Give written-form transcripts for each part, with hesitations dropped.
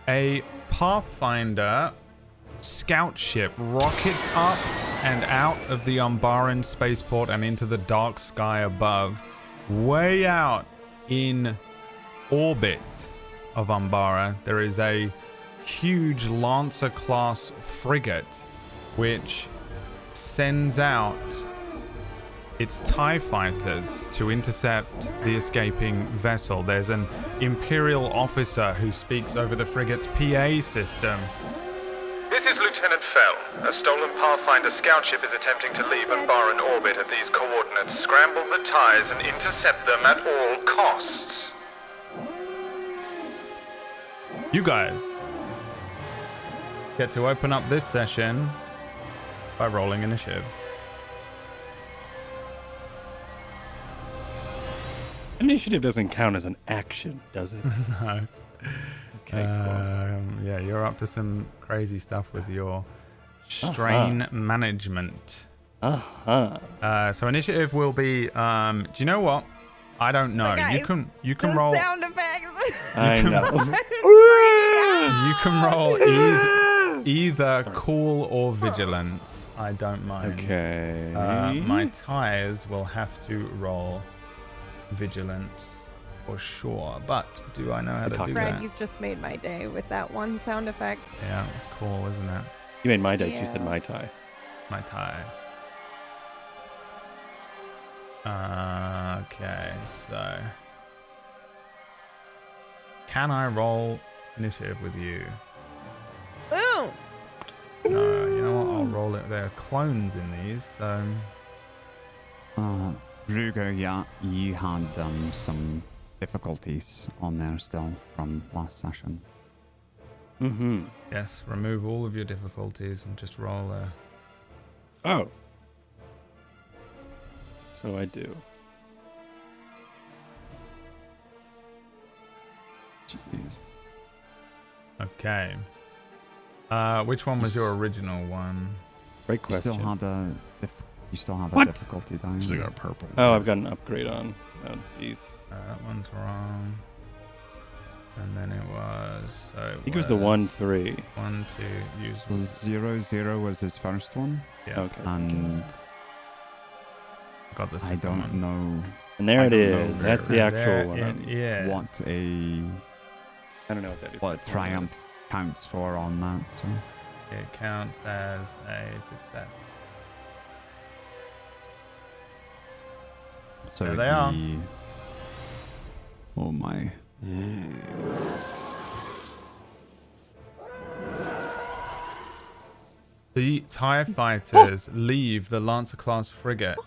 A Pathfinder scout ship rockets up and out of the Umbaran spaceport and into the dark sky above, way out in orbit of Umbara. There is a huge Lancer-class frigate which sends out its TIE fighters to intercept the escaping vessel. There's an Imperial officer who speaks over the frigate's PA system. This is Lieutenant Fell. A stolen Pathfinder scout ship is attempting to leave Umbaran orbit at these coordinates. Scramble the ties and intercept them at all costs. You guys get to open up this session by rolling initiative. Initiative doesn't count as an action, does it? No. Okay, cool. Yeah, you're up to some crazy stuff with your strain management. So initiative will be. Do you know what? I don't know. Guys, you can roll. Sound effects. I know. You can roll either cool or vigilance. I don't mind. Okay. My ties will have to roll vigilance for sure. But do I know how to do Brad, that? you've just made my day with that one sound effect. Yeah, it's cool, isn't it? You made my day. Yeah. You said my tie. My tie. Okay, so can I roll initiative with you? Boom! No, you know what? I'll roll it. There are clones in these, so Ruger, yeah, you had some difficulties on there still from last session. Mm-hmm. yes, remove all of your difficulties and just roll a. Oh. So I do. Jeez. Okay. Which one was your original one? Great You question. still had a What? difficulty down. Still got a purple. Oh, I've got an upgrade on. Oh, jeez. That one's wrong. And then it was. So I think it was the 1-3. 1, 2. Use. Was 0-0 was his first one, Yeah. Okay. and Got this. I don't know And there I it don't know is. where- That's the actual one. It is. what I don't know what that is. what triumph counts for on that. So It counts as a success. There they are. Oh my. The TIE fighters leave the Lancer-class frigate.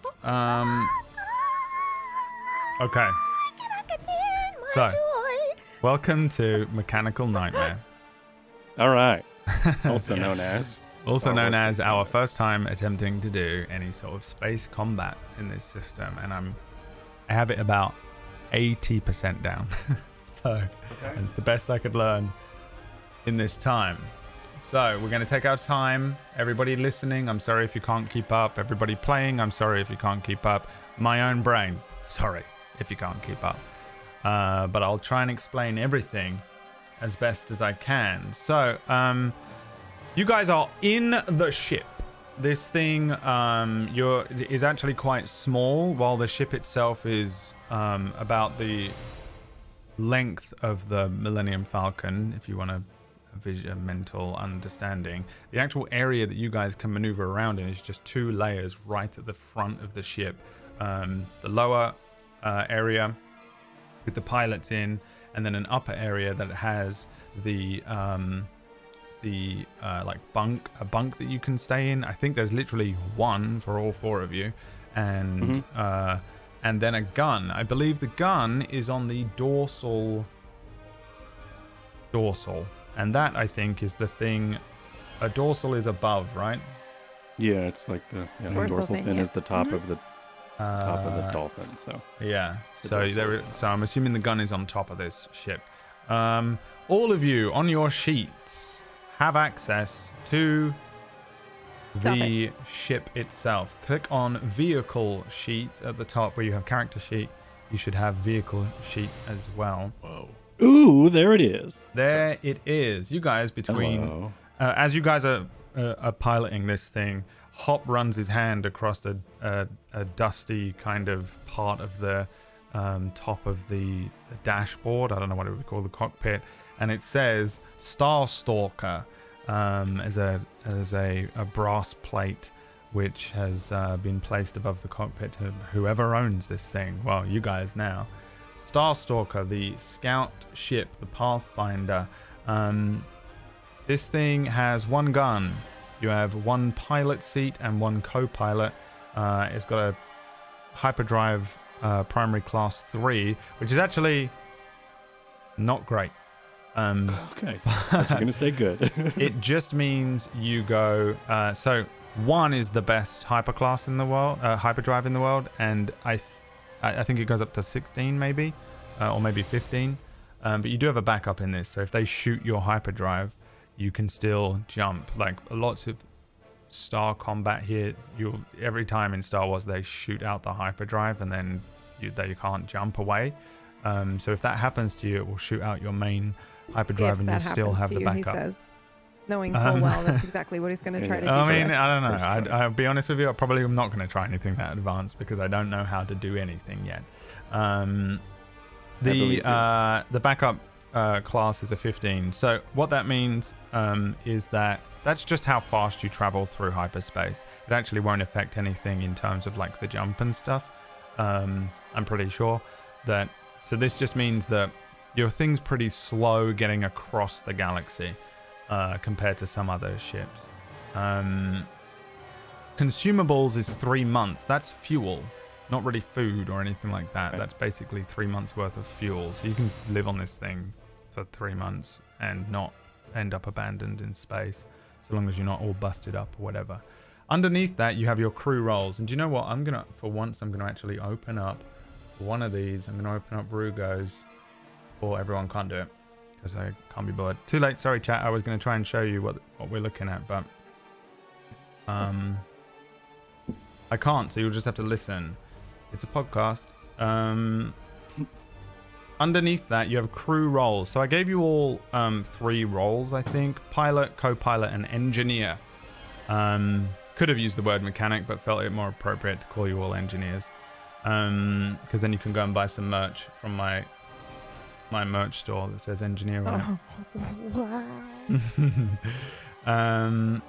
Okay. So, welcome to Mechanical Nightmare. All right. Also known as. Also known as our first time attempting to do any sort of space combat in this system. And I have it about 80% down. So, it's the best I could learn in this time. So we're going to take our time. Everybody listening, I'm sorry if you can't keep up. Everybody playing, I'm sorry if you can't keep up. My own brain, sorry if you can't keep up. But I'll try and explain everything as best as I can. So you guys are in the ship. This thing is actually quite small, while the ship itself is about the length of the Millennium Falcon, if you want to a mental understanding. The actual area that you guys can maneuver around in is just 2 layers right at the front of the ship. The lower area with the pilots in, and then an upper area that has the like bunk that you can stay in. I think there's literally one for all 4 of you, and then a gun. I believe the gun is on the dorsal. And that, I think, is the thing. A dorsal is above, right? Yeah, it's like the dorsal fin is the top of the dolphin. So yeah. So I'm assuming the gun is on top of this ship. All of you on your sheets have access to the ship itself. Click on vehicle sheet at the top where you have character sheet. You should have vehicle sheet as well. Whoa. Ooh, there it is. There it is. You guys between... as you guys are piloting this thing, Hop runs his hand across a dusty kind of part of the top of the dashboard. I don't know what it would call the cockpit. And it says Starstalker as a brass plate which has been placed above the cockpit to whoever owns this thing. Well, you guys now. Starstalker, the scout ship, the Pathfinder. This thing has one gun. You have one pilot seat and one co-pilot. It's got a hyperdrive primary class 3, which is actually not great. Okay, I'm going to say good. It just means you go... so 1 is the best hyperclass in the world, hyperdrive in the world, and I think it goes up to 16 maybe, or maybe 15. But you do have a backup in this, so if they shoot your hyperdrive, you can still jump. Like lots of Star combat here, every time in Star Wars they shoot out the hyperdrive and then you can't jump away. So if that happens to you, it will shoot out your main hyperdrive and you still have the backup. He says, knowing full well that's exactly what he's going to try to do. I mean, I don't know. I'll be honest with you, I probably am not going to try anything that advanced because I don't know how to do anything yet. The backup class is a 15. So what that means is that's just how fast you travel through hyperspace. It actually won't affect anything in terms of like the jump and stuff. I'm pretty sure that. So this just means that your thing's pretty slow getting across the galaxy compared to some other ships. Consumables is 3 months. That's fuel, not really food or anything like that. Right. That's basically 3 months worth of fuel. So you can live on this thing for 3 months and not end up abandoned in space, so long as you're not all busted up or whatever. Underneath that, you have your crew roles. And do you know what? For once, I'm going to actually open up one of these. I'm going to open up Rugo's, or everyone can't do it because I can't be bothered. Too late. Sorry, chat. I was going to try and show you what we're looking at, but I can't, so you'll just have to listen. It's a podcast. Underneath that, you have crew roles. So I gave you all 3 roles, I think. Pilot, co-pilot, and engineer. Could have used the word mechanic, but felt it more appropriate to call you all engineers. Because then you can go and buy some merch from my merch store that says engineer on it. Wow.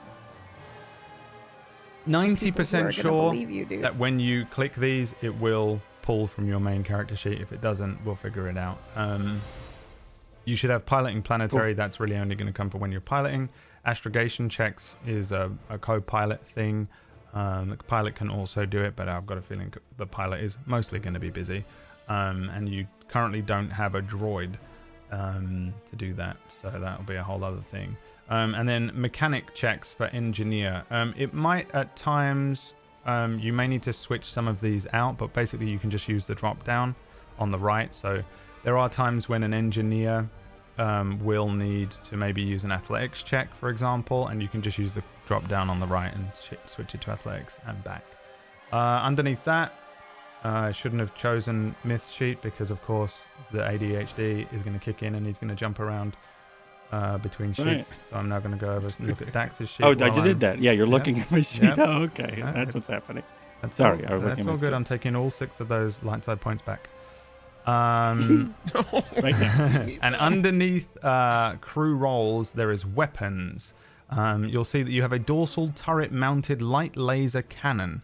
90% sure that when you click these, it will pull from your main character sheet. If it doesn't, we'll figure it out. You should have piloting planetary. Cool. That's really only going to come for when you're piloting. Astrogation checks is a co-pilot thing. The pilot can also do it, but I've got a feeling the pilot is mostly going to be busy. And you currently don't have a droid to do that, so that'll be a whole other thing. And then mechanic checks for engineer. It might at times, you may need to switch some of these out, but basically you can just use the drop down on the right. So there are times when an engineer will need to maybe use an athletics check, for example, and you can just use the drop down on the right and switch it to athletics and back. Underneath that, I shouldn't have chosen myth sheet because of course the ADHD is going to kick in and he's going to jump around between sheets. Right. So I'm now going to go over and look at Dax's sheet. Oh, I did that. Yeah, you're looking at my sheet. Yep. Oh, okay. Yeah, that's what's happening. Sorry, I was looking at my good. I'm taking all 6 of those light side points back. Right now. And underneath crew roles, there is weapons. You'll see that you have a dorsal turret mounted light laser cannon.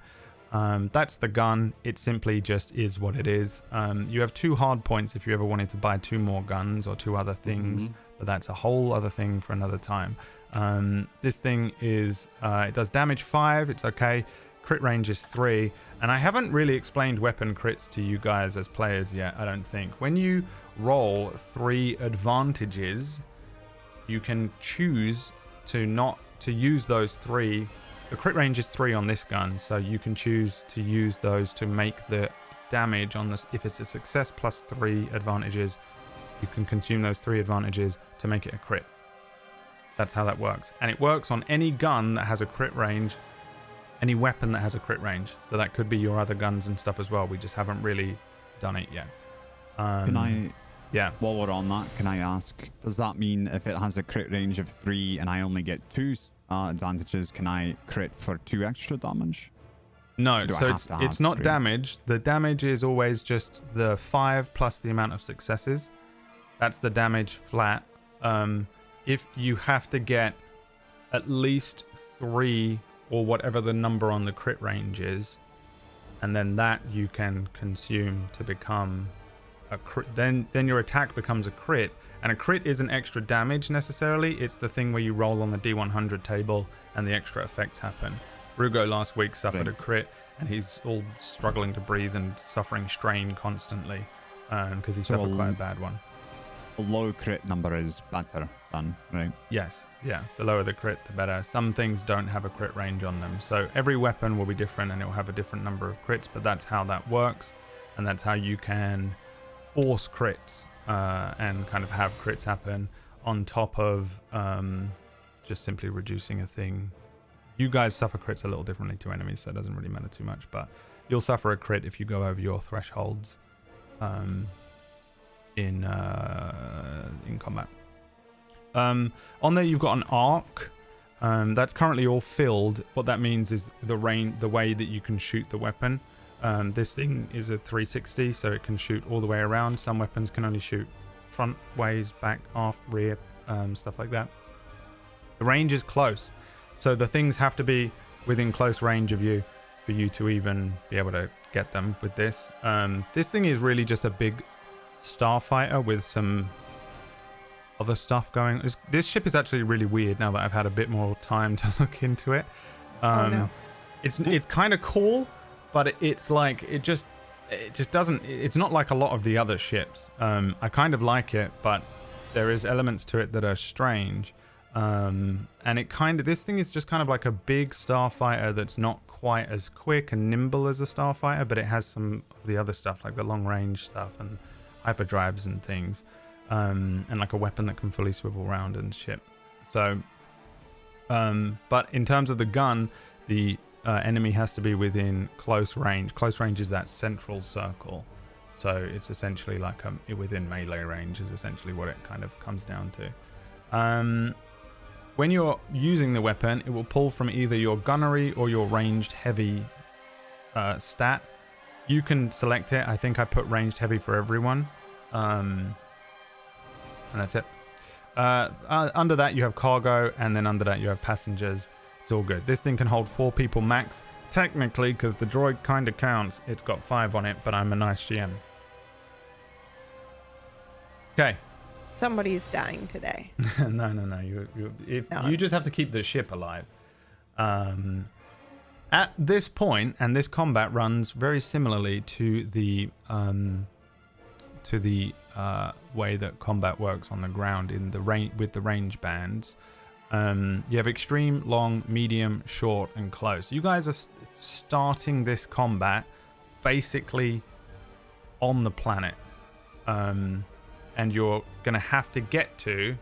That's the gun. It simply just is what it is. You have 2 hard points if you ever wanted to buy 2 more guns or 2 other things, but that's a whole other thing for another time. This thing is, it does damage 5. It's okay. Crit range is 3. And I haven't really explained weapon crits to you guys as players yet, I don't think. When you roll 3 advantages, you can choose to not to use those 3. The crit range is 3 on this gun, so you can choose to use those to make the damage on this. If it's a success plus 3 advantages, you can consume those 3 advantages to make it a crit. That's how that works. And it works on any gun that has a crit range, any weapon that has a crit range. So that could be your other guns and stuff as well. We just haven't really done it yet. Can I Yeah. While we're on that, can I ask, does that mean if it has a crit range of 3 and I only get 2 advantages, can I crit for 2 extra damage? No, so it's not damage. The damage is always just the 5 plus the amount of successes. That's the damage flat. If you have to get at least 3 or whatever the number on the crit range is, and then that you can consume to become a crit, then your attack becomes a crit. And a crit isn't extra damage necessarily. It's the thing where you roll on the D100 table and the extra effects happen. Rugo last week suffered a crit, and he's all struggling to breathe and suffering strain constantly because he suffered quite a bad one. A low crit number is better than, right? Yes, yeah. The lower the crit, the better. Some things don't have a crit range on them. So every weapon will be different and it will have a different number of crits, but that's how that works. And that's how you can force crits and kind of have crits happen on top of just simply reducing a thing. You guys suffer crits a little differently to enemies, so it doesn't really matter too much, but you'll suffer a crit if you go over your thresholds in combat. On there you've got an arc that's currently all filled. What that means is the way that you can shoot the weapon. This thing is a 360, so it can shoot all the way around. Some weapons can only shoot front ways, back, aft, rear, stuff like that. The range is close, so the things have to be within close range of you for you to even be able to get them with this. This thing is really just a big starfighter with some other stuff going. This ship is actually really weird now that I've had a bit more time to look into it. It's kind of cool, but it's like it just doesn't. It's not like a lot of the other ships. I kind of like it, but there is elements to it that are strange. And this thing is just kind of like a big starfighter that's not quite as quick and nimble as a starfighter, but it has some of the other stuff like the long range stuff and hyperdrives and things, and like a weapon that can fully swivel around and shit. So, but in terms of the gun, the enemy has to be within close range. Close range is that central circle, so it's essentially like within melee range is essentially what it kind of comes down to. When you're using the weapon, it will pull from either your gunnery or your ranged heavy stat. You can select it. I think I put ranged heavy for everyone. And that's it. Under that, you have cargo, and then under that, you have passengers. It's all good. This thing can hold 4 people max. Technically, because the droid kind of counts, it's got 5 on it, but I'm a nice GM. Okay. Somebody's dying today. No. You just have to keep the ship alive. At this point, and this combat runs very similarly to the way that combat works on the ground in the with the range bands. You have extreme, long, medium, short, and close. You guys are starting this combat basically on the planet. And you're going to have to get to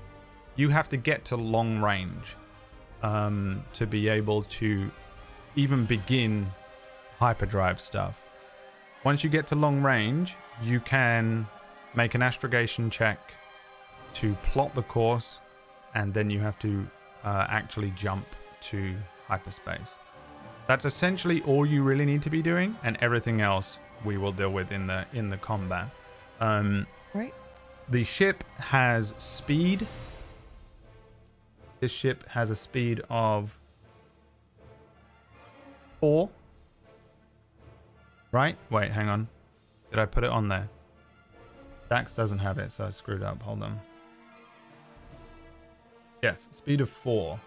long range to be able to even begin hyperdrive stuff. Once you get to long range, you can make an astrogation check to plot the course, and then you have to actually jump to hyperspace. That's essentially all you really need to be doing, and everything else we will deal with in the combat. Right. The ship has speed. This ship has a speed of 4. Right? Wait, hang on. Did I put it on there? Dax doesn't have it, so I screwed up. Hold on. Yes, speed of 4.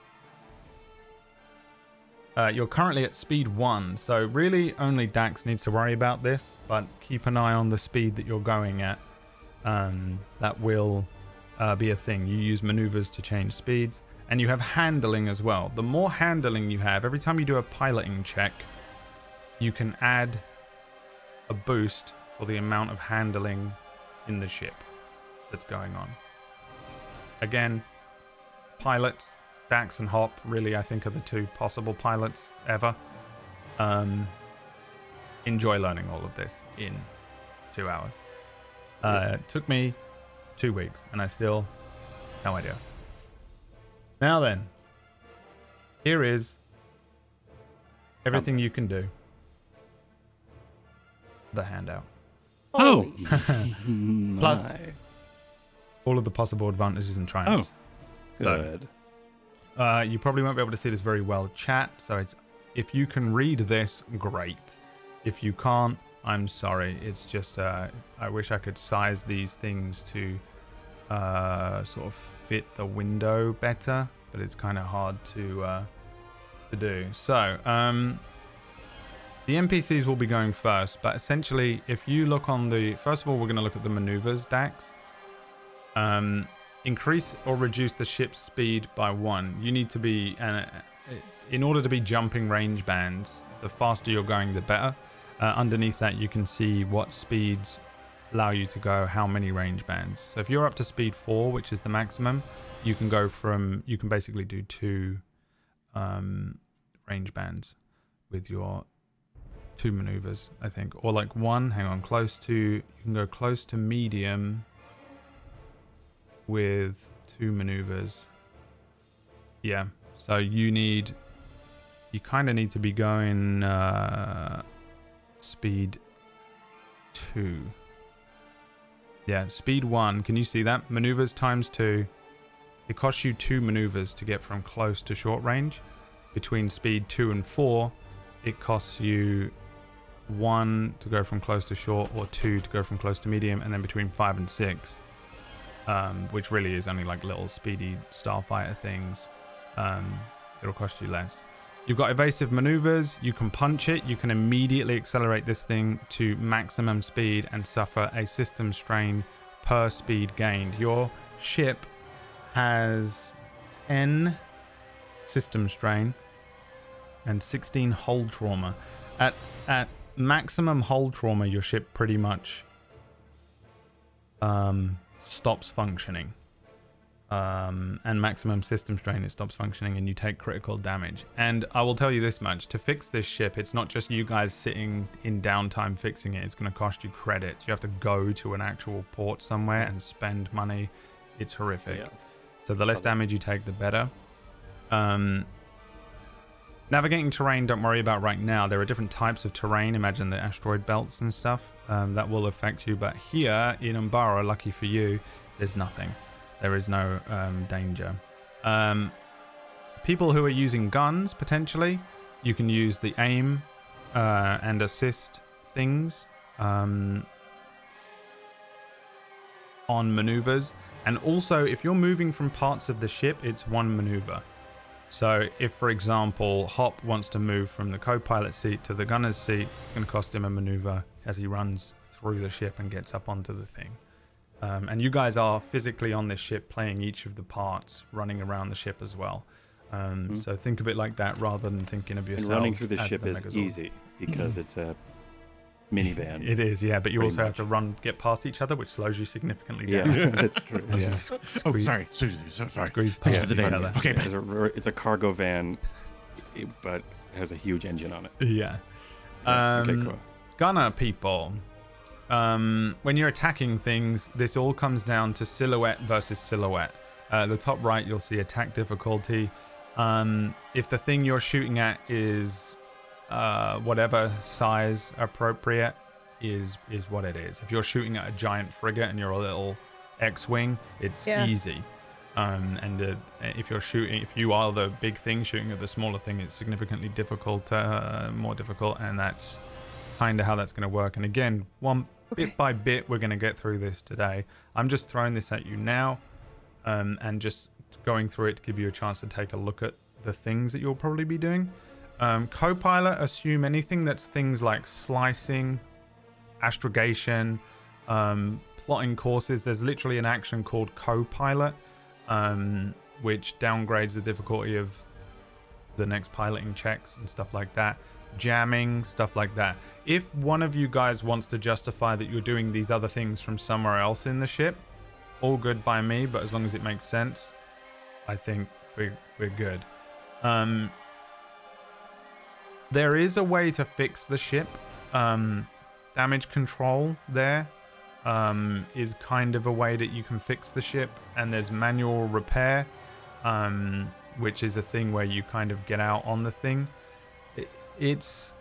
You're currently at speed 1, so really only Dax needs to worry about this, but keep an eye on the speed that you're going at. That will be a thing. You use maneuvers to change speeds, and you have handling as well. The more handling you have, every time you do a piloting check, you can add a boost for the amount of handling in the ship that's going on. Again, pilots, Dax and Hop, really I think are the 2 possible pilots ever. Enjoy learning all of this in 2 hours. It took me 2 weeks, and I still no idea. Now then, here is everything you can do. The handout. Oh! Plus all of the possible advantages and triumphs. Good. You probably won't be able to see this very well, chat. So it's if you can read this, great. If you can't, I'm sorry. It's just I wish I could size these things to sort of fit the window better, but it's kind of hard to do. So the NPCs will be going first, but essentially, if you look on the first of all, we're going to look at the maneuvers DAX. Increase or reduce the ship's speed by 1. You need to be, in order to be jumping range bands, the faster you're going, the better. Underneath that, you can see what speeds allow you to go, how many range bands. So if you're up to speed 4, which is the maximum, you can basically do 2 range bands with your 2 maneuvers, I think. Or like 1, you can go close to medium with 2 maneuvers. Yeah, so you kind of need to be going speed 2. Yeah, speed 1. Can you see that? Maneuvers times 2. It costs you 2 maneuvers to get from close to short range. Between speed 2 and 4, it costs you 1 to go from close to short, or 2 to go from close to medium, and then between 5 and 6, which really is only like little speedy starfighter things, it'll cost you less. You've got evasive maneuvers. You can punch it. You can immediately accelerate this thing to maximum speed and suffer a system strain per speed gained. Your ship has 10 system strain and 16 hull trauma. At maximum hull trauma, your ship pretty much stops functioning. And maximum system strain, it stops functioning, and you take critical damage. And I will tell you this much: to fix this ship, it's not just you guys sitting in downtime fixing it. It's going to cost you credits. You have to go to an actual port somewhere and spend money. It's horrific. Yeah. So the less damage you take, the better. Navigating terrain, don't worry about right now. There are different types of terrain. Imagine the asteroid belts and stuff. That will affect you. But here in Umbara, lucky for you, there's nothing. There is no danger. People who are using guns, potentially, you can use the aim and assist things on maneuvers. And also, if you're moving from parts of the ship, it's 1 maneuver. So if, for example, Hop wants to move from the co-pilot seat to the gunner's seat, it's going to cost him a maneuver as he runs through the ship and gets up onto the thing. And you guys are physically on this ship playing each of the parts, running around the ship as well. So think of it like that rather than thinking of yourself. And running through the ship is easy because it's a minivan. It is, yeah, but you also have to get past each other, which slows you significantly down. Yeah, that's true. Yeah. Sorry. Squeeze past each other. Okay. It's a cargo van, but it has a huge engine on it. Yeah. Okay, cool. Gunner people. When you're attacking things, this all comes down to silhouette versus silhouette. At the top right, you'll see attack difficulty. If the thing you're shooting at is whatever size appropriate, is what it is. If you're shooting at a giant frigate and you're a little X-wing, it's easy. And if you are the big thing shooting at the smaller thing, it's significantly more difficult, and that's kind of how that's going to work. And again, bit by bit, we're going to get through this today. I'm just throwing this at you now, and just going through it to give you a chance to take a look at the things that you'll probably be doing. Co-pilot, assume anything that's things like slicing, astrogation, plotting courses. There's literally an action called co-pilot, which downgrades the difficulty of the next piloting checks and stuff like that. Jamming, stuff like that. If one of you guys wants to justify that you're doing these other things from somewhere else in the ship, all good by me, but as long as it makes sense, I think we're good. There is a way to fix the ship. Damage control there. is kind of a way that you can fix the ship, and there's manual repair, which is a thing where you kind of get out on the thing. It's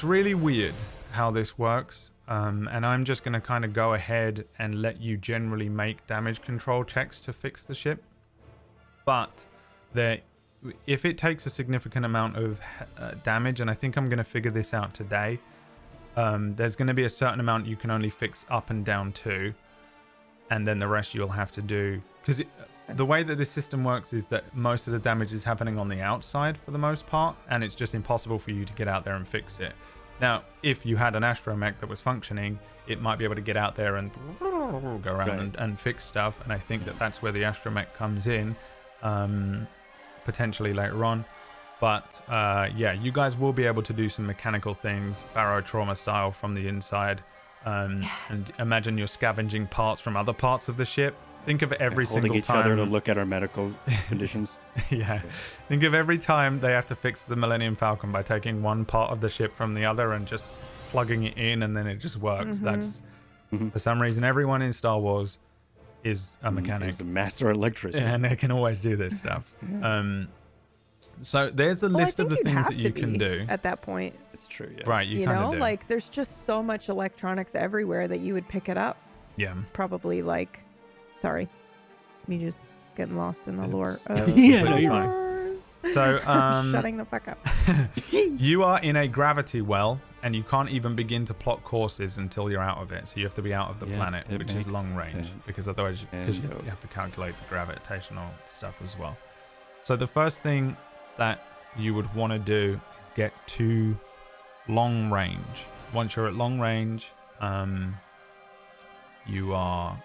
really weird how this works, and I'm just going to kind of go ahead and let you generally make damage control checks to fix the ship. But if it takes a significant amount of damage, and I think I'm going to figure this out today, there's going to be a certain amount you can only fix up and down to, and then the rest you'll have to do, because the way that this system works is that most of the damage is happening on the outside for the most part, and it's just impossible for you to get out there and fix it. Now, if you had an astromech that was functioning, it might be able to get out there and go around and fix stuff, and I think that that's where the astromech comes in, potentially later on. But yeah, you guys will be able to do some mechanical things, barotrauma style, from the inside, and imagine you're scavenging parts from other parts of the ship. Think of every single each time other to look at our medical conditions. Yeah. Think of every time they have to fix the Millennium Falcon by taking one part of the ship from the other and just plugging it in, and then it just works. That's for some reason everyone in Star Wars is a mechanic. He's a master electrician. And they can always do this stuff. So there's a list of the things that you can do at that point. It's true, yeah. Right, you know, do. Like there's just so much electronics everywhere that you would pick it up. Yeah. It's probably like, sorry, it's me just getting lost in the lore. Yeah, no, you're fine. So, shutting the fuck up. You are in a gravity well, and you can't even begin to plot courses until you're out of it. So you have to be out of the planet, which is long range, because otherwise you have to calculate the gravitational stuff as well. So the first thing that you would want to do is get to long range. Once you're at long range, you are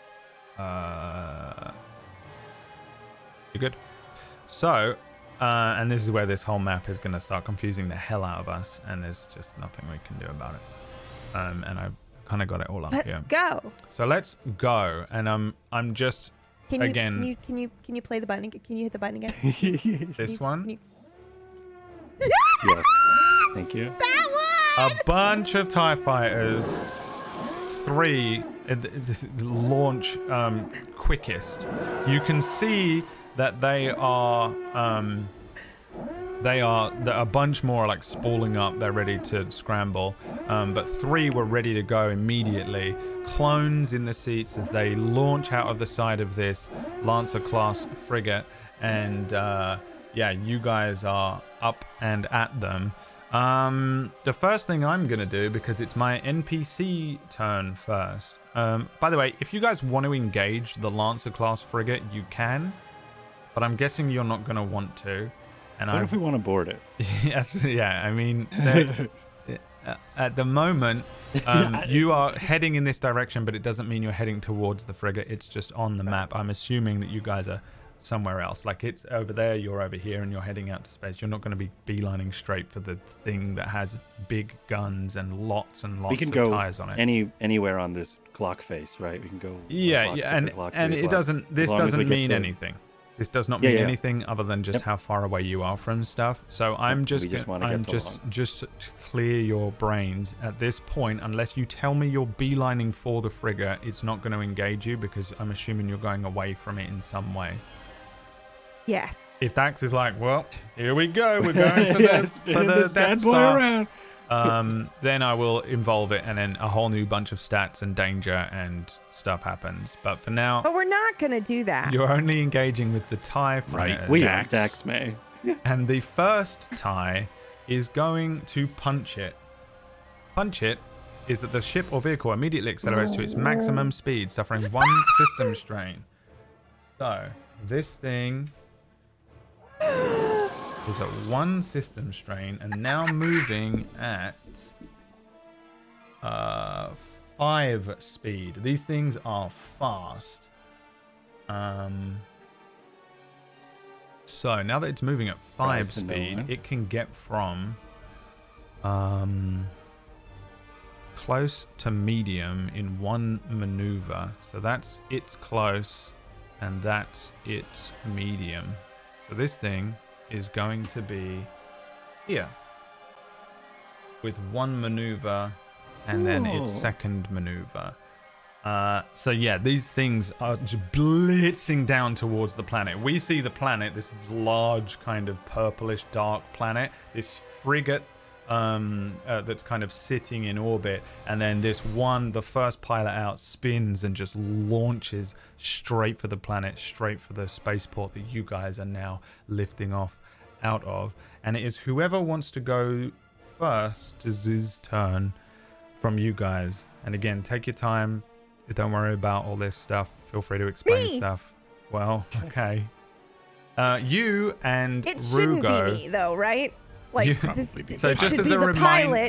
you're good. So and this is where this whole map is going to start confusing the hell out of us, and there's just nothing we can do about it. And I kind of got it all up here. Let's go. So let's go, and I'm just Can you play the button? Can you hit the button again? This one. Yes. Thank you. That one. A bunch of TIE fighters. 3 launch quickest. You can see that they are a bunch more like spooling up. They're ready to scramble, but 3 were ready to go immediately. Clones in the seats as they launch out of the side of this Lancer class frigate, and yeah, you guys are up and at them. The first thing I'm gonna do, because it's my NPC turn first. By the way, if you guys want to engage the Lancer class frigate, you can, but I'm guessing you're not gonna want to. And what if we want to board it? Yes, yeah. I mean, at the moment, you are heading in this direction, but it doesn't mean you're heading towards the frigate. It's just on the map. I'm assuming that you guys are somewhere else. Like it's over there, you're over here, and you're heading out to space. You're not going to be beelining straight for the thing that has big guns and lots of tires on it. Anywhere on this clock face, right? We can go. Yeah, and it doesn't. This doesn't mean anything. This does not mean anything other than just how far away you are from stuff. So I'm just to clear your brains at this point. Unless you tell me you're beelining for the frigate, it's not going to engage you, because I'm assuming you're going away from it in some way. Yes. If Dax is like, well, here we go, we're going for the Death Star around. Then I will involve it, and then a whole new bunch of stats and danger and stuff happens. But for now, but we're not gonna do that. You're only engaging with the TIE fighters. Right, we are. Dax may. And the first TIE is going to punch it. Punch it is that the ship or vehicle immediately accelerates to its maximum speed, suffering 1 system strain. So this thing is at 1 system strain, and now moving at 5 speed. These things are fast. So now that it's moving at 5 speed, it can get from close to medium in 1 maneuver. So that's its close, and that's its medium. So this thing is going to be here with 1 maneuver, and then its second maneuver. So yeah, these things are just blitzing down towards the planet. We see the planet, this large kind of purplish dark planet, this frigate that's kind of sitting in orbit, and then the first pilot out spins and just launches straight for the planet, straight for the spaceport that you guys are now lifting off out of. And it is whoever wants to go first is his turn from you guys. And again, take your time. Don't worry about all this stuff. Feel free to explain stuff. Well, okay. You and It shouldn't Rugo. be me, though, right? Like, So just as a reminder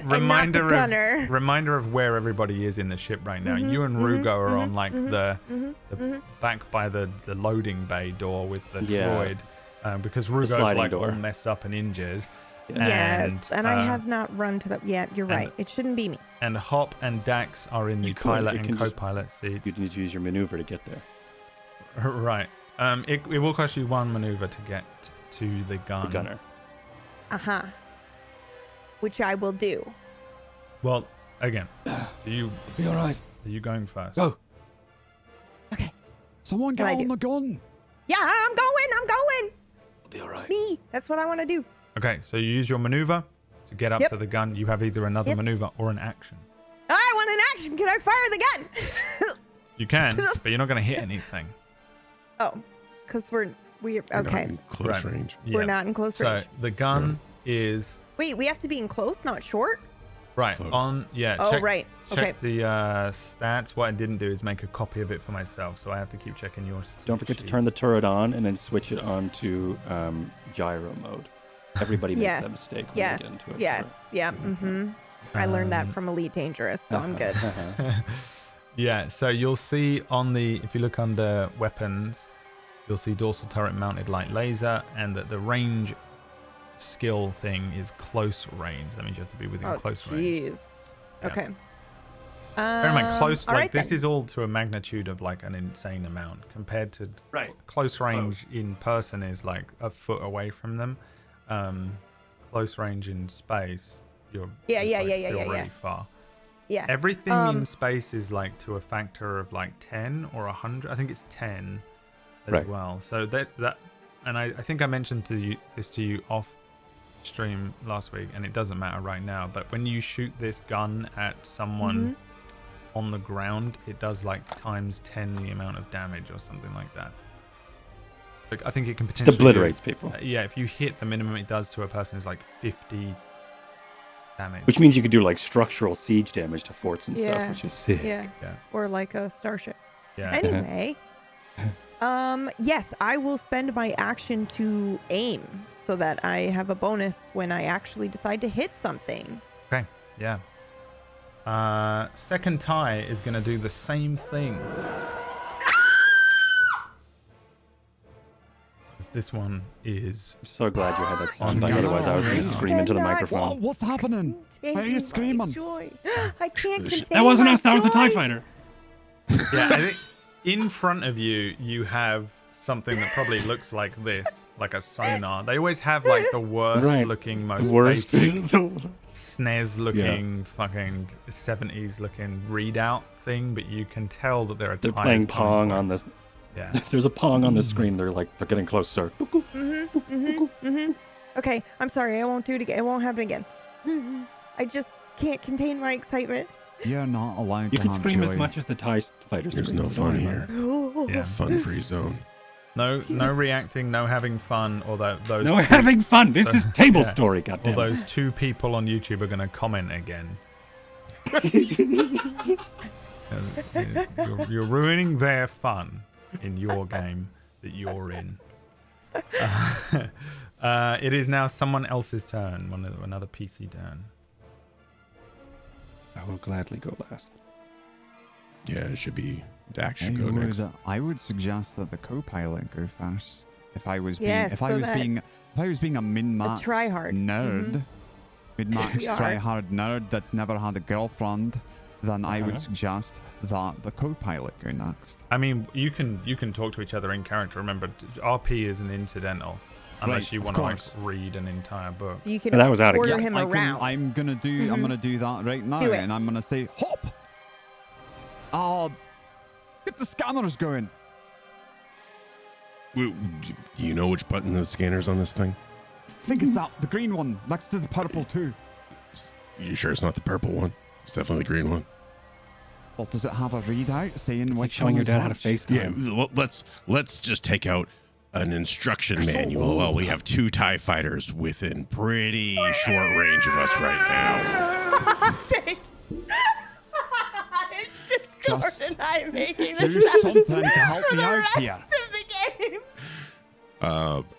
of where everybody is in the ship right now. You and Rugo are on like the back by the loading bay door with the droid, because Rugo's like all messed up and injured. Yes, and I have not run to the... Yeah, you're right. It shouldn't be me. And Hop and Dax are in the pilot and co-pilot seats. You need to use your maneuver to get there. Right. It will cost you 1 maneuver to get to the gun. The gunner. Which I will do. Well, again, you be all right. Are you going first? Go. Okay. Someone get on the gun. Yeah, I'm going. I'll be all right. Me. That's what I want to do. Okay, so you use your maneuver to get up to the gun. You have either another maneuver or an action. I want an action. Can I fire the gun? You can, but you're not going to hit anything. Oh, because we're okay. Not in close range. Yeah. We're not in close range. So the gun is... Wait, we have to be in close, not short? Right, Close. Oh, right. Check the stats. What I didn't do is make a copy of it for myself, so I have to keep checking yours. Don't forget to turn the turret on and then switch it on to gyro mode. Everybody makes that mistake when they get into it. Yeah. I learned that from Elite Dangerous, so I'm good. Yeah, so you'll see if you look under weapons, you'll see dorsal turret mounted light laser, and that the range skill thing is close range. That means you have to be within close range. Yeah. Okay. Bear in mind, close, all right, this is all to a magnitude of like an insane amount compared to close range in person is like a foot away from them. Close range in space, you're still really far. Yeah. Everything in space is like to a factor of like 10 or 100. I think it's 10 as well. So that and I think I mentioned this to you off stream last week, and it doesn't matter right now, but when you shoot this gun at someone on the ground, it does like times 10 the amount of damage or something like that. Like, I think it can potentially just obliterates people. Yeah, if you hit, the minimum it does to a person is like 50 damage. Which means you could do like structural siege damage to forts and stuff, which is sick. Yeah. Or like a starship. Yeah. Anyway, yes, I will spend my action to aim so that I have a bonus when I actually decide to hit something. Okay. Yeah. Second tie is going to do the same thing. This one is... I'm so glad you had that sound bite, otherwise I was going to scream into the microphone. What's happening? Why are you screaming? Joy. I can't contain That wasn't my us, that was the TIE joy. fighter. Yeah, I think in front of you, you have something that probably looks like this, like a sonar. They always have like the worst looking, most basic SNES looking, fucking 70s looking readout thing, but you can tell that there are They're playing Pong on this. Yeah. There's a Pong on the screen. They're getting closer. Okay, I'm sorry. I won't do it again. It won't happen again. I just can't contain my excitement. You're not allowed You to can have scream joy. as much as the TIE fighters. There's no fun here. Yeah. Fun-free zone. No reacting, no having fun, although those... No having fun! This is Tablestory, goddammit. Or those 2 people on YouTube are going to comment again. You're ruining their fun in your game that you're in. It is now someone else's turn, another PC turn. I will gladly go last. Yeah, it should be Dax should go next. I would suggest that the co-pilot go first. If I was being a min-max nerd, min-max try-hard nerd that's never had a girlfriend, then I would suggest that the co-pilot go next. I mean, you can talk to each other in character. Remember, RP is an incidental, unless you want to like read an entire book. So you can that was out order him around. I'm gonna do that right now, and I'm gonna say hop. get the scanners going. Do you know which button the scanner's on this thing? I think it's that, the green one, next to the purple too. You sure it's not the purple one? It's definitely the green one. Well, does it have a readout saying It's which like showing one your is dad how to which? FaceTime. Yeah, let's just take out an instruction manual. Well, we have 2 TIE fighters within pretty short range of us right now. It's just Gordon and I making Do this something to help for me the out rest here. of the game.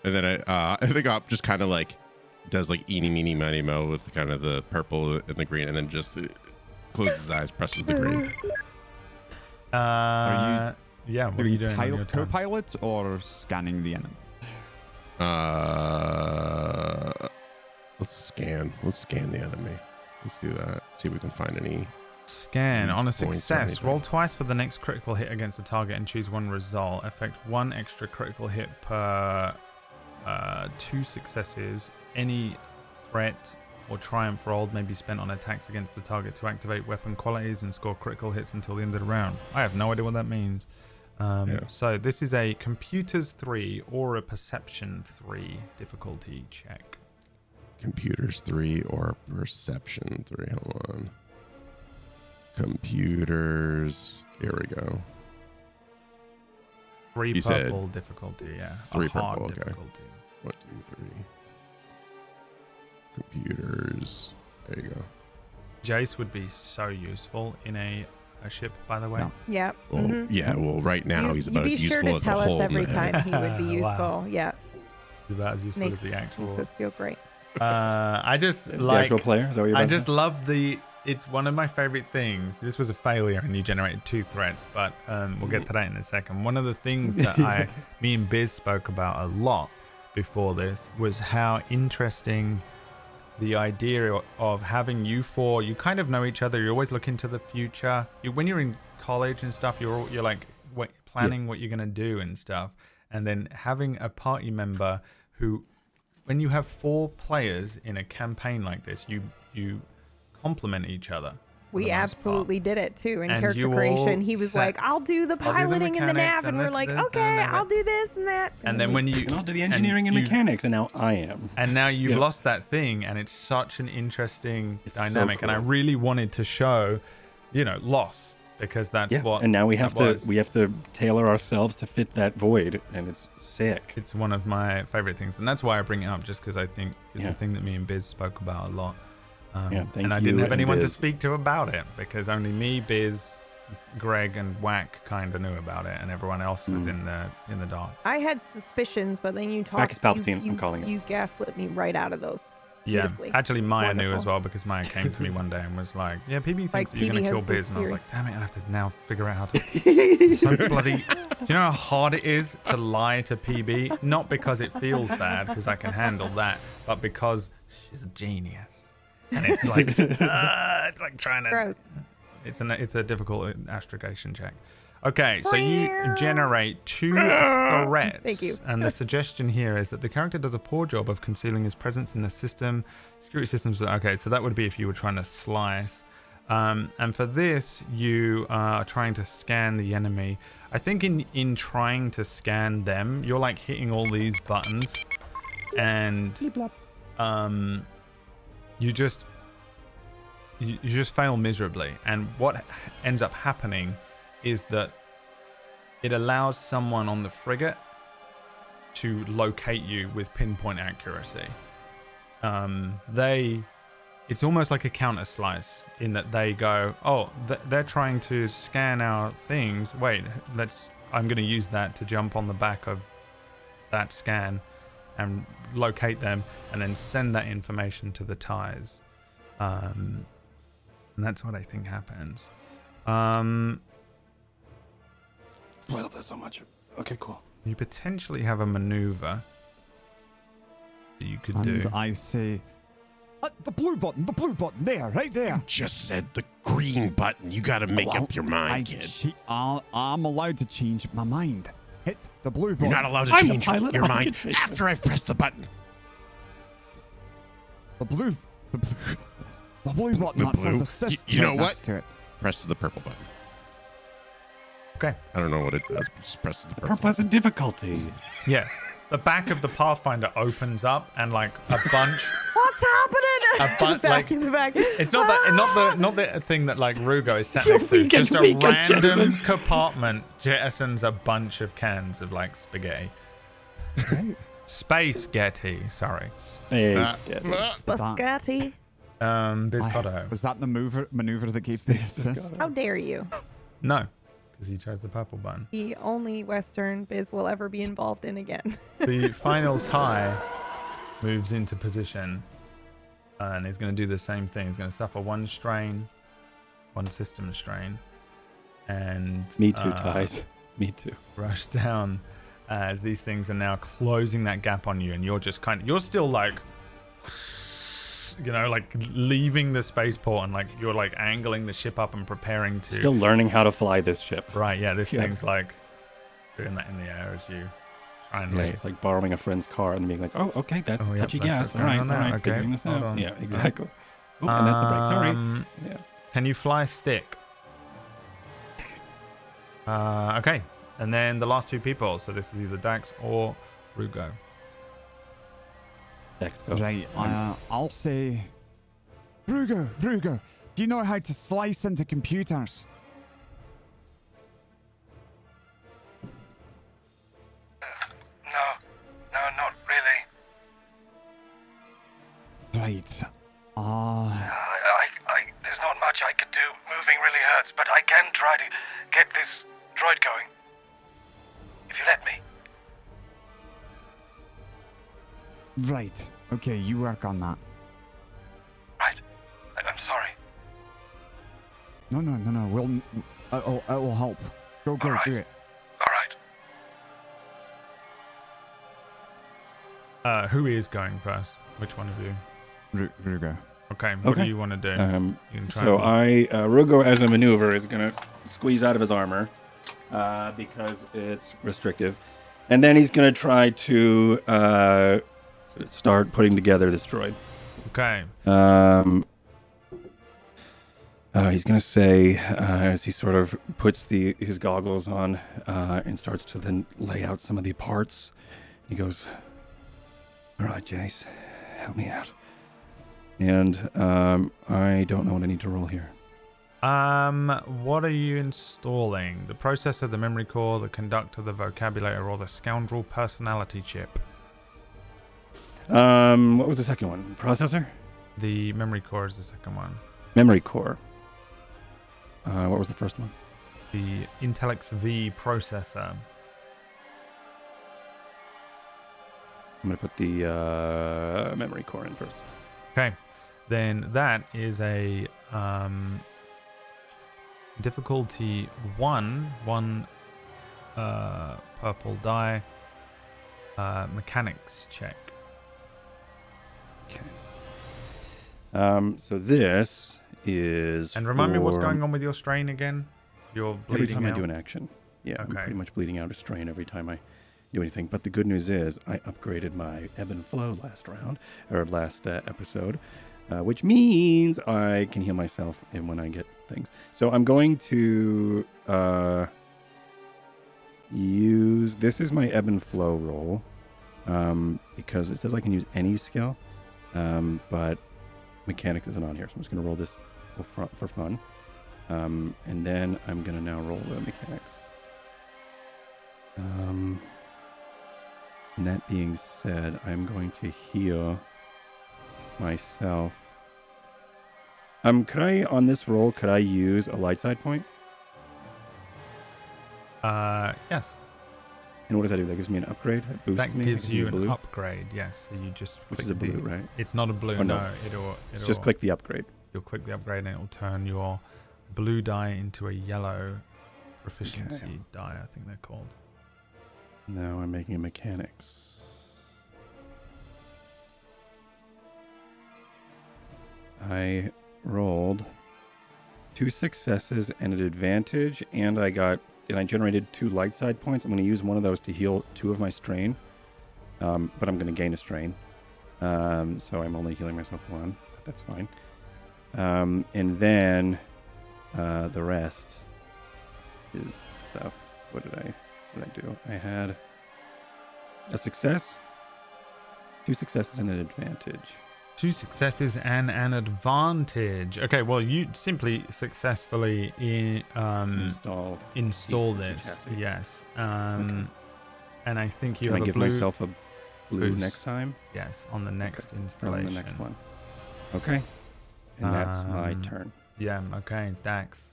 And then I think Op just kind of like does like eeny, meeny, miny, mo with kind of the purple and the green, and then just closes his eyes, presses the green. Are Yeah, what are you doing on your turn? Co-pilot or scanning the enemy? Let's scan the enemy. Let's do that. See if we can find any. Scan. On a points or success, anything. roll twice for the next critical hit against the target and choose one result. Effect 1 extra critical hit per 2 successes. Any threat or triumph rolled may be spent on attacks against the target to activate weapon qualities and score critical hits until the end of the round. I have no idea what that means. So this is a Computers 3 or a Perception 3 difficulty check. Computers 3 or Perception 3. Hold on. Computers. Here we go. 3 You purple said difficulty, yeah. 3 a hard purple, okay. difficulty. 1, 2, 3. Computers. There you go. Jace would be so useful in a ship, by the way. No. Yeah. Well, yeah. Well, right now he's about you'd as be sure useful to as tell the us whole every man. time he would be useful. Wow. Yeah. He's about as useful Makes as the actual. us feel great. I just The like. actual player? Is that what you're I about to just say? love the. It's one of my favorite things. This was a failure, and you generated 2 threats, but we'll get to that in a second. One of the things that me and Biz spoke about a lot before this was how interesting the idea of having you 4. You kind of know each other. You always look into the future. When you're in college and stuff, you're like planning what you're gonna do and stuff, and then having a party member who, when you have 4 players in a campaign like this, you complement each other. We absolutely did it too in And character you creation. all He was set- like, "I'll do the piloting and the mechanics nav," and we're like, this and "Okay, that. I'll do this and that." And then when you And I'll do the engineering and you- mechanics, and now I am. And now you've Yeah. lost that thing, and it's such an interesting It's so dynamic. And I cool. really wanted to show, loss, because that's what. And now we have that to was. tailor ourselves to fit that void, and it's sick. It's one of my favorite things, and that's why I bring it up, just because I think it's Yeah. a thing that me and Biz spoke about a lot. Thank and I you didn't have and anyone to Biz. speak to about it, because only me, Biz, Greg, and Whack kind of knew about it, and everyone else was in the dark. I had suspicions, but then you Back as talked. Palpatine, I'm calling it. You gaslit me right out of those. Yeah, Beautifully. actually, Maya knew wonderful. as well, because Maya came to me one day and was like, "Yeah, PB thinks Like, that you're gonna PB kill has this Biz," and I was theory. like, "Damn it, I have to now figure out how to." So bloody. Do you know how hard it is to lie to PB? Not because it feels bad, because I can handle that, but because she's a genius, and it's like it's like trying to. Gross. It's a difficult astrogation check. Okay, so you generate 2 threats. Thank you. And the suggestion here is that the character does a poor job of concealing his presence in the system. Security systems. Okay, so that would be if you were trying to slice. And for this, you are trying to scan the enemy. I think in trying to scan them, you're like hitting all these buttons, and you just fail miserably. And what ends up happening is that it allows someone on the frigate to locate you with pinpoint accuracy. It's almost like a counter slice in that they go, "Oh, they're trying to scan our things. Wait, I'm going to use that to jump on the back of that scan and locate them, and then send that information to the TIEs." And that's what I think happens. Well, there's so much. Okay, cool. You potentially have a maneuver that you could And do. I say, the blue button, there, right there. Just said the green button. You got to make up your mind, kid. I'm allowed to change my mind. Hit the blue button. You're not allowed to I'm a change pilot, your I mind can change after I've pressed the button. The blue button The that says blue. assist You know right what? next to it. Press the purple button. Okay. I don't know what it does. But just press the purple. Purple has a difficulty. Yeah. The back of the Pathfinder opens up and like a bunch. What's happening? In the back. It's not the thing that like Rugo is sat You next to. weak and Just a weak and random jettison. compartment jettisons a bunch of cans of like spaghetti. Space Getty. Sorry. Spaghetti. Biscotto. Was that the maneuver that gave me assist? How dare you? No, because you chose the purple button. The only Western Biz will ever be involved in again. The final tie moves into position and is going to do the same thing. He's going to suffer one strain, one system strain, and Me too, ties. Me too. rush down as these things are now closing that gap on you, and you're just you're still like, like leaving the spaceport and like you're like angling the ship up and preparing to. Still learning how to fly this ship. Right, yeah, this thing's like doing that in the air as you try and It's like borrowing a friend's car and being like, oh, okay, that's yep, touchy that's gas. what's All right, going on now. Okay, figuring this hold out. on. Yeah, exactly. Oh, and that's the break. Sorry. Yeah. Can you fly stick? Okay. And then the last two people. So this is either Dax or Rugo. Dax, go. Right, I'll say... Rugo, do you know how to slice into computers? No, not really. Right, There's not much I could do. Moving really hurts, but I can try to get this droid going. If you let me. Right, okay, you work on that. Right. I'm sorry. No, it'll help. Go, All right. do it. All right. Who is going first? Which one of you? Rugo. Okay, what do you want to do? You can try So and- Rugo as a maneuver is going to squeeze out of his armor because it's restrictive. And then he's going to try to start putting together this droid. Okay. He's going to say, as he sort of puts his goggles on and starts to then lay out some of the parts, he goes, all right, Jace, help me out. And I don't know what I need to roll here. What are you installing? The processor, the memory core, the conductor, the vocabulator, or the scoundrel personality chip? What was the second one? Processor? The memory core is the second one. Memory core. What was the first one? The Intellex V processor. I'm going to put the memory core in first. Okay. Then that is a difficulty one purple die mechanics check. Okay. So this is. And remind me what's going on with your strain again? You're bleeding every time out? I do an action. Yeah, Okay. I'm pretty much bleeding out of strain every time I do anything. But the good news is I upgraded my ebb and flow last episode, which means I can heal myself when I get things. So I'm going to use. This is my ebb and flow roll because it says I can use any skill, but mechanics isn't on here. So I'm just going to roll this for fun. And then I'm going to now roll the mechanics. And that being said, I'm going to heal myself. Could I, on this roll, could I use a light side point? Yes. And what does that do? That gives me an upgrade? That boosts That me? gives you an blue? upgrade, yes. So you just Which click is a blue, right? It's not a blue, Or no. no. It'll Just click the upgrade. You'll click the upgrade and it'll turn your blue die into a yellow proficiency die, I think they're called. Now I'm making a mechanics. I rolled 2 successes and an advantage, and I generated 2 light side points. I'm going to use one of those to heal 2 of my strain, but I'm going to gain a strain. So I'm only healing myself 1, but that's fine. And then the rest is stuff. What did I do? I had a success, 2 successes, and an advantage. 2 successes and an advantage. Okay, well, you simply successfully install this. chassis. Yes. Okay. And I think you Can have I give blue myself a blue boost next time? Yes, on the next Or installation. on the next one. Okay. And that's my turn. Yeah, okay, Dax.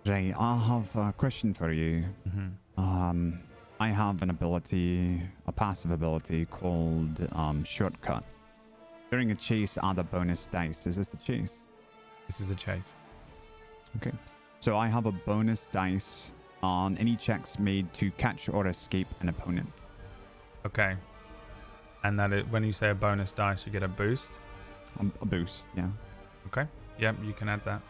Right, I have a question for you. Mm-hmm. I have an ability, a passive ability called Shortcut. During a chase, add a bonus dice. Is this a chase? This is a chase. Okay. So I have a bonus dice on any checks made to catch or escape an opponent. Okay. And when you say a bonus dice, you get a boost? A boost, yeah. Okay. Yep, you can add that.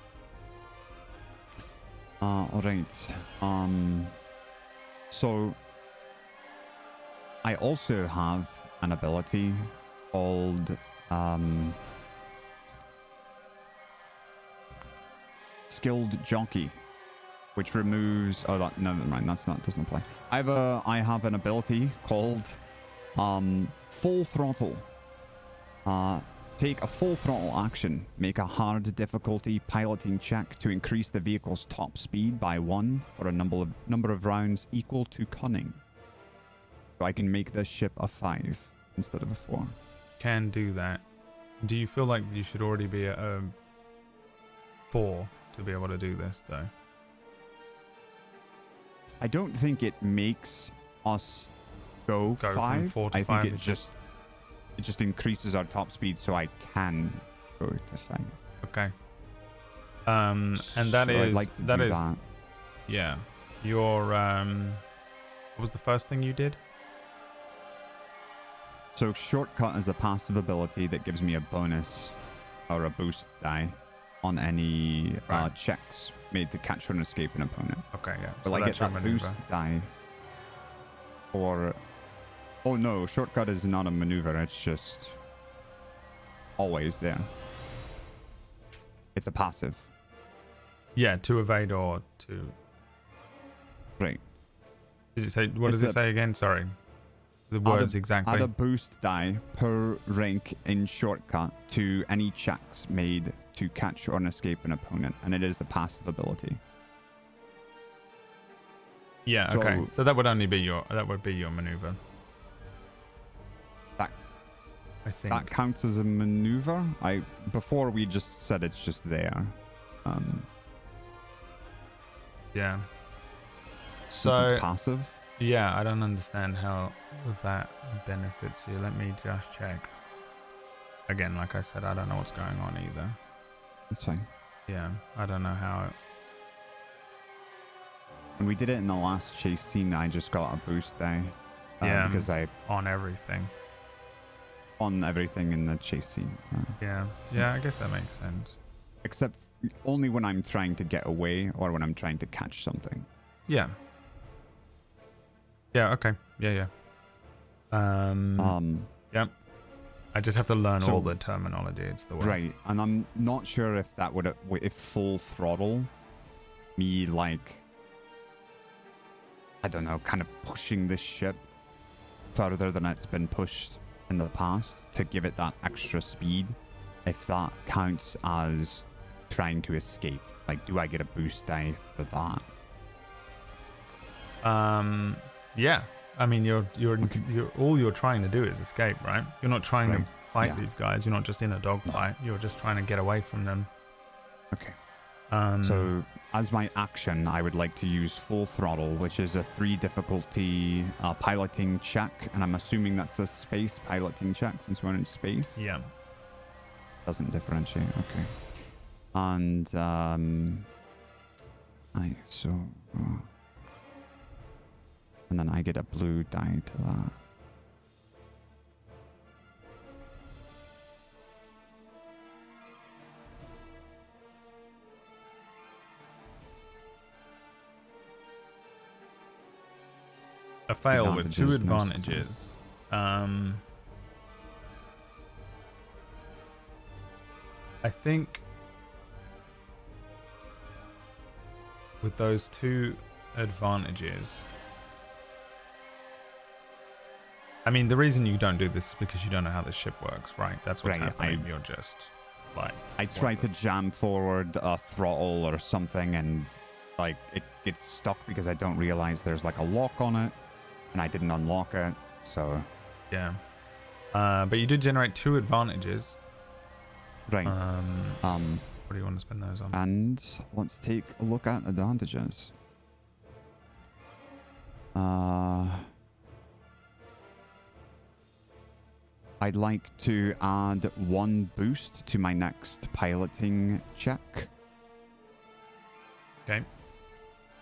Alright. So I also have an ability called Skilled Jockey, which removes no, never mind, doesn't apply. I have an ability called Full Throttle. Take a full throttle action. Make a hard difficulty piloting check to increase the vehicle's top speed by 1 for a number of rounds equal to cunning. So I can make this ship a 5 instead of a 4. Can do that. Do you feel like you should already be at a 4 to be able to do this, though? I don't think it makes us go 5. From 4 to 5. I think it just increases our top speed, so I can go to 5. Okay. And that is I'd like to do that. Yeah. Your what was the first thing you did? So Shortcut is a passive ability that gives me a bonus or a boost die on any checks made to catch or escape an opponent. Okay, yeah. Will I get that boost die? Or oh no, Shortcut is not a maneuver, it's just always there. It's a passive. Yeah, to evade or to... Right. Did it say, what does it say again? Sorry. The words exactly. Add a boost die per rank in Shortcut to any checks made to catch or escape an opponent, and it is a passive ability. Yeah, okay. So that would only be your maneuver. I think that counts as a maneuver. Before we just said it's just there. Yeah. So it's passive. Yeah, I don't understand how that benefits you. Let me just check. Again, like I said, I don't know what's going on either. That's fine. Yeah, I don't know how it... When we did it in the last chase scene, I just got a boost die. Yeah, because on everything. On everything in the chase scene. Yeah, I guess that makes sense. Except only when I'm trying to get away or when I'm trying to catch something. Yeah. Yeah, okay. Yeah. Yep. I just have to learn all the terminology. It's the worst. Right, and I'm not sure if that would... If full throttle, me like... I don't know, kind of pushing this ship further than it's been pushed in the past to give it that extra speed, if that counts as trying to escape. Like, do I get a boost die for that? Yeah. I mean, you're all you're trying to do is escape, right? You're not trying to fight these guys. You're not just in a dogfight. You're just trying to get away from them. Okay. So, as my action, I would like to use Full Throttle, which is a 3 difficulty piloting check, and I'm assuming that's a space piloting check since we're in space. Yeah. Doesn't differentiate. Okay. And and then I get a blue die to that. A fail with 2 advantages. I think with those 2 advantages. I mean, the reason you don't do this is because you don't know how this ship works, right? That's what's happening. You're just like... I try to jam forward a throttle or something, and like it gets stuck because I don't realize there's like a lock on it, and I didn't unlock it, so... Yeah. But you did generate 2 advantages. Right. What do you want to spend those on? And let's take a look at advantages. I'd like to add 1 boost to my next piloting check. Okay.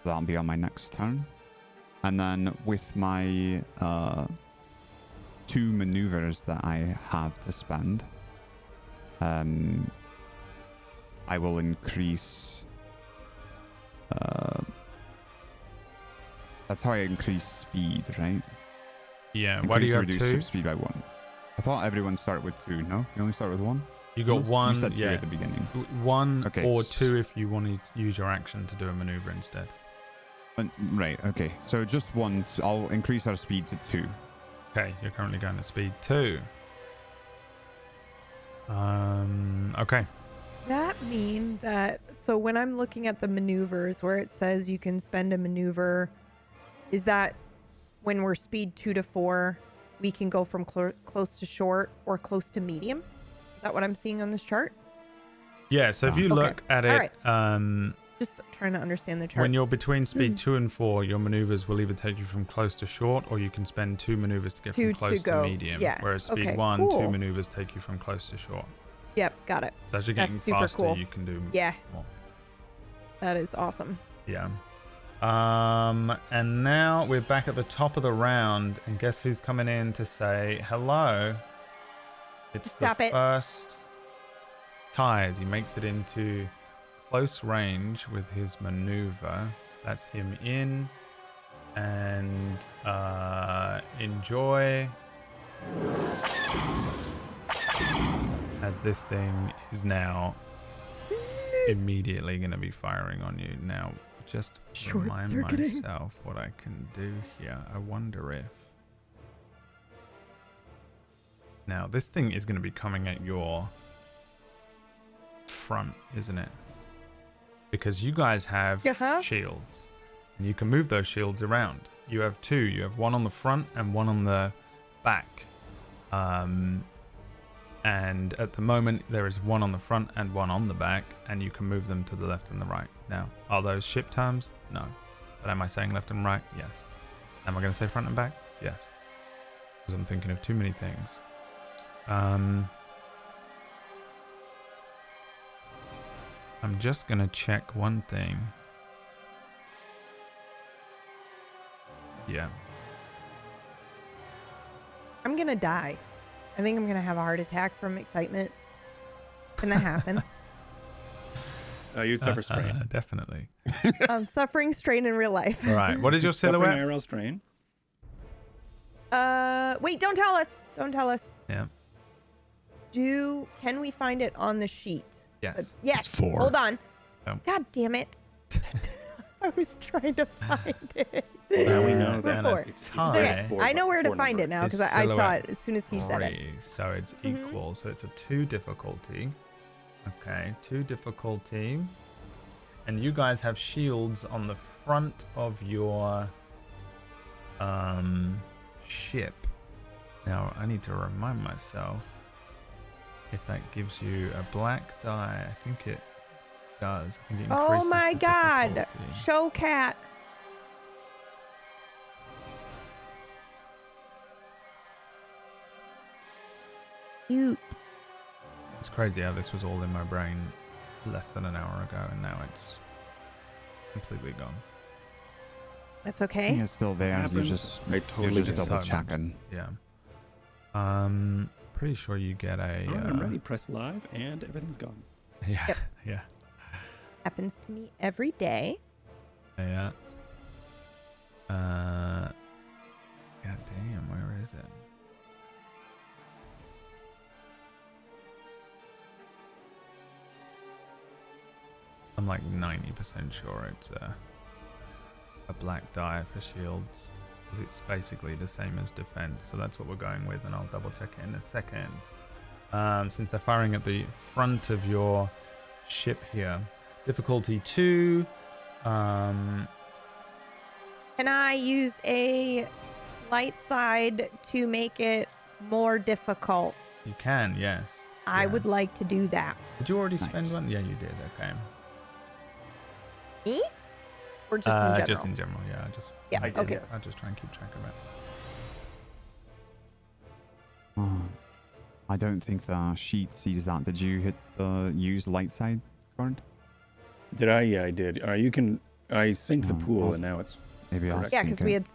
That'll be on my next turn. And then with my 2 maneuvers that I have to spend, I will increase... that's how I increase speed, right? Yeah, why do you have 2? Reduce speed by 1. I thought everyone started with 2, no? You only start with 1? You got 1, you said 3 yeah. at the beginning. 1 okay, or 2 if you want to use your action to do a maneuver instead. Right, okay. So just 1, I'll increase our speed to 2. Okay, you're currently going to speed 2. Okay. Does that mean that... So when I'm looking at the maneuvers where it says you can spend a maneuver, is that when we're speed 2 to 4... we can go from close to short or close to medium? Is that what I'm seeing on this chart? Yeah, so if you look at it... just trying to understand the chart. When you're between speed 2 and 4, your maneuvers will either take you from close to short, or you can spend 2 maneuvers to get from close to medium. Yeah. Whereas speed 1, 2 maneuvers take you from close to short. Yep, got it. So as you're getting faster, cool. you can do more. That is awesome. Yeah. And now we're back at the top of the round, and guess who's coming in to say hello? It's the first Ties. He makes it into close range with his maneuver. That's him in. And enjoy. As this thing is now immediately going to be firing on you. Now, just remind myself what I can do here. I wonder if... Now, this thing is going to be coming at your front, isn't it? Because you guys have shields. And you can move those shields around. You have 2. You have 1 on the front and 1 on the back. And at the moment, there is 1 on the front and 1 on the back, and you can move them to the left and the right. Now, are those ship terms? No. But am I saying left and right? Yes. Am I going to say front and back? Yes. Because I'm thinking of too many things. I'm just going to check one thing. Yeah. I'm going to die. I think I'm going to have a heart attack from excitement. Can that happen? You'd suffer strain. Definitely. I'm suffering strain in real life. All right. What is your silhouette? IRL strain. Wait, don't tell us. Don't tell us. Yeah. Can we find it on the sheet? Yes. Yes. It's 4. Hold on. Oh. God damn it. I was trying to find it. Now we know that. Okay. I know where to find it now because I saw it as soon as he said it. So it's equal. So it's a 2 difficulty. Okay, 2 difficulty. And you guys have shields on the front of your ship. Now I need to remind myself if that gives you a black die. I think it does. I think it increases oh my the god. difficulty. Show cat. Cute. It's crazy how this was all in my brain less than an hour ago, and now it's completely gone. That's okay. It's still there. You're just double checking. Yeah. Pretty sure you get a. I'm ready. Press live, and everything's gone. Yeah. Yep. Yeah. Happens to me every day. Yeah. God damn, where is it? I'm like 90% sure it's a black die for shields, because it's basically the same as defense. So that's what we're going with, and I'll double check it in a second. Since they're firing at the front of your ship here. Difficulty 2. Can I use a light side to make it more difficult? You can, yes. I Yeah. would like to do that. Did you already spend one? Yeah, you did. Okay. Me? Or just in general? Just in general, yeah. Yeah, I did, okay. I'll just try and keep track of it. I don't think the sheet sees that. Did you hit the use light side card? Did I? Yeah, I did. You can. I synced the Oh, pool, awesome. and now it's Maybe I'll Correct. Yeah, sync because we it. had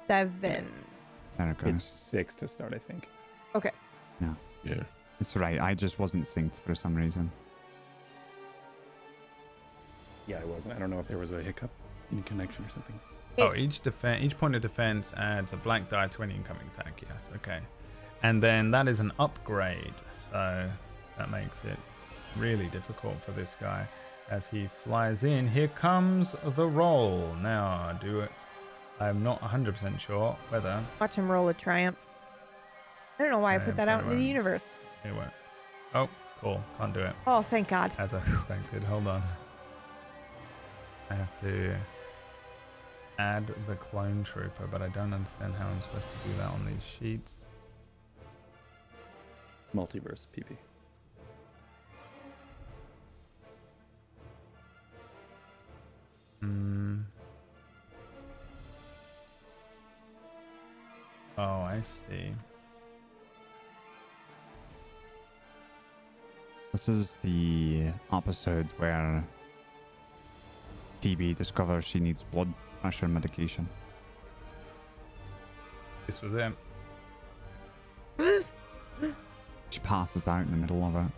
7. There it goes. it's 6 to start, I think. Okay. Yeah. It's right. I just wasn't synced for some reason. Yeah, I wasn't. I don't know if there was a hiccup in connection or something. Each point of defense adds a black die to any incoming attack. Yes, okay. And then that is an upgrade, so that makes it really difficult for this guy as he flies in. Here comes the roll. Now, I'm not 100% sure whether Watch him roll a triumph. I don't know why I put that out into the universe. it won't. Oh, cool. Can't do it. Oh, thank God. As I suspected. Hold on. I have to add the clone trooper, but I don't understand how I'm supposed to do that on these sheets. Multiverse, PP. Oh, I see. This is the episode where PB discovers she needs blood pressure medication. This was it. She passes out in the middle of it.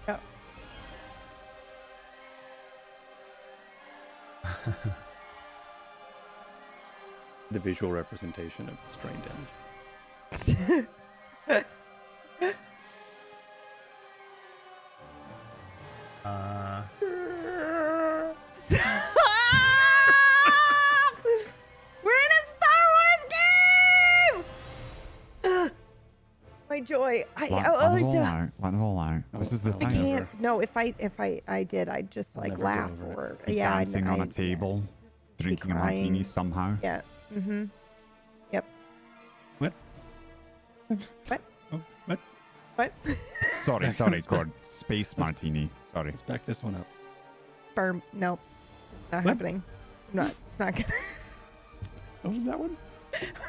Yep. The visual representation of strain damage. We're in a Star Wars game! My joy. Let it all out. Let it all out. This is the I I thing. can't. No, if I did, I'd just I'll like never get laugh over it. or Be yeah. dancing on a table, drinking a crying. martini somehow. Yeah. Mm-hmm. Yep. What? What? Oh, what? What? Sorry, Gord. Space martini. Sorry. Let's back this one up. Sperm. Nope. It's not What? happening. No, it's not gonna. What was that one?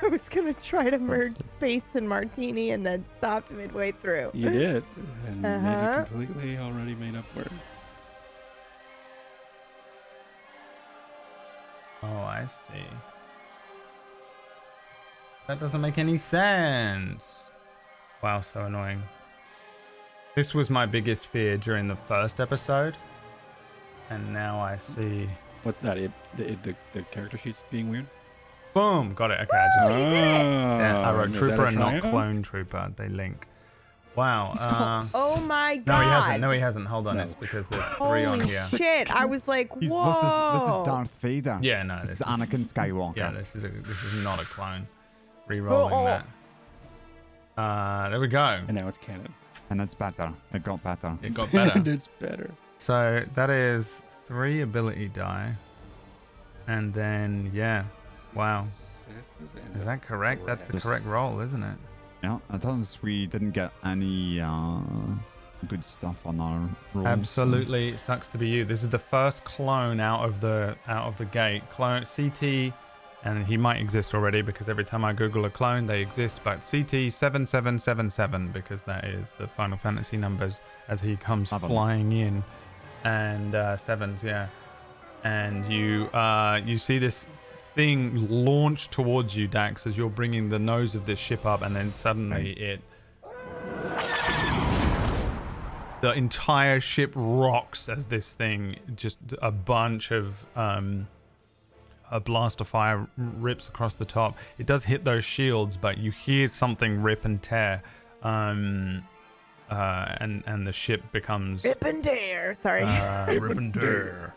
I was gonna try to merge space and martini and then stopped midway through. You did. And made Uh-huh. a completely already made up word. Oh, I see. That doesn't make any sense. Wow, so annoying. This was my biggest fear during the first episode. And now I see... What's that? The character sheet's being weird? Boom! Got it. Okay, I just... You did it! Yeah, I wrote Is Trooper that a and not triumph? Clone Trooper. They link. Wow. Oh my No, he God. hasn't. No, he hasn't. Hold on. No. It's because there's 3 on Holy here. shit! I was like, This whoa. is Darth Vader. Yeah, no. This is Anakin Skywalker. Yeah, this is not a clone. Re-rolling Oh. that. There we go. And now it's canon. And it's better. It got better. It got better. And it's better. So that is 3 ability die. And then, yeah. Wow. Is that correct? That's the Yes. correct roll, isn't it? Yeah, I thought we didn't get any good stuff on our rolls. Absolutely sucks to be you. This is the first clone out of the gate. Clone CT, and he might exist already because every time I Google a clone, they exist. But CT 7777 because that is the Final Fantasy numbers as he comes Sevens. flying in, and 7s, yeah. And you see this thing launch towards you, Dax, as you're bringing the nose of this ship up, and then suddenly the entire ship rocks as this thing, just a bunch of a blast of fire rips across the top. It does hit those shields, but you hear something rip and tear, and the ship becomes Rip and dare. Sorry. rip and tear.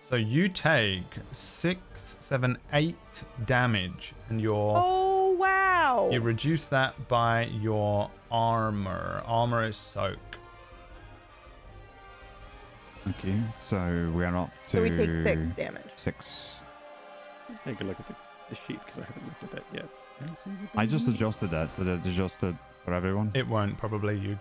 So you take 6, 7, 8 damage, and Oh wow! you reduce that by your armor. Armor is soak. Okay, so we're up to. So we take 6 damage. 6. Take a look at the sheet because I haven't looked at that yet. I just adjusted that. Did it adjust it for everyone? It won't probably. You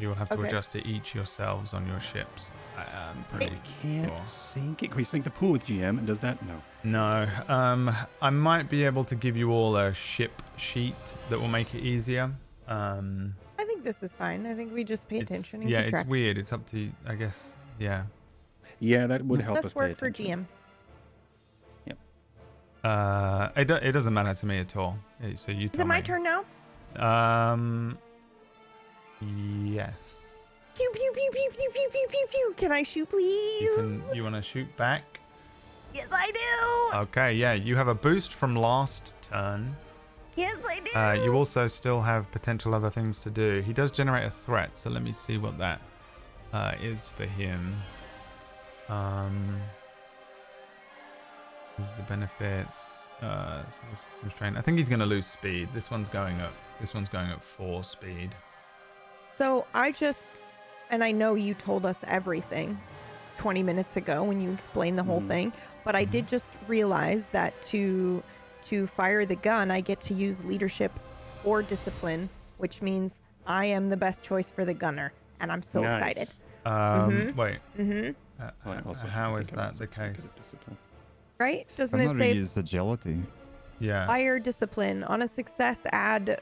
will have to Okay. adjust it each yourselves on your ships. I'm pretty Can't sure. sync it. Can we sync the pool with GM? And does that? No. No. I might be able to give you all a ship sheet that will make it easier. I think this is fine. I think we just pay attention and yeah, keep it's track. weird. It's up to you, I guess. Yeah. Yeah, that would help us Let's pay work for attention. GM. It doesn't matter to me at all. So you Is tell it my me. turn now? Yes. Pew pew pew pew pew pew pew pew pew. Can I shoot, please? You want to shoot back? Yes, I do. Okay, yeah. You have a boost from last turn. Yes, I do. You also still have potential other things to do. He does generate a threat, so let me see what that is for him. Is the benefits? System strain. I think he's going to lose speed. This one's going up. This one's going up 4 speed. So and I know you told us everything 20 minutes ago when you explained the whole thing, but I did just realize that to fire the gun, I get to use leadership or discipline, which means I am the best choice for the gunner, and I'm so excited. Wait. How is that the case? Right? Doesn't I've it never say used agility. Yeah. fire discipline on a success? Add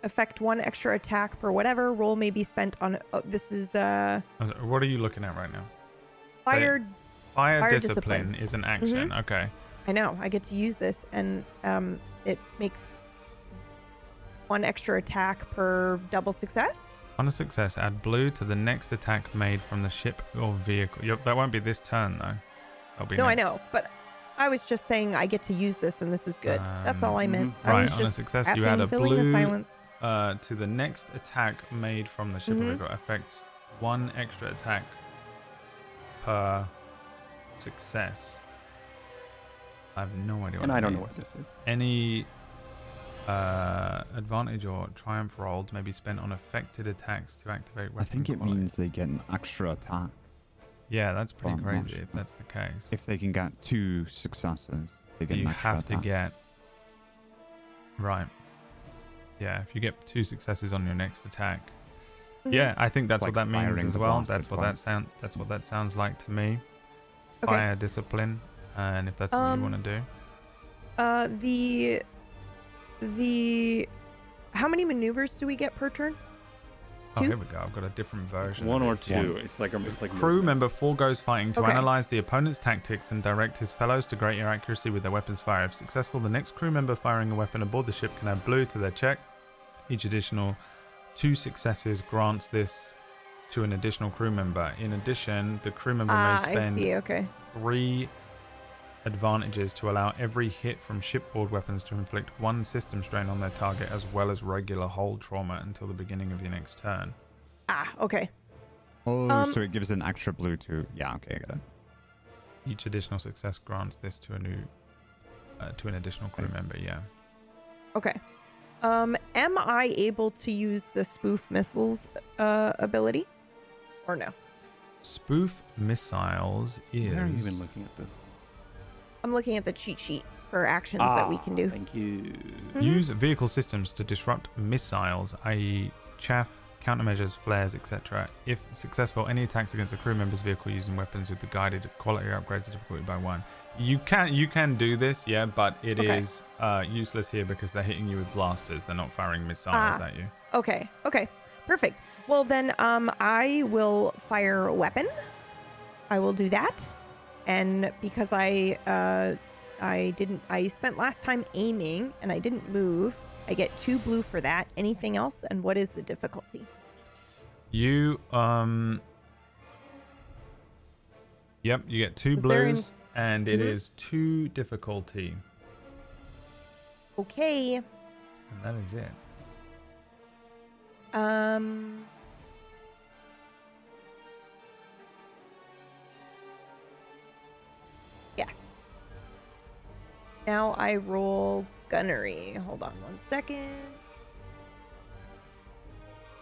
affect 1 extra attack per whatever roll may be spent on. This is What are you looking at right now? fire. Fire discipline. discipline is an action. Okay. I know. I get to use this, and it makes 1 extra attack per double success. On a success, add blue to the next attack made from the ship or vehicle. Yep, that won't be this turn though. That'll be No, I next. know, but I was just saying I get to use this, and this is good. That's all I meant. I Right, was on a just success, asking, you add a filling the blue silence. to the next attack made from the ship or vehicle. Affects 1 extra attack per success. I have no idea what And that I don't know means. what this is. Any advantage or triumph rolls may be spent on affected attacks to activate weapon I think it quality. means they get an extra attack. Yeah, that's pretty Well, crazy not if that's the case. If they can get 2 successes, they get You an extra have to attack. get... Right. Yeah, if you get 2 successes on your next attack. Yeah, I think that's Like what that means firing as the well. blasted That's what that sounds like to me. Okay. Fire discipline, and if that's what you want to do. The how many maneuvers do we get per turn? Oh, 2? here we go. I've got a different version. 1 of or it. 2. It's like Crew member foregoes fighting to Okay. analyze the opponent's tactics and direct his fellows to greater accuracy with their weapons fire. If successful, the next crew member firing a weapon aboard the ship can add blue to their check. Each additional 2 successes grants this to an additional crew member. In addition, the crew member may I spend see. Okay. 3 advantages to allow every hit from shipboard weapons to inflict 1 system strain on their target, as well as regular hull trauma until the beginning of your next turn. Okay. Oh, so it gives an extra blue to... Yeah, okay, I get it. Each additional success grants this to an additional crew member. Yeah. Okay. Am I able to use the spoof missiles ability, or no? Spoof missiles is... Where are you even looking at this? I'm looking at the cheat sheet for actions that we can do. Thank you. Use vehicle systems to disrupt missiles, i.e. chaff, countermeasures, flares, etc. If successful, any attacks against a crew member's vehicle using weapons with the guided quality upgrades the difficulty by 1. You can do this, yeah, but it is useless here because they're hitting you with blasters. They're not firing missiles at you. Okay. Perfect. Well, then I will fire a weapon. I will do that. And because I spent last time aiming and I didn't move, I get 2 blue for that. Anything else? And what is the difficulty? You Yep, you get 2 blues and it is 2 difficulty. Okay. And that is it. Now I roll gunnery. Hold on 1 second.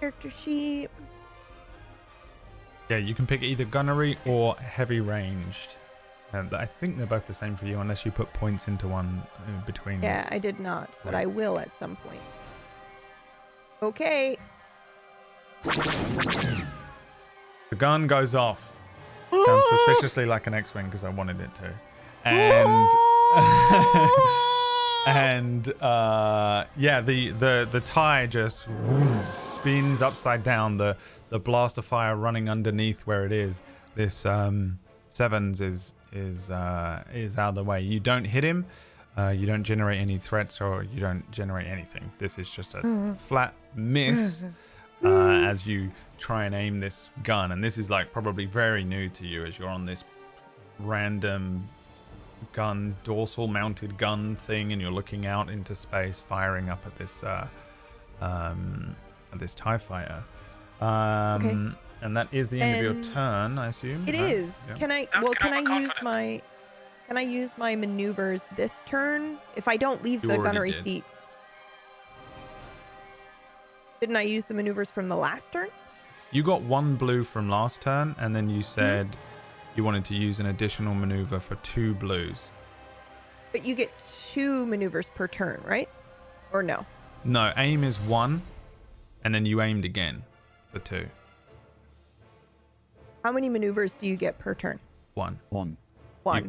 Character sheet. Yeah, you can pick either gunnery or heavy ranged. I think they're both the same for you, unless you put points into one in between. Yeah, I did not, but I will at some point. Okay. The gun goes off. Sounds suspiciously like an X-wing because I wanted it to. And yeah, the tie just spins upside down. The blast of fire running underneath where it is. This sevens is out of the way. You don't hit him. You don't generate any threats, or you don't generate anything. This is just a flat miss as you try and aim this gun. And this is like probably very new to you as you're on this random gun, dorsal mounted gun thing, and you're looking out into space, firing up at this TIE fighter. Okay. And that is the end of your turn, I assume. It is. Yeah. Can I use my maneuvers this turn if I don't leave the gunnery seat? Didn't I use the maneuvers from the last turn? You got 1 blue from last turn, and then you said you wanted to use an additional maneuver for 2 blues. But you get 2 maneuvers per turn, right? Or no? No, aim is 1, and then you aimed again for 2. How many maneuvers do you get per turn? 1. 1.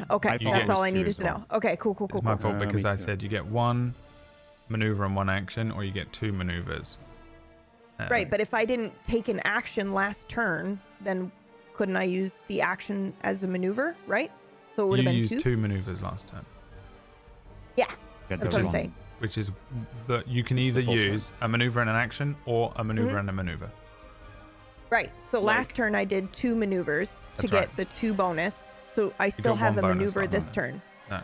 Okay, that's all I needed to know. Okay, cool. It's my fault because I said you get 1 maneuver and 1 action, or you get 2 maneuvers. Right, but if I didn't take an action last turn, then couldn't I use the action as a maneuver, right? So it would have been 2? You used 2 maneuvers last turn. Yeah, that's what I'm saying. Which is that you can either use a maneuver and an action, or a maneuver and a maneuver. Right, so last turn I did 2 maneuvers to get the 2 bonus, so I still have a maneuver this turn. No.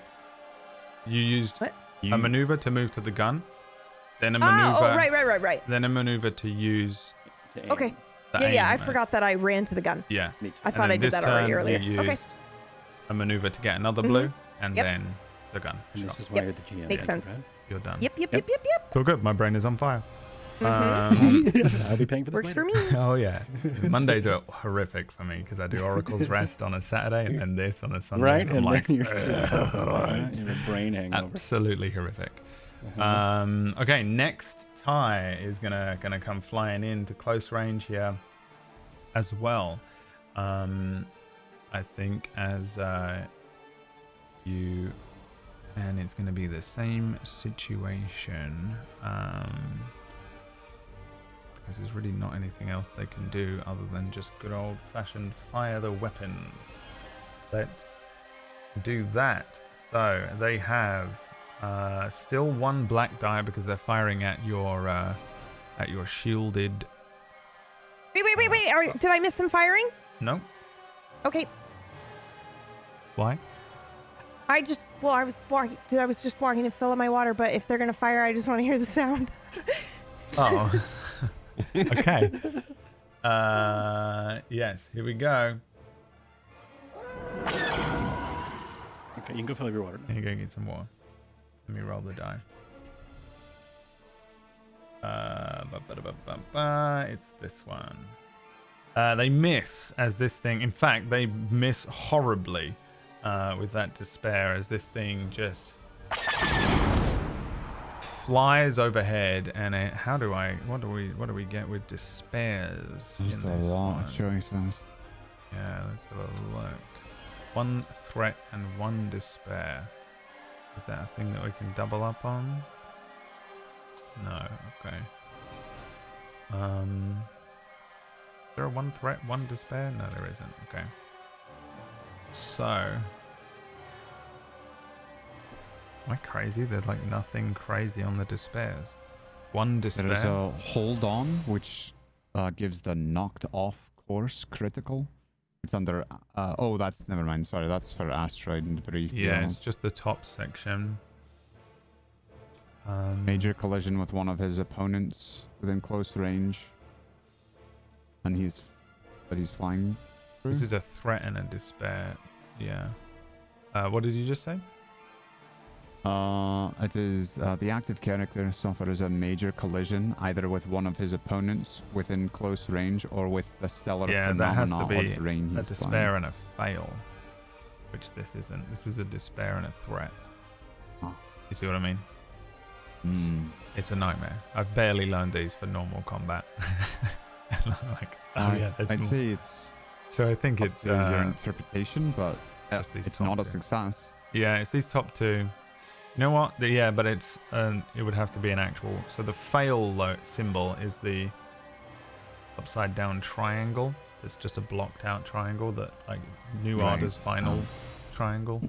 You used a maneuver to move to the gun, then a maneuver. Right. Then a maneuver to use. Okay. Yeah, I forgot that I ran to the gun. Yeah. I thought I did that already earlier. You used a maneuver to get another blue, and then the gun. And this is why you're the GM. Makes sense. You're done. Yep. It's all good. My brain is on fire. I'll be paying for this Works later. for me. Oh yeah. Mondays are horrific for me because I do Oracle's Rest on a Saturday and then this on a Sunday. Right, and I'm like, your brain hangover. Absolutely horrific. Okay, next tie is gonna come flying into close range here as well. I think as you, and it's gonna be the same situation. Because there's really not anything else they can do other than just good old-fashioned fire the weapons. Let's do that. So they have still 1 black die because they're firing at your shielded. Wait! Did I miss some firing? No. Okay. Why? I was just walking to fill up my water, but if they're gonna fire, I just want to hear the sound. Oh. Okay. Yes, here we go. Okay, you can go fill up your water. Here you go, get some water. Let me roll the die. It's this one. They miss as this thing. In fact, they miss horribly with that despair as this thing just flies overhead. And what do we get with despairs? There's a lot of choices. Yeah, let's have a look. 1 threat and 1 despair. Is that a thing that we can double up on? No, okay. Is there a 1 threat, 1 despair? No, there isn't. Okay. So, am I crazy? There's like nothing crazy on the despairs. 1 despair. There's a hold on, which gives the knocked off course critical. It's under. Oh, that's never mind. Sorry, that's for asteroid and debris. Yeah, it's just the top section. Major collision with one of his opponents within close range, and he's flying through. This is a threat and a despair. Yeah. What did you just say? It is the active character suffers a major collision either with one of his opponents within close range or with the stellar Yeah, that has to phenomena be of terrain a he's despair playing. and a fail, which this isn't. This is a despair and a threat. Oh. You see what I mean? Mm. It's a nightmare. I've barely learned these for normal combat. Like, I'd say it's so I think up it's to your interpretation, but these it's top not a two. success. Yeah, it's these top two. You know what? Yeah, but it's it would have to be an actual. So the fail symbol is the upside down triangle. It's just a blocked out triangle that like New Right. Order's final triangle.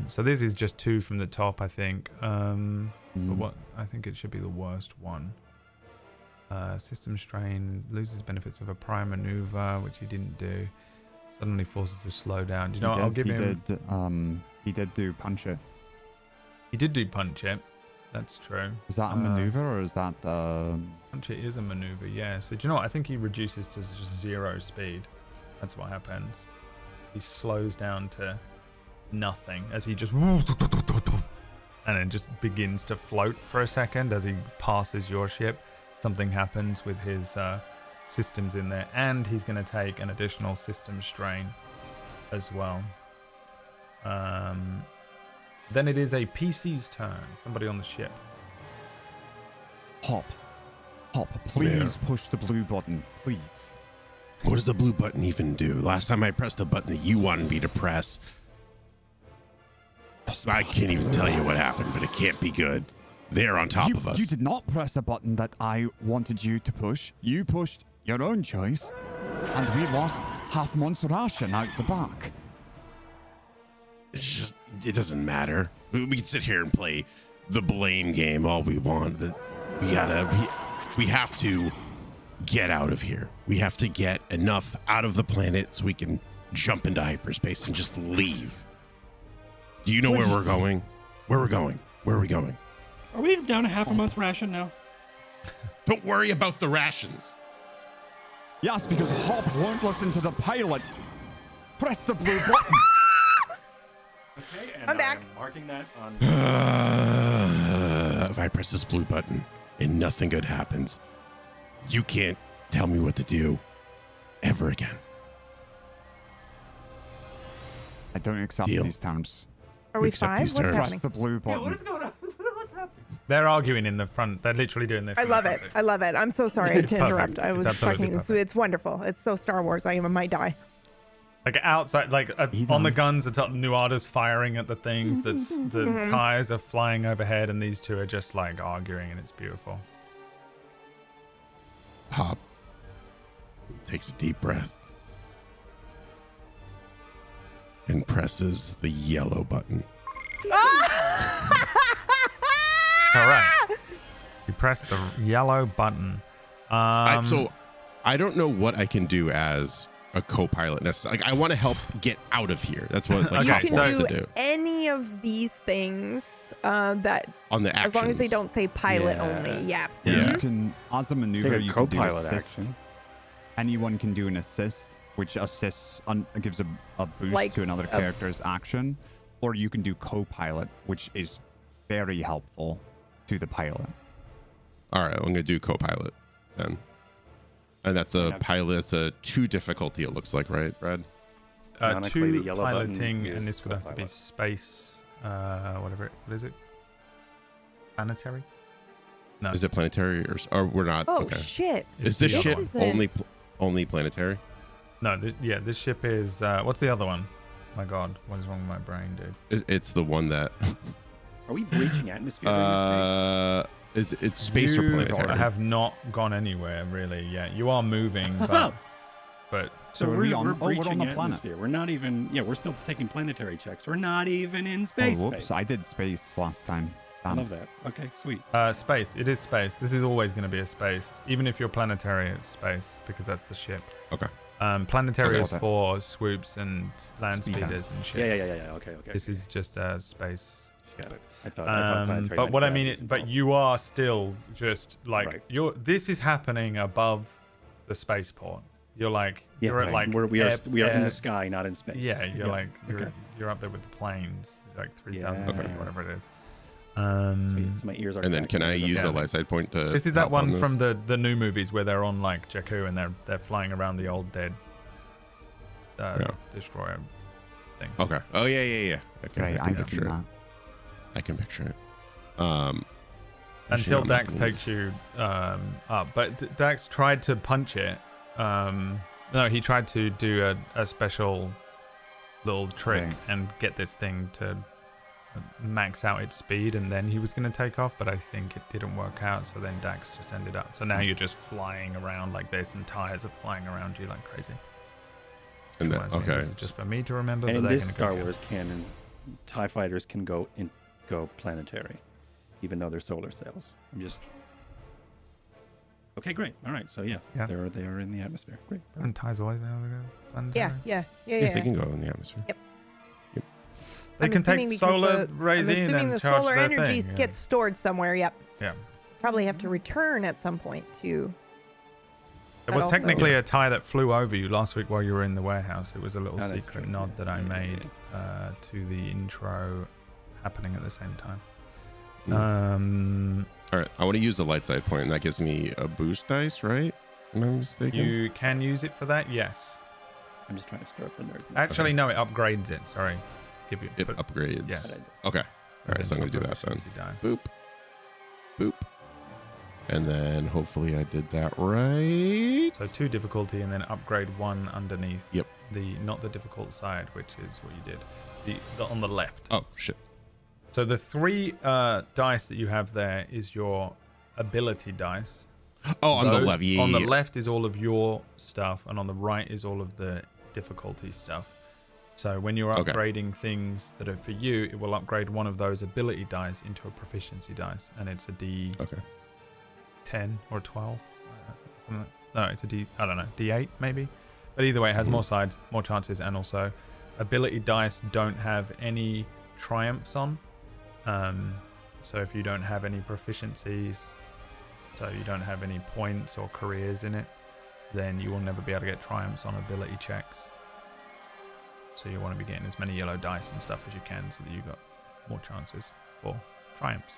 So this is just 2 from the top, I think. But what I think it should be the worst one. System strain, loses benefits of a prime maneuver, which he didn't do. Suddenly forces to slow down. Do you know what? I'll give him. He did do punch it. He did do punch it. That's true. Is that a maneuver or is that? Punch it is a maneuver, yeah. So do you know what? I think he reduces to just 0 speed. That's what happens. He slows down to nothing as he just and then just begins to float for a second as he passes your ship. Something happens with his systems in there, and he's going to take an additional system strain as well. Then it is a PC's turn. Somebody on the ship. Hop, please push the blue button, please. What does the blue button even do? Last time I pressed a button that you wanted me to press, I can't even tell you what happened, but it can't be good. They're on top of us. You did not press a button that I wanted you to push. You pushed your own choice, and we lost half a month's ration out the back. It's just, it doesn't matter. We can sit here and play the blame game all we want, but we have to get out of here. We have to get enough out of the planet so we can jump into hyperspace and just leave. Do you know where we're going? Where we're going? Where are we going? Are we down to half a month's ration now? Don't worry about the rations. Yes, because Hop won't listen to the pilot. Press the blue button. Okay, and I'm back. I'm marking that on. If I press this blue button and nothing good happens, you can't tell me what to do ever again. I don't accept Deal. these terms. Are we accept 5? these What's terms. Press happening? the blue Yeah, button. what is going on? What's happening? They're arguing in the front. They're literally doing this. I in the love front it. seat. I love it. I'm so sorry It's to interrupt. perfect. I was It's absolutely fucking. perfect. It's wonderful. It's so Star Wars. I might die. Like outside, like on the guns, the top Nuada's firing at the things. The tires are flying overhead, and these two are just like arguing, and it's beautiful. Hop takes a deep breath and presses the yellow button. All right. You press the yellow button. So I don't know what I can do as a co-pilot necessarily. Like, I want to help get out of here. That's what like You Hop can wants do to do. any of these things that, On the actions. as long as they don't say pilot Yeah. only. Yeah. Yeah. You can, as a maneuver, Take a you can do co-pilot assist. action. Anyone can do an assist, which assists gives a boost like to another character's action, or you can do co-pilot, which is very helpful to the pilot. All right, I'm going to do co-pilot then. And that's a pilot. It's a 2 difficulty, it looks like, right, Brad? Canonically, 2 the yellow button piloting, is and this would have to be co-pilot. space. What is it? Planetary? No. Is it planetary or we're not? Oh okay. shit! Is this the ship other one. only planetary? No, this ship is. What's the other one? My God, what is wrong with my brain, dude? It's the one that. Are we breaching atmosphere in this It's space or planetary? I have not gone anywhere really yet. You are moving, but So So are we're, we on- we're oh, we're on breaching the planet. atmosphere. We're not even. Yeah, we're still taking planetary checks. We're not even in space. Oh, whoops! space. I did space last time. I Damn. love that. Okay, sweet. space. It is space. This is always going to be a space, even if you're planetary. It's space because that's the ship. Okay. Planetary Okay. is for swoops and land Speed speeders and shit. Yeah. Okay. This is just a space. Got it. I thought planetary But meant what I gravity mean, as but well. you are still just like Right. you're. This is happening above the spaceport. You're like Yeah, you're at like we are in the sky, not in space. Yeah, you're like you're up there with the planes, like 3,000 feet, whatever it is. So my ears are. And then can I use a light side point to? This is that one from the new movies where they're on like Jakku and they're flying around the old dead destroyer thing. Okay. Oh yeah. Okay, Right, I can see that. I can picture it. Until Dax takes you up, but Dax tried to punch it. No, he tried to do a special little trick and get this thing to max out its speed, and then he was going to take off, but I think it didn't work out, so then Dax just ended up. So now you're just flying around like this, and tires are flying around you like crazy. And then, okay. Just for me to remember. And in this Star Wars canon, TIE fighters can go planetary, even though they're solar sails. I'm just. Okay, great. All right, so yeah. They're in the atmosphere. Great. And TIEs always been able to go planetary? Yeah. They can go in the atmosphere. Yep. They can take solar rays in and the charge solar their energy thing. gets stored somewhere. Yep. Yeah. Probably have to return at some point to. It was technically a TIE that flew over you last week while you were in the warehouse. It was a little secret nod that I made to the intro happening at the same time. All right, I want to use the light side point, and that gives me a boost dice, right? Am I mistaken? You can use it for that, yes. I'm just trying to stir up the nerds. Actually, no, it upgrades it. Sorry. It upgrades. Yes. Okay. All right, so I'm going to do that then. Boop. Boop. And then hopefully I did that right. So 2 difficulty and then upgrade 1 underneath. Yep. Not the difficult side, which is what you did. The on the left. Oh, shit. So the 3 dice that you have there is your ability dice. Oh, on the left. Yeah, on the left is all of your stuff, and on the right is all of the difficulty stuff. So when you're upgrading things that are for you, it will upgrade one of those ability dice into a proficiency dice, and it's a D 10 or 12. No, it's a D. I don't know, D8 maybe. But either way, it has more sides, more chances, and also ability dice don't have any triumphs on. So if you don't have any proficiencies, so you don't have any points or careers in it, then you will never be able to get triumphs on ability checks. So you want to be getting as many yellow dice and stuff as you can, so that you got more chances for triumphs.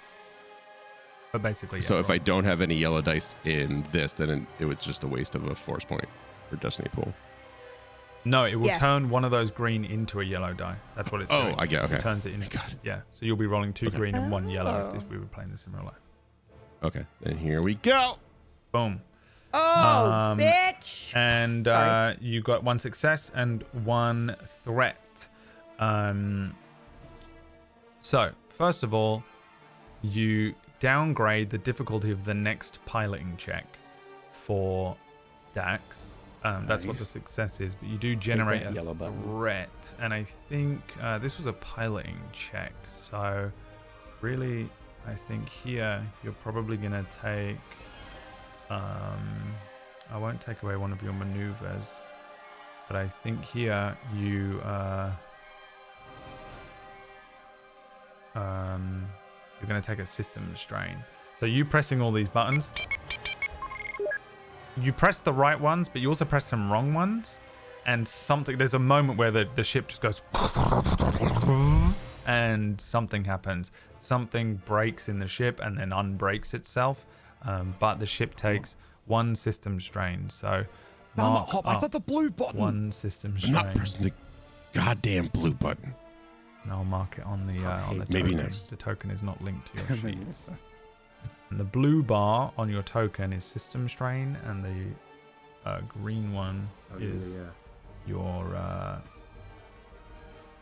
But basically, so if I don't have any yellow dice in this, then it was just a waste of a force point for Destiny Pool. No, it will turn one of those green into a yellow die. That's what it's doing. I get. Okay. It turns it into. Yeah. So you'll be rolling 2 green and 1 yellow if we were playing this in real life. Okay. Then here we go. Boom. Oh, bitch. And you got 1 success and 1 threat. So first of all, you downgrade the difficulty of the next piloting check for Dax. That's what the success is, but you do generate a threat, and I think this was a piloting check, so really I think here you're probably gonna take I won't take away one of your maneuvers, but I think here you you're gonna take a system strain. So you pressing all these buttons, you press the right ones, but you also press some wrong ones, and there's a moment where the ship just goes and something happens. Something breaks in the ship and then unbreaks itself, but the ship takes 1 system strain. So I said the blue button. 1 system strain. I'm not pressing the goddamn blue button. And I'll mark it on the token. Maybe next. The token is not linked to your sheet. And the blue bar on your token is system strain, and the green one is your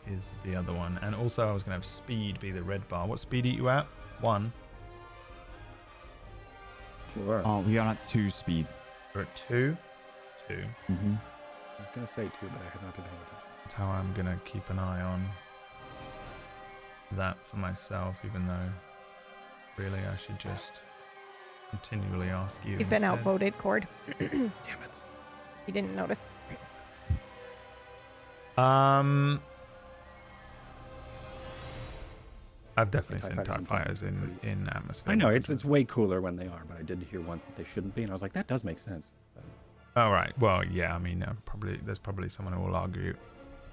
is the other one. And also I was gonna have speed be the red bar. What speed are you at? 1. Sure. Oh, we are at 2 speed. You're at 2. 2. Mm-hmm. I was gonna say 2, but I have not been paying attention. That's how I'm gonna keep an eye on that for myself, even though really I should just continually ask you. You've been outvoted, Cord. Damn it. You didn't notice. I've definitely seen TIE fighters in atmosphere. I know, it's way cooler when they are, but I did hear once that they shouldn't be, and I was like, that does make sense. But All right. Well, yeah. I mean, there's probably someone who will argue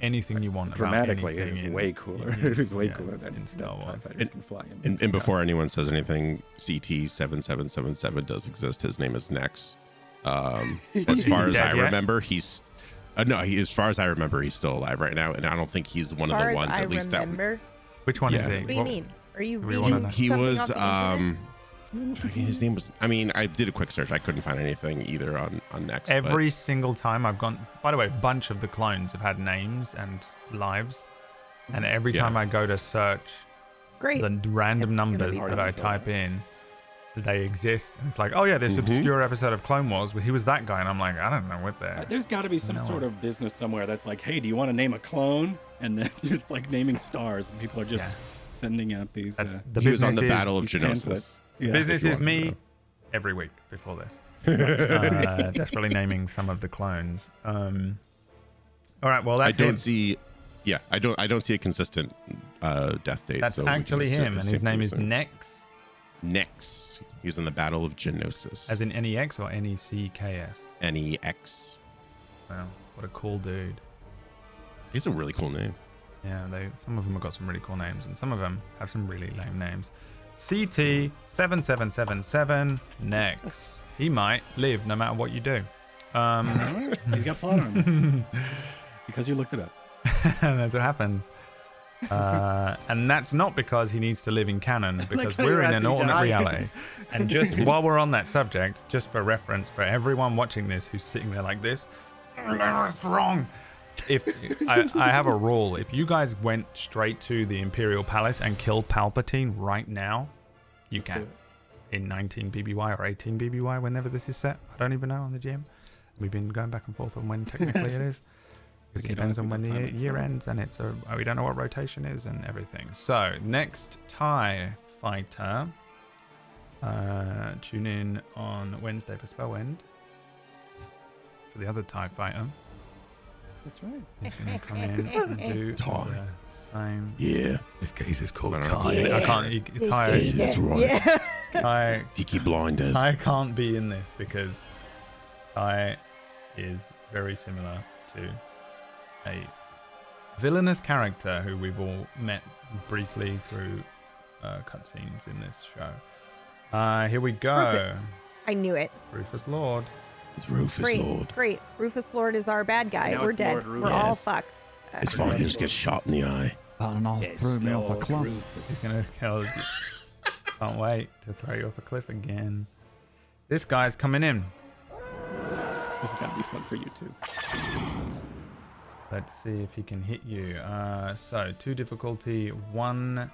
anything you want dramatically. About it is in, way cooler. It is way cooler than Star Wars. Can fly and before anyone says anything, CT7777 does exist. His name is Nex. As far as I remember, he's as far as I remember, he's still alive right now, and I don't think he's one of the ones. At least that. Which one is he? What do you mean? Are you reading? He was. Internet? His name was. I mean, I did a quick search. I couldn't find anything either on Next. Every single time I've gone. By the way, a bunch of the clones have had names and lives, and every time I go to search, the random numbers that I type in, they exist, and it's like, oh yeah, this obscure episode of Clone Wars, he was that guy, and I'm like, I don't know what that. There's got to be some sort of business somewhere that's like, hey, do you want to name a clone? And then it's like naming stars, and people are just sending out these. He was on the Battle of Geonosis. Yeah. Business is me every week before this. Desperately naming some of the clones. All right, well that's I don't see a consistent death date. That's actually him, and his name is Nex. Nex. He was in the Battle of Geonosis. As in NEX or NECKS? NEX. Wow, what a cool dude. He's a really cool name. Yeah, some of them have got some really cool names, and some of them have some really lame names. CT7777 Nex. He might live no matter what you do. He's got plot armor. Because you looked it up. That's what happens. And that's not because he needs to live in canon, because we're in an alternate reality. And just while we're on that subject, just for reference for everyone watching this who's sitting there like this, it's wrong. If I have a rule, if you guys went straight to the Imperial Palace and killed Palpatine right now, you can. In 19 BBY or 18 BBY, whenever this is set. I don't even know on the GM. We've been going back and forth on when technically it is. It depends on when the year ends, and we don't know what rotation is and everything. So, next TIE fighter. Tune in on Wednesday for Spellwind. For the other TIE fighter. That's right. He's going to come in and do the same. Yeah. This case is called TIE. I can't. TIE. That's right. TIE. Peaky Blinders. I can't be in this because TIE is very similar to a villainous character who we've all met briefly through cutscenes in this show. Here we go. Rufus. I knew it. Rufus Lord. It's Rufus Lord. Great. Rufus Lord is our bad guy. Now we're dead. We're all fucked. It's fine. You just get shot in the eye. Threw me off a cliff. He's gonna kill us. Can't wait to throw you off a cliff again. This guy's coming in. This is gonna be fun for you too. Let's see if he can hit you. So 2 difficulty, 1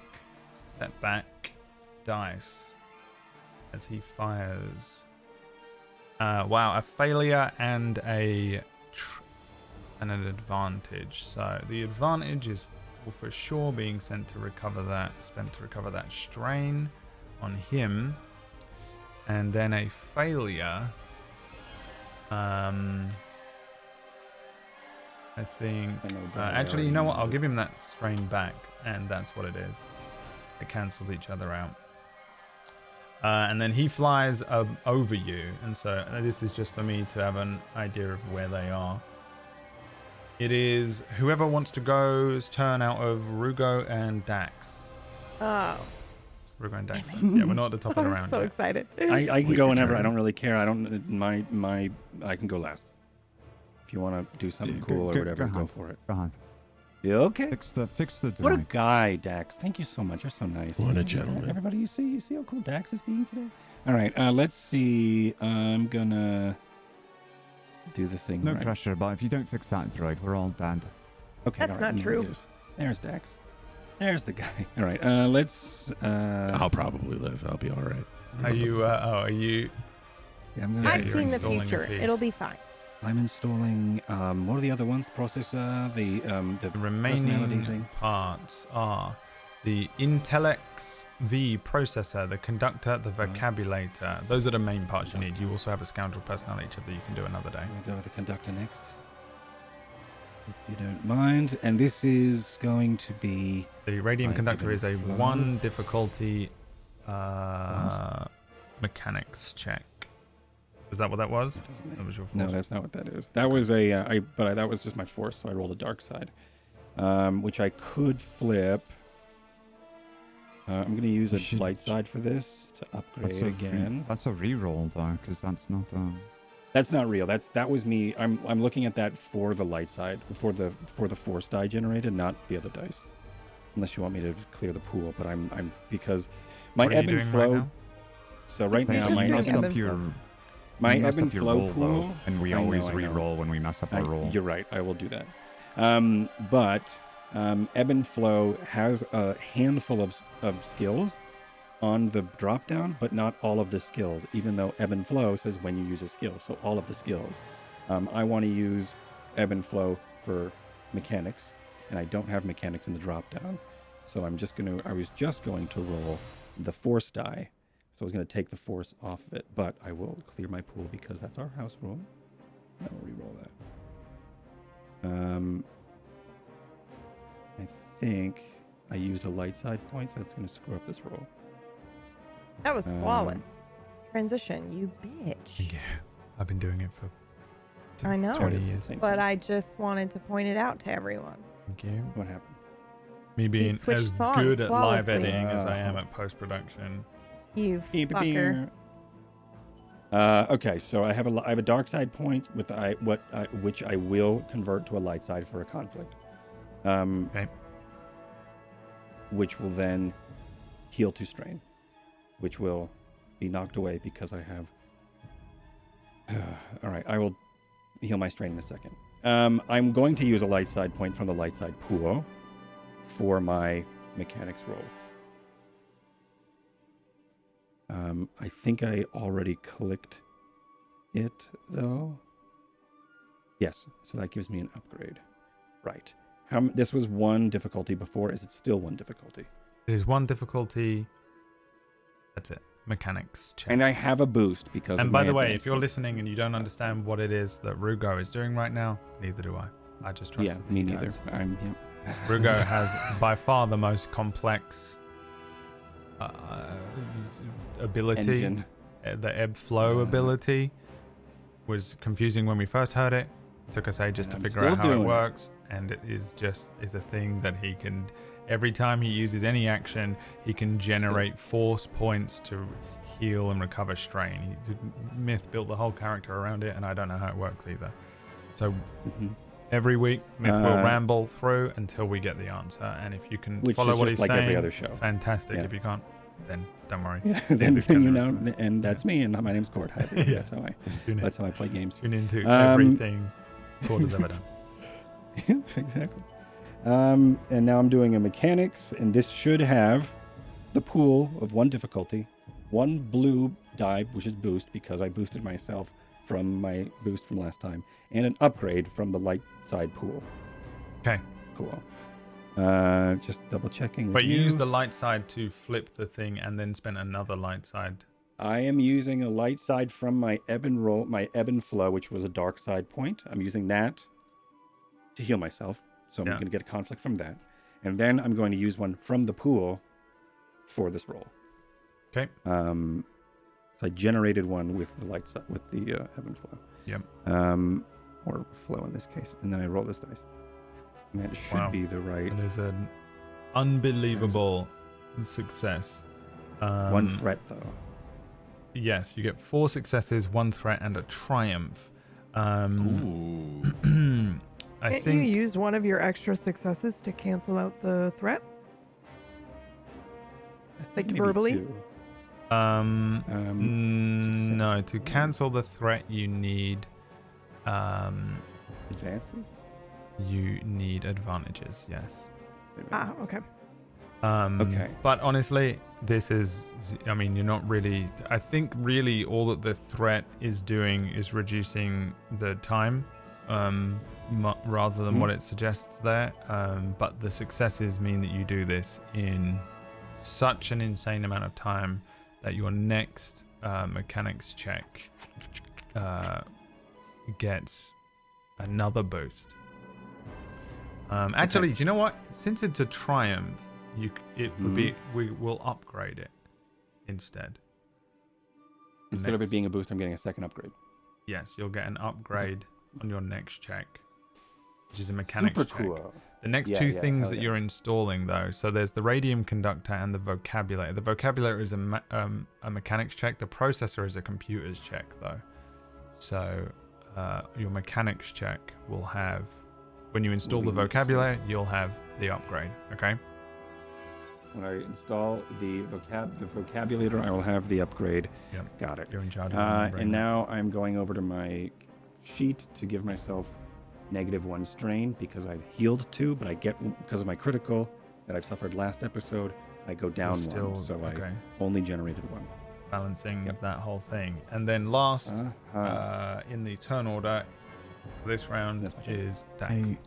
setback dice as he fires. Wow, a failure and an advantage. So the advantage is for sure being spent to recover that strain on him, and then a failure. I think actually, you know what? I'll give him that strain back, and that's what it is. It cancels each other out. And then he flies over you, and so this is just for me to have an idea of where they are. It is whoever wants to go's turn out of Rugo and Dax. Oh. Rugo and Dax. Yeah, we're not at the top of the round. I'm so excited. I can go whenever. I don't really care. I can go last. If you want to do something cool or whatever, go for it. Go ahead. You okay? Fix the drag. What a guy, Dax. Thank you so much. You're so nice. What a gentleman. Everybody, you see how cool Dax is being today? All right, let's see. I'm gonna do the thing. No pressure, but if you don't fix that droid, we're all dead. Okay, that's not true. There's Dax. There's the guy. All right, let's. I'll probably live. I'll be all right. Are you? Are you? Yeah, I've seen the future. It'll be fine. I'm installing. What are the other ones? Processor. The remaining parts are the Intellex V processor, the conductor, the vocabulator. Those are the main parts you need. You also have a scoundrel personality chip that you can do another day. We'll go with the conductor next, if you don't mind. And this is going to be the radium conductor is a 1 difficulty mechanics check. Is that what that was? That was your force? No, that's not what that is. That was that was just my force, so I rolled a dark side, which I could flip. I'm going to use a light side for this to upgrade again. That's a reroll though, because that's not. That's not real. That was me. I'm looking at that for the light side, for the force die generated, not the other dice. Unless you want me to clear the pool, but I'm because my ebb and flow. Right now? So right now my ebb and flow pool, and we always re-roll when we mess up our roll. You're right. I will do that. But ebb and flow has a handful of skills on the drop down, but not all of the skills. Even though ebb and flow says when you use a skill, so all of the skills. I want to use ebb and flow for mechanics, and I don't have mechanics in the drop down, so I was just going to roll the force die. So I was going to take the force off of it, but I will clear my pool because that's our house rule. I will re-roll that. I think I used a light side point, so that's going to screw up this roll. That was flawless. Transition, you bitch. Yeah, I've been doing it for I know, 20 years. But I just wanted to point it out to everyone. Thank you. What happened? Me being as good at live editing as I am at post-production. You fucker. Okay, so I have a dark side point with which I will convert to a light side for a conflict. Okay. Which will then heal 2 strain, which will be knocked away because I have. All right, I will heal my strain in a second. I'm going to use a light side point from the light side pool for my mechanics roll. I think I already clicked it though. Yes, so that gives me an upgrade. Right. This was 1 difficulty before. Is it still 1 difficulty? It is 1 difficulty. That's it. Mechanics check. And I have a boost because. And by the way, if you're listening and you don't understand what it is that Rugo is doing right now, neither do I. I just trust. Yeah, me neither. Rugo has by far the most complex ability. Engine. The ebb flow ability was confusing when we first heard it. Took us ages to figure out how it works, and it is a thing that he can. Every time he uses any action, he can generate force points to heal and recover strain. Myth built the whole character around it, and I don't know how it works either. So every week, Myth will ramble through until we get the answer. And if you can follow what he's saying, every other show. Fantastic. If you can't, then don't worry. Yeah, then you know, and that's me, and my name's Cord. Yeah. That's how I play games. Tune into everything Cord has ever done. Exactly. And now I'm doing a mechanics, and this should have the pool of 1 difficulty, 1 blue die, which is boost because I boosted myself from my boost from last time, and an upgrade from the light side pool. Okay. Cool. Just double checking. But you used the light side to flip the thing and then spent another light side. I am using a light side from my ebb and flow, which was a dark side point. I'm using that to heal myself. So I'm going to get a conflict from that. And then I'm going to use one from the pool for this roll. Okay. So I generated one with the light side, with the ebb and flow. Yep. Or flow in this case. And then I roll this dice. And that should be the right. It is an unbelievable success. 1 threat, though. Yes, you get 4 successes, 1 threat, and a triumph. Ooh. Can't you use one of your extra successes to cancel out the threat? Like verbally? No, to cancel the threat you need advances? You need advantages, yes. Okay. Okay. But honestly, this is, I mean, you're not really, I think really all that the threat is doing is reducing the time rather than what it suggests there. But the successes mean that you do this in such an insane amount of time that your next mechanics check gets another boost. Actually, do you know what? Since it's a triumph, we will upgrade it instead. Instead of it being a boost, I'm getting a second upgrade. Yes, you'll get an upgrade on your next check, which is a mechanics Super check. cool. The next two things that you're installing, though, so there's the radium conductor and the vocabulator. The vocabulator is a mechanics check. The processor is a computer's check, though. So your mechanics check will have, when you install the vocabulator, you'll have the upgrade. Okay. When I install the vocabulator, I will have the upgrade. Yep. Got it. You're in charge of and now I'm going over to my sheet to give myself -1 strain because I've healed 2, but I get, because of my critical that I've suffered last episode, I go down 1, so I only generated 1. Balancing that whole thing. And then last in the turn order for this round is Dax.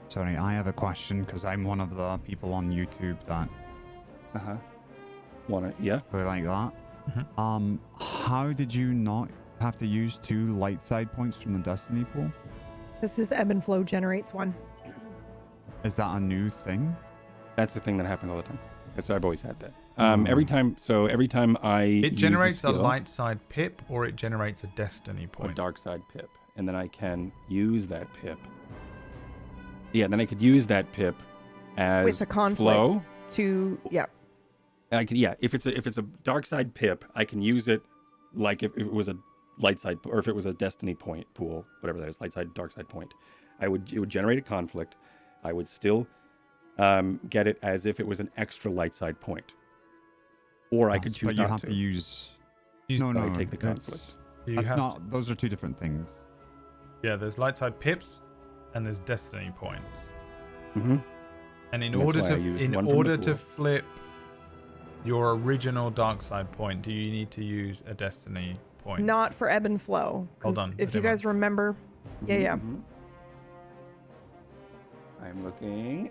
Sorry, I have a question because I'm one of the people on YouTube that play like that. Mm-hmm. How did you not have to use 2 light side points from the Destiny pool? This is ebb and flow generates 1. Is that a new thing? That's the thing that happens all the time. I've always had that. Every time it generates a light side pip, or it generates a Destiny point. A dark side pip, and then I can use that pip. Yeah, then I could use that pip as with the conflict flow to I could if it's a dark side pip, I can use it like if it was a light side, or if it was a Destiny point pool, whatever that is, light side, dark side point. It would generate a conflict. I would still get it as if it was an extra light side point, or I could choose but you have to use. No, take the conflict. That's not. Those are 2 different things. Yeah, there's light side pips, and there's Destiny points. Mm-hmm. And in order to flip your original dark side point, do you need to use a Destiny point? Not for ebb and flow. Hold on. If you guys remember, Mm-hmm. I'm looking.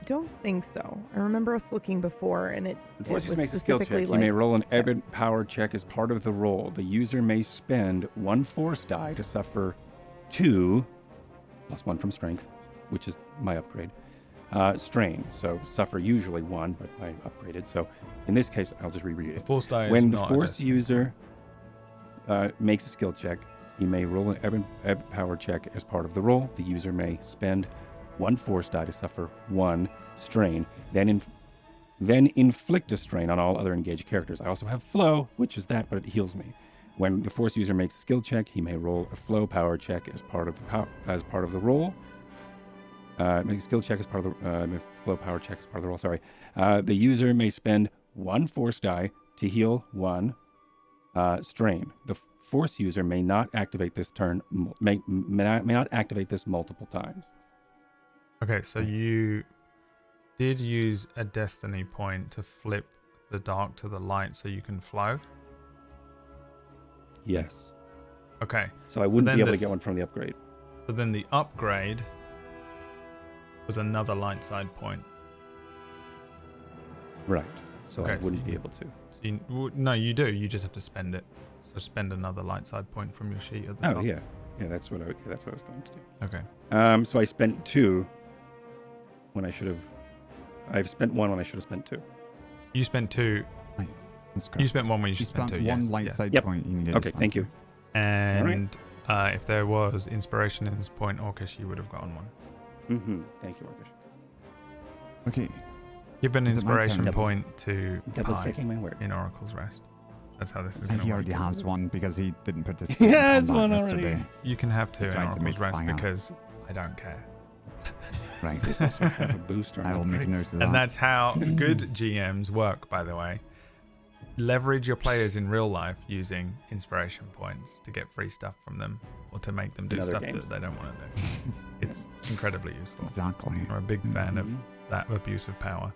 I don't think so. I remember us looking before, and it was makes a skill check. specifically You may roll an ebb and power check as part of the roll. The user may spend 1 force die to suffer 2 +1 from strength, which is my upgrade. Strain. So suffer usually 1, but I upgraded. So in this case, I'll just reread it. The force die when is the not force user makes a skill check, he may roll an ebb power check as part of the roll. The user may spend 1 force die to suffer 1 strain, then inflict a strain on all other engaged characters. I also have flow, which is that, but it heals me. When the force user makes a skill check, he may roll a flow power check as part of the roll. Make a skill check as part of the flow power check as part of the roll. Sorry. The user may spend 1 force die to heal 1 strain. The force user may not activate this may not activate this multiple times. Okay, so you did use a Destiny point to flip the dark to the light so you can flow? Yes. Okay. So I wouldn't be able to get one from the upgrade. So then the upgrade was another light side point. Right. So I wouldn't be able to. So no, you do. You just have to spend it. So spend another light side point from your sheet at the top. Oh yeah, that's what I was going to do. Okay. So I spent 2 when I should have. I've spent 1 when I should have spent 2. You spent 2. You spent 1 when you should spend 2. One light side point. You needed okay, thank you. And if there was inspiration in this point, Orcish, you would have gotten 1. Mm-hmm. Thank you, Orcish. Okay. Give an inspiration point to checking my work in Oracle's Rest. That's how this is going to work. He already has 1 because he didn't participate. He has 1 yesterday. already. You can have 2 in Oracle's Rest because I don't care. Right. Just also have a booster. I will make a note of that. And that's how good GMs work, by the way. Leverage your players in real life using inspiration points to get free stuff from them or to make them do stuff that they don't want to do. It's incredibly useful. Exactly. I'm a big fan of that abuse of power.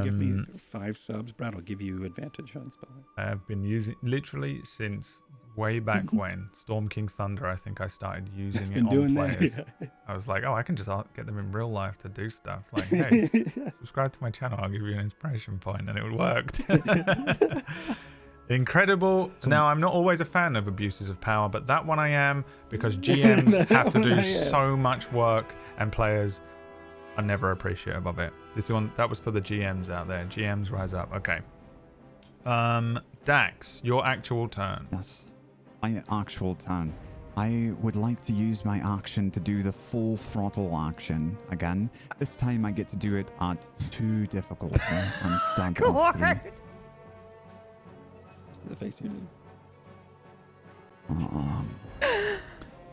Give me 5 subs, Brad. I'll give you advantage on spelling. I have been using literally since way back when Storm King's Thunder. I think I started using it on players. I was like, oh, I can just get them in real life to do stuff. Like, hey, subscribe to my channel. I'll give you an inspiration point, and it worked. Incredible. Now, I'm not always a fan of abuses of power, but that one I am because GMs have to do so much work, and players are never appreciative of it. This one that was for the GMs out there. GMs rise up. Okay. Dax, your actual turn. Yes, my actual turn. I would like to use my action to do the full throttle action again. This time I get to do it at 2 difficulty instead of 3. The face you did.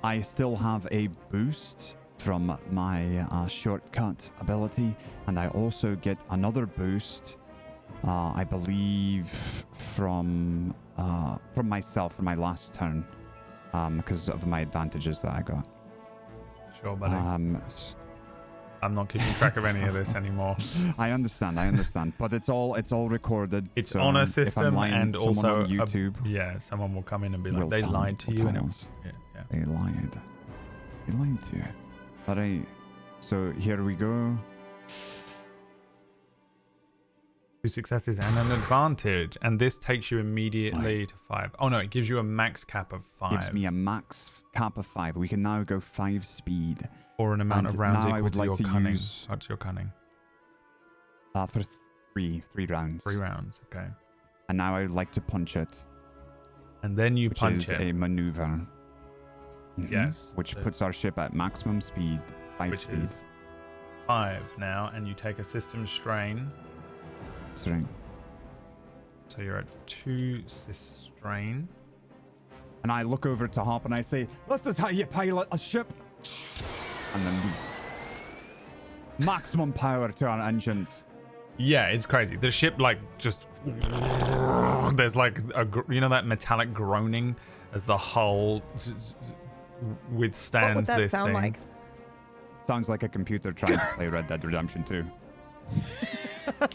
I still have a boost from my shortcut ability, and I also get another boost, I believe, from myself for my last turn, because of my advantages that I got. Sure, buddy. I'm not keeping track of any of this anymore. I understand, but it's all recorded. It's so on a if I'm system, lying, and also on YouTube. Someone will come in and be like, will they tell- lied to will you. tell And us. yeah. They lied. They lied to you. All right. So here we go. 2 successes and an advantage, and this takes you immediately to 5. Oh no, it gives you a max cap of 5. Gives me a max cap of 5. We can now go 5 speed. Or an amount And of rounds now I equal would to like your to cunning. use- What's your cunning? For 3 rounds. 3 rounds, okay. And now I would like to punch it, And then you which punch is it. a maneuver. Mhm. Yes. Which so- puts our ship at maximum speed, 5 which speed. is 5 now, and you take a system strain. Sorry. So you're at 2 strain. And I look over to Hop and I say, "This is how you pilot a ship." And then maximum power to our engines. Yeah, it's crazy. The ship just there's that metallic groaning as the hull withstands What would that this sound thing. like? Sounds like a computer trying to play Red Dead Redemption 2.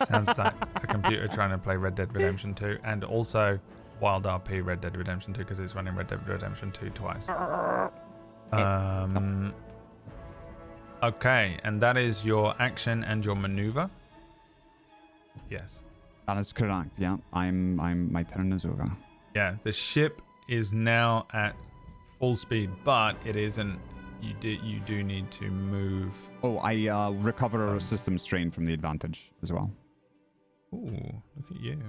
Sounds like a computer trying to play Red Dead Redemption 2, and also Wild RP Red Dead Redemption 2 because it's running Red Dead Redemption 2 twice. Okay, and that is your action and your maneuver. Yes. That is correct. Yeah, my turn is over. Yeah, the ship is now at full speed, but it isn't. You do need to move. Oh, I recover a system strain from the advantage as well. Ooh, look at you.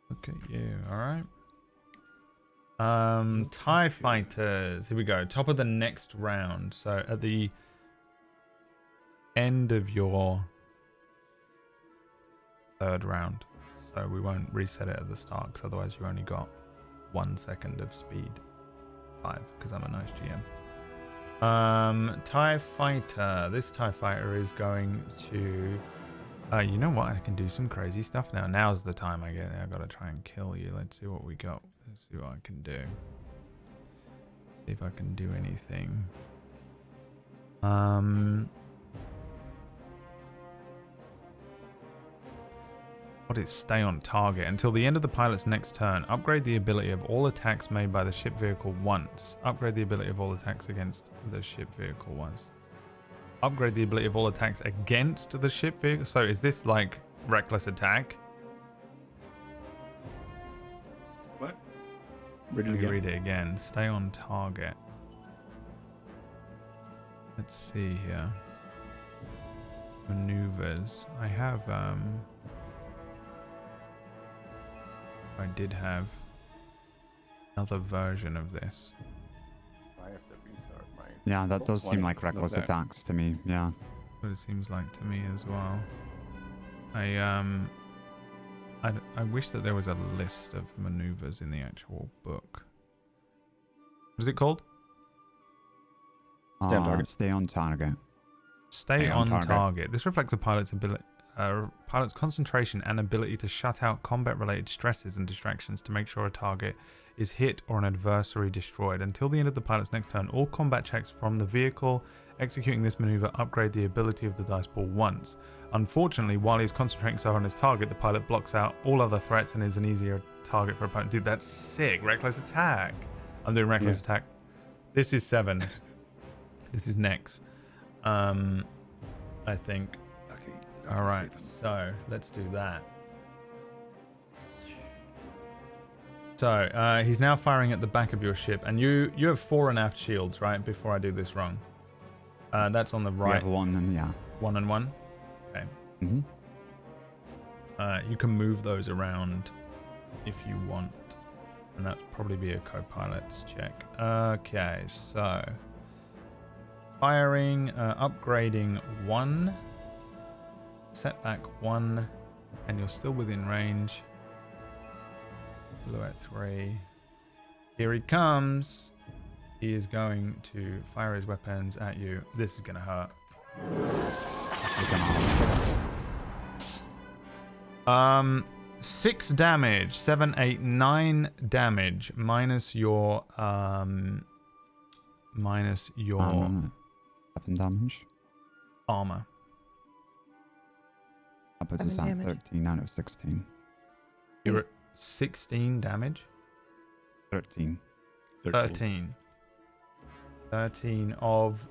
Look at you. All right. TIE fighters. Here we go. Top of the next round. So at the end of your 3rd round. So we won't reset it at the start, because otherwise you only got 1 second of speed. 5, because I'm a nice GM. TIE fighter. This TIE fighter is going to... you know what? I can do some crazy stuff now. Now's the time I gotta try and kill you. Let's see what we got. Let's see what I can do. See if I can do anything. What is stay on target? Until the end of the pilot's next turn, upgrade the ability of all attacks made by the ship vehicle once. Upgrade the ability of all attacks against the ship vehicle once. Upgrade the ability of all attacks against the ship vehicle. So is this like reckless attack? What? Let me read it again. Stay on target. Let's see here. Maneuvers. I have I did have another version of this. I have to restart my... Yeah, that does seem like reckless attacks to me. Yeah. What it seems like to me as well. I wish that there was a list of maneuvers in the actual book. What is it called? Stay on target. Stay on target. Stay on target. This reflects a pilot's concentration and ability to shut out combat-related stresses and distractions to make sure a target is hit or an adversary destroyed. Until the end of the pilot's next turn, all combat checks from the vehicle executing this maneuver upgrade the ability of the dice pool once. Unfortunately, while he's concentrating so on his target, the pilot blocks out all other threats and is an easier target for opponent. Dude, that's sick. Reckless attack. I'm doing reckless attack. This is 7s. This is next. I think. All right, so let's do that. So he's now firing at the back of your ship, and you have fore and aft shields, right? Before I do this wrong, that's on the right. We have 1 and 1 and 1. Okay. You can move those around if you want, and that'd probably be a co-pilot's check. Okay, so firing, upgrading 1, setback 1, and you're still within range. Blue at 3. Here he comes. He is going to fire his weapons at you. This is gonna hurt. This is gonna hurt. 6 damage, 7, 8, 9 damage minus your 7 damage. Armor. That puts us at 13 out of 16. You're at 16 damage. 13. 13 of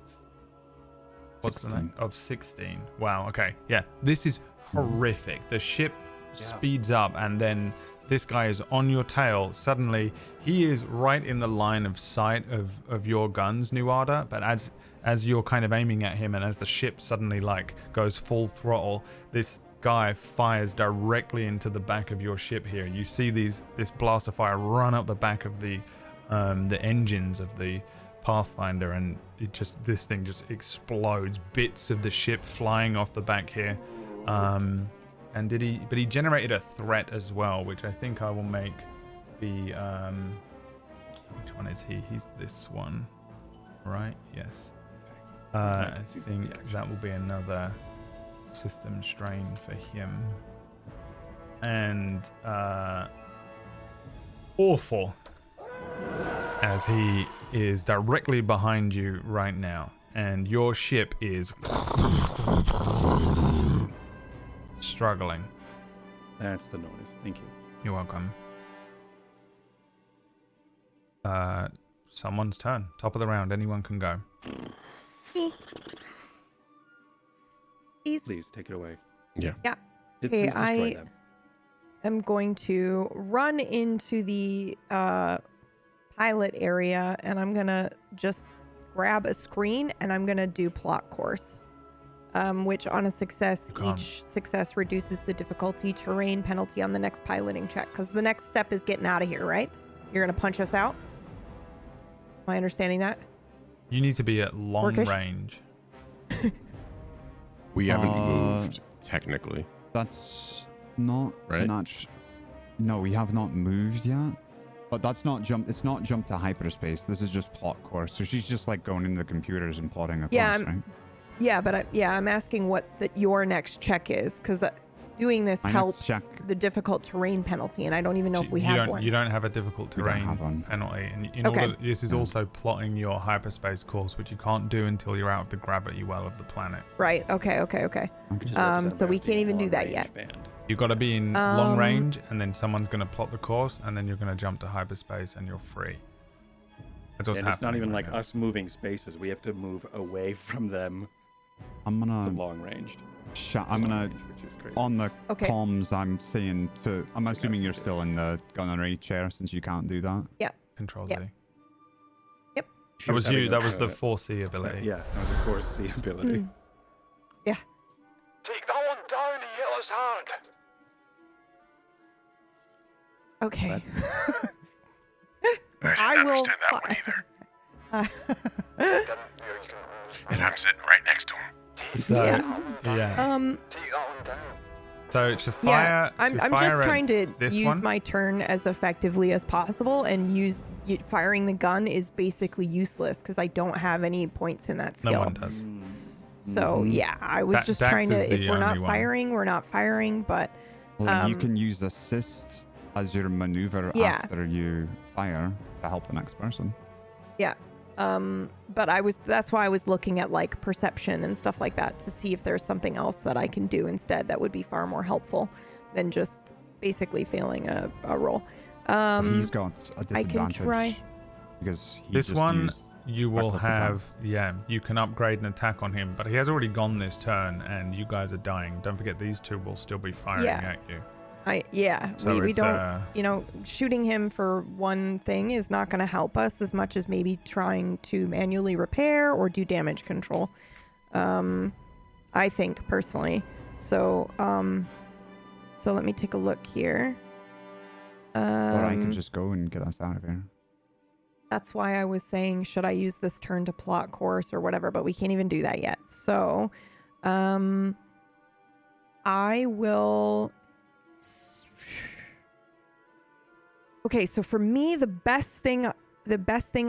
what's 16. the name? Of 16. Wow. Okay. Yeah. This is horrific. The ship speeds up, and then this guy is on your tail. Suddenly, he is right in the line of sight of your guns, Nuada. But as you're kind of aiming at him, and as the ship suddenly like goes full throttle, this guy fires directly into the back of your ship here. You see this blast of fire run up the back of the engines of the Pathfinder, and this thing just explodes. Bits of the ship flying off the back here. And he generated a threat as well, which I think I will make be which one is he? He's this one, right? Yes. I think that will be another system strain for him. And awful, as he is directly behind you right now, and your ship is struggling. That's the noise. Thank you. You're welcome. Someone's turn. Top of the round. Anyone can go. Please take it away. Yeah. Yeah. Okay, I am going to run into the pilot area, and I'm gonna just grab a screen, and I'm gonna do plot course, which on a success, each success reduces the difficulty terrain penalty on the next piloting check. Because the next step is getting out of here, right? You're gonna punch us out. Am I understanding that? You need to be at long range. We haven't moved technically. That's not right. No, we have not moved yet. But that's not jump. It's not jump to hyperspace. This is just plot course. So she's just like going into the computers and plotting a course, right? Yeah, but I'm asking what your next check is, because doing this helps the difficult terrain penalty, and I don't even know if we have one. You don't have a difficult terrain penalty, and this is also plotting your hyperspace course, which you can't do until you're out of the gravity well of the planet. Right. Okay. So we can't even do that yet. You've got to be in long range, and then someone's going to plot the course, and then you're going to jump to hyperspace, and you're free. That's what's happening. It's not even like us moving spaces. We have to move away from them. I'm gonna to long range. I'm gonna on the comms. I'm assuming you're still in the gunnery chair since you can't do that. Yeah. Control Z. Yep. That was you. That was the 4C ability. Yeah, that was the 4C ability. Yeah. Take that one down, he hit us hard. Okay. I will. That one either. And I'm sitting right next to him. So to fire, I'm just trying to use my turn as effectively as possible, and firing the gun is basically useless because I don't have any points in that skill. No one does. So I was just trying to. If we're not firing, we're not firing. But you can use assist as your maneuver after you fire to help the next person. Yeah. But that's why I was looking at like perception and stuff like that to see if there's something else that I can do instead that would be far more helpful than just basically failing a roll. He's got a disadvantage. I can try. Because this one you will have, you can upgrade an attack on him, but he has already gone this turn and you guys are dying. Don't forget these two will still be firing at you. So we don't, shooting him for one thing is not going to help us as much as maybe trying to manually repair or do damage control. I think personally. So So let me take a look here. Or I could just go and get us out of here. That's why I was saying, should I use this turn to plot course or whatever, but we can't even do that yet. So, I will... Okay, so for me, the best thing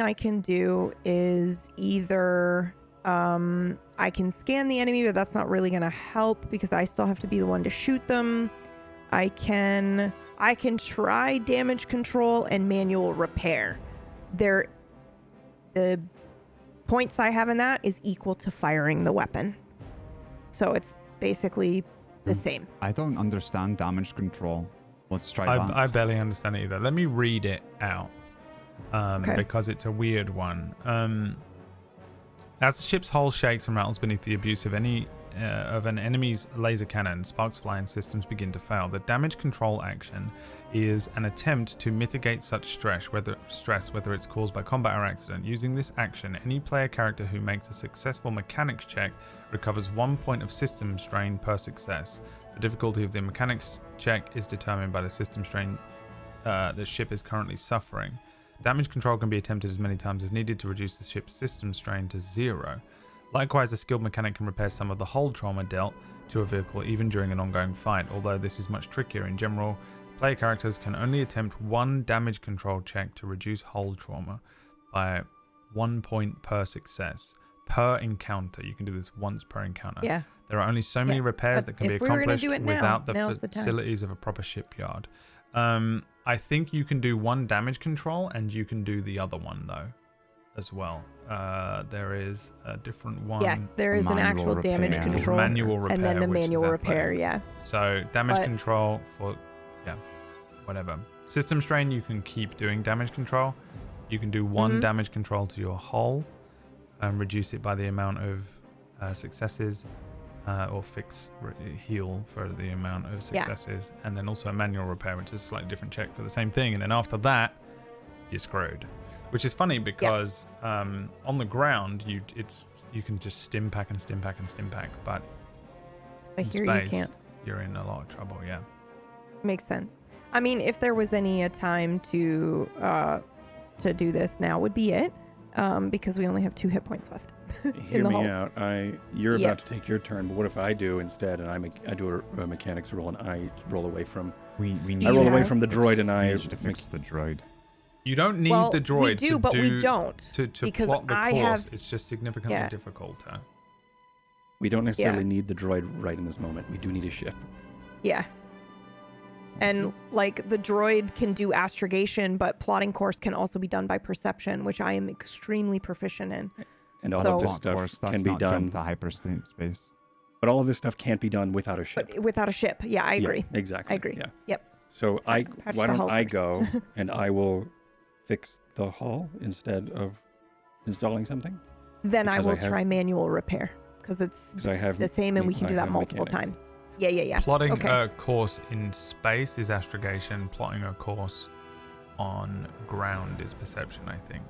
I can do is either I can scan the enemy, but that's not really going to help because I still have to be the one to shoot them. I can try damage control and manual repair. The points I have in that is equal to firing the weapon. So it's basically the same. I don't understand damage control. Let's try that. I barely understand it either. Let me read it out because it's a weird one. As the ship's hull shakes and rattles beneath the abuse of an enemy's laser cannon, sparks fly and systems begin to fail. The damage control action is an attempt to mitigate such stress, whether it's caused by combat or accident. Using this action, any player character who makes a successful mechanics check recovers 1 point of system strain per success. The difficulty of the mechanics check is determined by the system strain the ship is currently suffering. Damage control can be attempted as many times as needed to reduce the ship's system strain to 0. Likewise, a skilled mechanic can repair some of the hull trauma dealt to a vehicle even during an ongoing fight, although this is much trickier. In general, player characters can only attempt 1 damage control check to reduce hull trauma by 1 point per success. Per encounter. You can do this once per encounter. Yeah. There are only so many repairs that can be accomplished without the the facilities of a proper shipyard. I think you can do 1 damage control and you can do the other one though as well. There is a different one. Yes, there is an actual damage control. Manual repair, and then the manual repair, yeah. So damage control for, whatever. System strain, you can keep doing damage control. You can do 1 damage control to your hull and reduce it by the amount of successes. Or heal for the amount of successes, and then also a manual repair, which is a slightly different check for the same thing. And then after that, you're screwed. Which is funny because on the ground you can just stim pack and stim pack and stim pack, but in here space, you can't. You're in a lot of trouble. Yeah, makes sense. I mean, if there was any time to do this, now would be it, because we only have 2 hit points left. Hear me out. You're about to take your turn, but what if I do instead, and I do a mechanics roll, and I roll away from I roll away from the droid, and I need to fix the droid. You don't need the droid. We do, but we don't to because plot the I course. have. It's just significantly difficult. We don't necessarily need the droid right in this moment. We do need a ship. Yeah. And like the droid can do astrogation, but plotting course can also be done by perception, which I am extremely proficient in. And all of this stuff can be done to hyperspace. But all of this stuff can't be done without a ship. But without a ship, yeah, I agree. Yeah, exactly. I agree. Yeah. Yep. So why don't I go and I will fix the hull instead of installing something? Then I will try manual repair because it's the same, and we can do that multiple times. Yeah. Plotting a course in space is astrogation. Plotting a course on ground is perception, I think.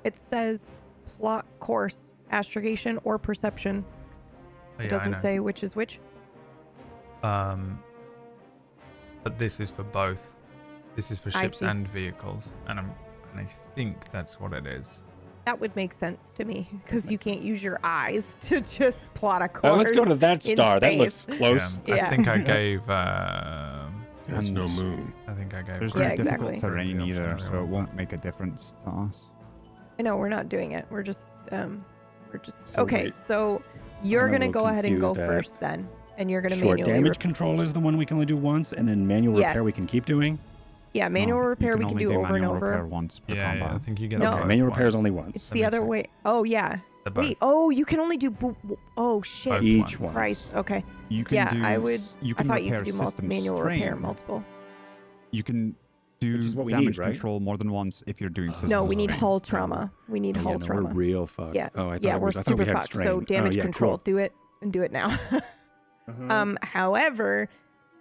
It says plot course, astrogation, or perception. It doesn't say which is which. But this is for both. This is for ships and vehicles, and I think that's what it is. That would make sense to me because you can't use your eyes to just plot a course. Let's go to that star. That looks close. I think I gave. There's no moon. I think I gave. There's no difficult terrain either, so it won't make a difference to us. I know we're not doing it. We're just okay. So you're gonna go ahead and go first then, and you're gonna manually. Damage control is the one we can only do once, and then manual repair we can keep doing. Yeah, manual repair we can do over and over. Once per combat. Yeah, I think you get manual repair is only once. It's the other way. Oh yeah. Wait. Oh, you can only do. Oh shit. Each one. Christ. Okay. You can do. I would. I thought you could do manual repair multiple. You can do damage control more than once if you're doing system. No, we need hull trauma. We need hull trauma. We're real fucked. Yeah. Oh, I thought we're super fucked. So damage control. Cool. Do it and do it now. However,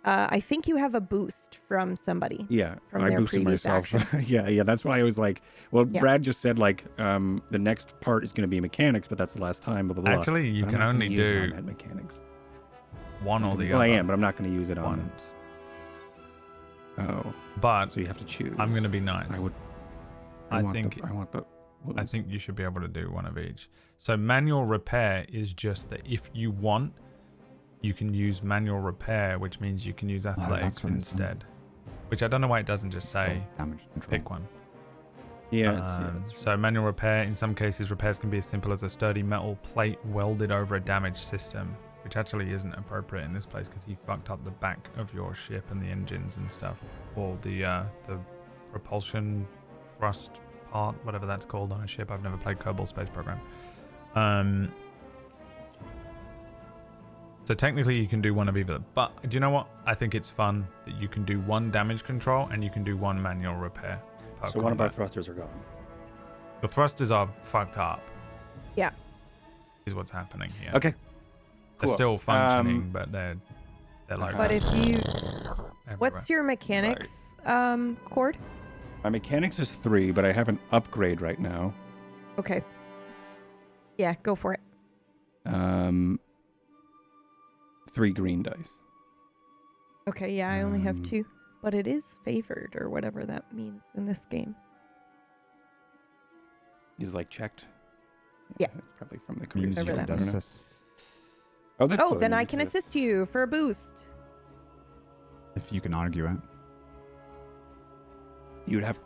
I think you have a boost from somebody. Yeah, from I their boosted previous myself. action. yeah. That's why I was like, well, Brad just said like the next part is going to be mechanics, but that's the last time. Blah blah blah. Actually, you can only do mechanics. one or the other. Well, I am, but I'm not going to use it on. Once. Oh. But so you have to choose. I'm going to be nice. I think you should be able to do one of each. So manual repair is just that if you want, you can use manual repair, which means you can use athletics instead. Which I don't know why it doesn't just say damage control. Pick one. Yeah. So manual repair, in some cases, repairs can be as simple as a sturdy metal plate welded over a damaged system, which actually isn't appropriate in this place because he fucked up the back of your ship and the engines and stuff, or the propulsion thrust part, whatever that's called on a ship. I've never played Kerbal Space Program. So technically you can do one of either, but do you know what? I think it's fun that you can do one damage control and you can do one manual repair. So one of our thrusters are gone. The thrusters are fucked up. Yeah. Is what's happening here. Okay. They're Cool. still functioning, but they're like. But if you, everywhere. what's your mechanics cord? My mechanics is 3, but I have an upgrade right now. Okay. Yeah, go for it. 3 green dice. Okay, yeah, I only have 2, but it is favored or whatever that means in this game. Is like checked. Yeah. It's probably from the career. Whatever that means. Oh, that's Oh, cool. then I can assist you for a boost. If you can argue it. You'd have.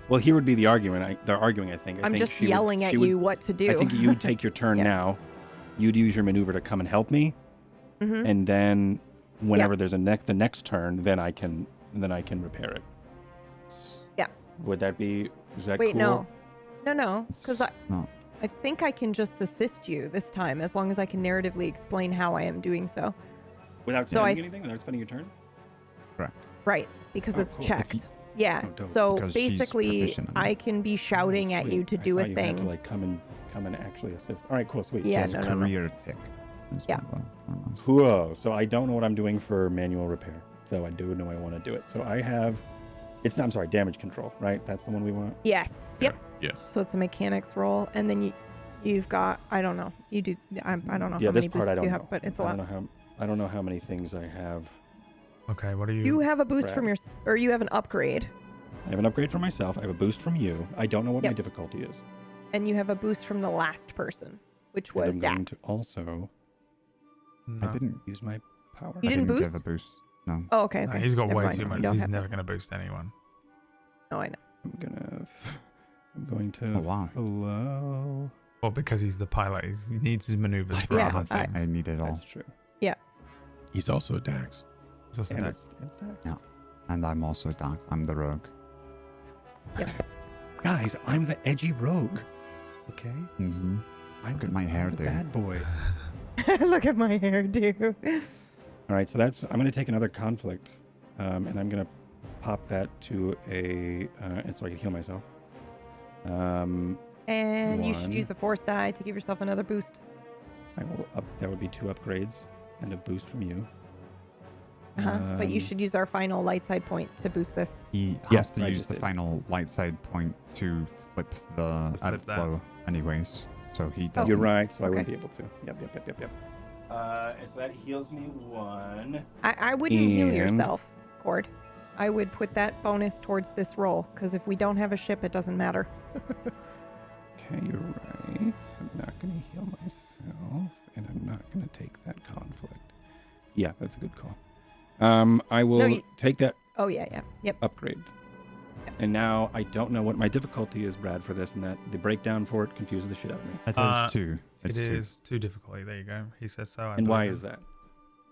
Well, here would be the argument. They're arguing, I think. I'm just yelling at you what to do. I think you'd take your turn now. You'd use your maneuver to come and help me, and then whenever there's the next turn, then I can repair it. Yeah. Would that be? Is that Wait, cool? no, because I think I can just assist you this time as long as I can narratively explain how I am doing so. Without saying anything, without spending your turn. Correct. Right, because it's cool. checked. Yeah. dope. So Because she's basically, proficient in it. I can be shouting at Sweet. you to I do a thought you had thing. to, like, come and actually assist. All right, cool, sweet. Yeah, It's no. career tick. Yeah. Cool. So I don't know what I'm doing for manual repair, though I do know I want to do it. So I have. It's not. I'm sorry. Damage control. Right. That's the one we want. Yes. Yep. Yes. So it's a mechanics roll, and then you've got. I don't know. You do. I don't know Yeah, how this many part I boosts don't you know. have, but it's a I lot. don't know how many things I have. Okay, what are you? You have a boost Brad. from your, or you have an upgrade, I have an upgrade for myself. I have a boost from you. I don't know what my difficulty is. and you have a boost from the last person, which And was I'm going Dax. to also No. I didn't. use my power. You didn't give boost? a boost. No. Oh, okay. No, Okay. he's got Never way mind. too You much. don't He's have never that. going to boost anyone. No, I know. I'm going to Oh, wow. flow. Well, because he's the pilot, he needs his maneuvers for Yeah, other things. I need it all. That's true. He's also Dax. It's also And that- it's Dax. Yeah. And I'm also Dax. I'm the rogue. Guys, I'm the edgy rogue. Okay? Mm-hmm. Look at my hair, the dude. bad boy. Look at my hair, dude. All right, so I'm going to take another conflict, and I'm going to pop that to a, and so I can heal myself. And you should One. use a force die to give yourself another boost. I will that would be 2 upgrades and a boost from you. But you should use our final light side point to boost this. He Yeah, has to I use just the did. final light side point to flip the flip that. outflow anyways. So he doesn't. You're right, so I wouldn't Okay. be able to. Yep. So that heals me 1. I wouldn't heal And- yourself, Cord. I would put that bonus towards this roll, because if we don't have a ship, it doesn't matter. Okay, you're right. I'm not going to heal myself, and I'm not going to take that conflict. Yeah, that's a good call. I will take that Oh, yeah. Yep. upgrade. And now I don't know what my difficulty is, Brad, for this, and that the breakdown for it confuses the shit out of me. It is 2. It's It 2. is too difficult. There you go. He says so. I And why believe is him. that?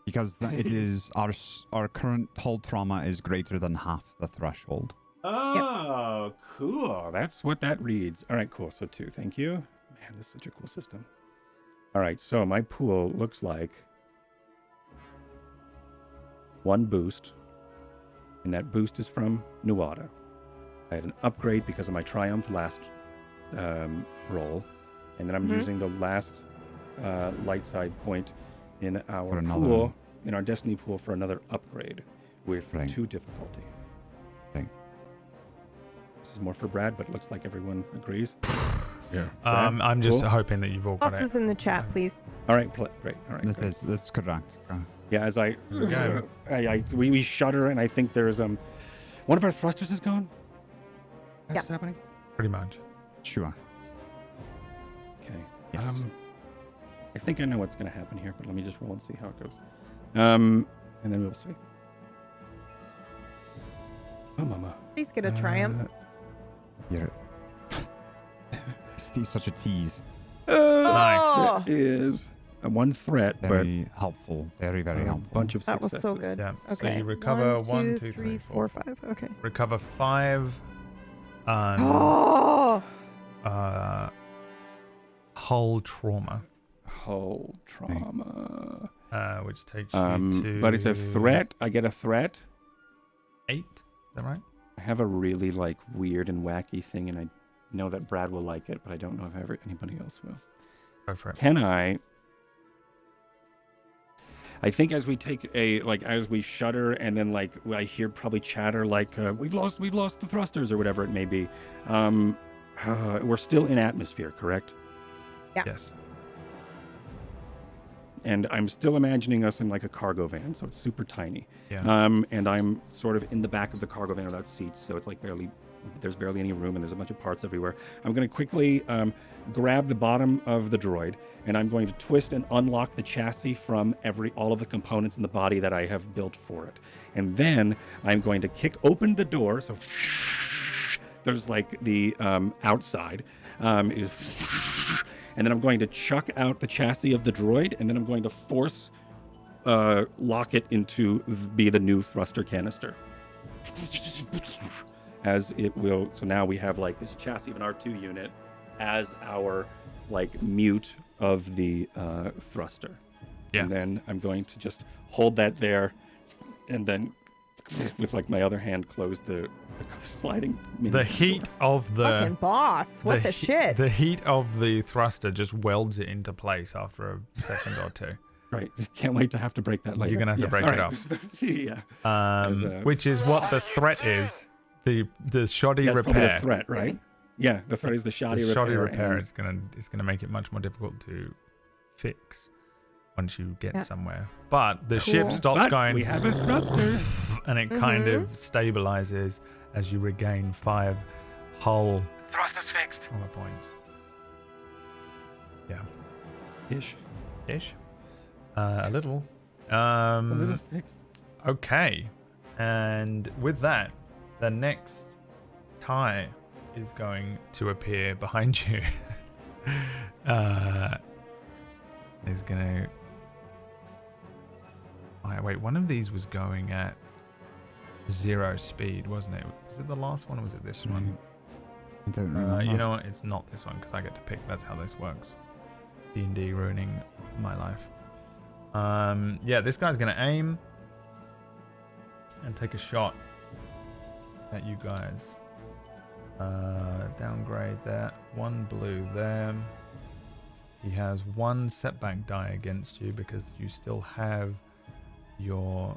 Because it is our current hull trauma is greater than half the threshold. Oh, cool. That's what that reads. All right, cool. So 2. Thank you. Man, this is such a cool system. All right, so my pool looks like 1 boost, and that boost is from Nuada. I had an upgrade because of my Triumph last roll, and then I'm using the last light side point in our pool, in our Destiny pool, for another upgrade with 2 difficulty. Right. This is more for Brad, but it looks like everyone agrees. Yeah. I'm just Cool. hoping that you've all got it. Pluses in the chat, please. All right, great. All right, great. That's correct. Yeah, as go. We shudder, and I think there's one of our thrusters is gone. That's what's happening. Pretty much. Sure. Okay. Yes. I think I know what's going to happen here, but let me just roll and see how it goes. And then we'll see. Oh, mama. Please get a triumph. You're such a tease. Nice. It is one threat, Very helpful. Very, very but a helpful. bunch of That was successes. so good. Yeah. Okay. So you recover 1, 2, 3, 4, 5. Okay. Recover 5 Oh. hull trauma. Hull trauma. Which takes you to... But it's a threat. I get a threat. 8. Is that right? I have a really weird and wacky thing, and I know that Brad will like it, but I don't know if anybody else will. Go for it. Can I think as we take as we shudder, and then I hear probably chatter we've lost the thrusters or whatever it may be. We're still in atmosphere, correct? Yeah. Yes. And I'm still imagining us in a cargo van, so it's super tiny. Yeah. And I'm sort of in the back of the cargo van without seats, so it's there's barely any room, and there's a bunch of parts everywhere. I'm going to quickly grab the bottom of the droid, and I'm going to twist and unlock the chassis from all of the components in the body that I have built for it. And then I'm going to kick open the door, so there's the outside is, and then I'm going to chuck out the chassis of the droid, and then I'm going to force lock it into be the new thruster canister. As it will, so now we have this chassis of an R2 unit as our mute of the thruster. Yeah. And then I'm going to just hold that there, and then with my other hand close the sliding. The heat of the fucking boss. What the shit? The heat of the thruster just welds it into place after a second or two. Right. Can't wait to have to break that later. You're gonna have to break it up. Yeah. Which is what the threat is. The shoddy That's repair. The threat, right? Yeah, the threat is the shoddy repair. Shoddy repair. It's gonna make it much more difficult to fix once you get somewhere. But the ship stops going. We have a thruster, and it kind of stabilizes as you regain 5 hull Thrusters fixed. trauma points. Yeah. Ish. A little. A little fixed. Okay. And with that, the next tie is going to appear behind you. Is gonna. Wait, one of these was going at 0 speed, wasn't it? Was it the last one or was it this one? I don't remember. You know what? It's not this one because I get to pick. That's how this works. D&D ruining my life. Yeah, this guy's gonna aim and take a shot at you guys. Downgrade that. 1 blue there. He has 1 setback die against you because you still have your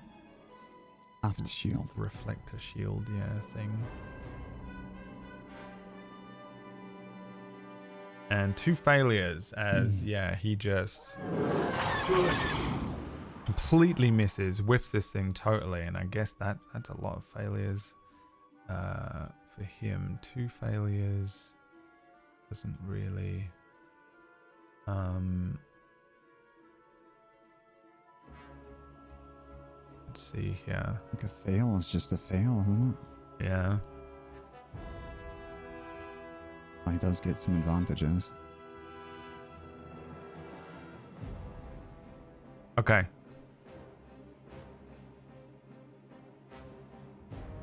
aft shield, reflector shield, thing. And 2 failures as he just completely misses, whiffs this thing totally, and I guess that's a lot of failures for him. 2 failures doesn't really let's see here. I think a fail is just a fail, isn't it? Yeah. He does get some advantages. Okay.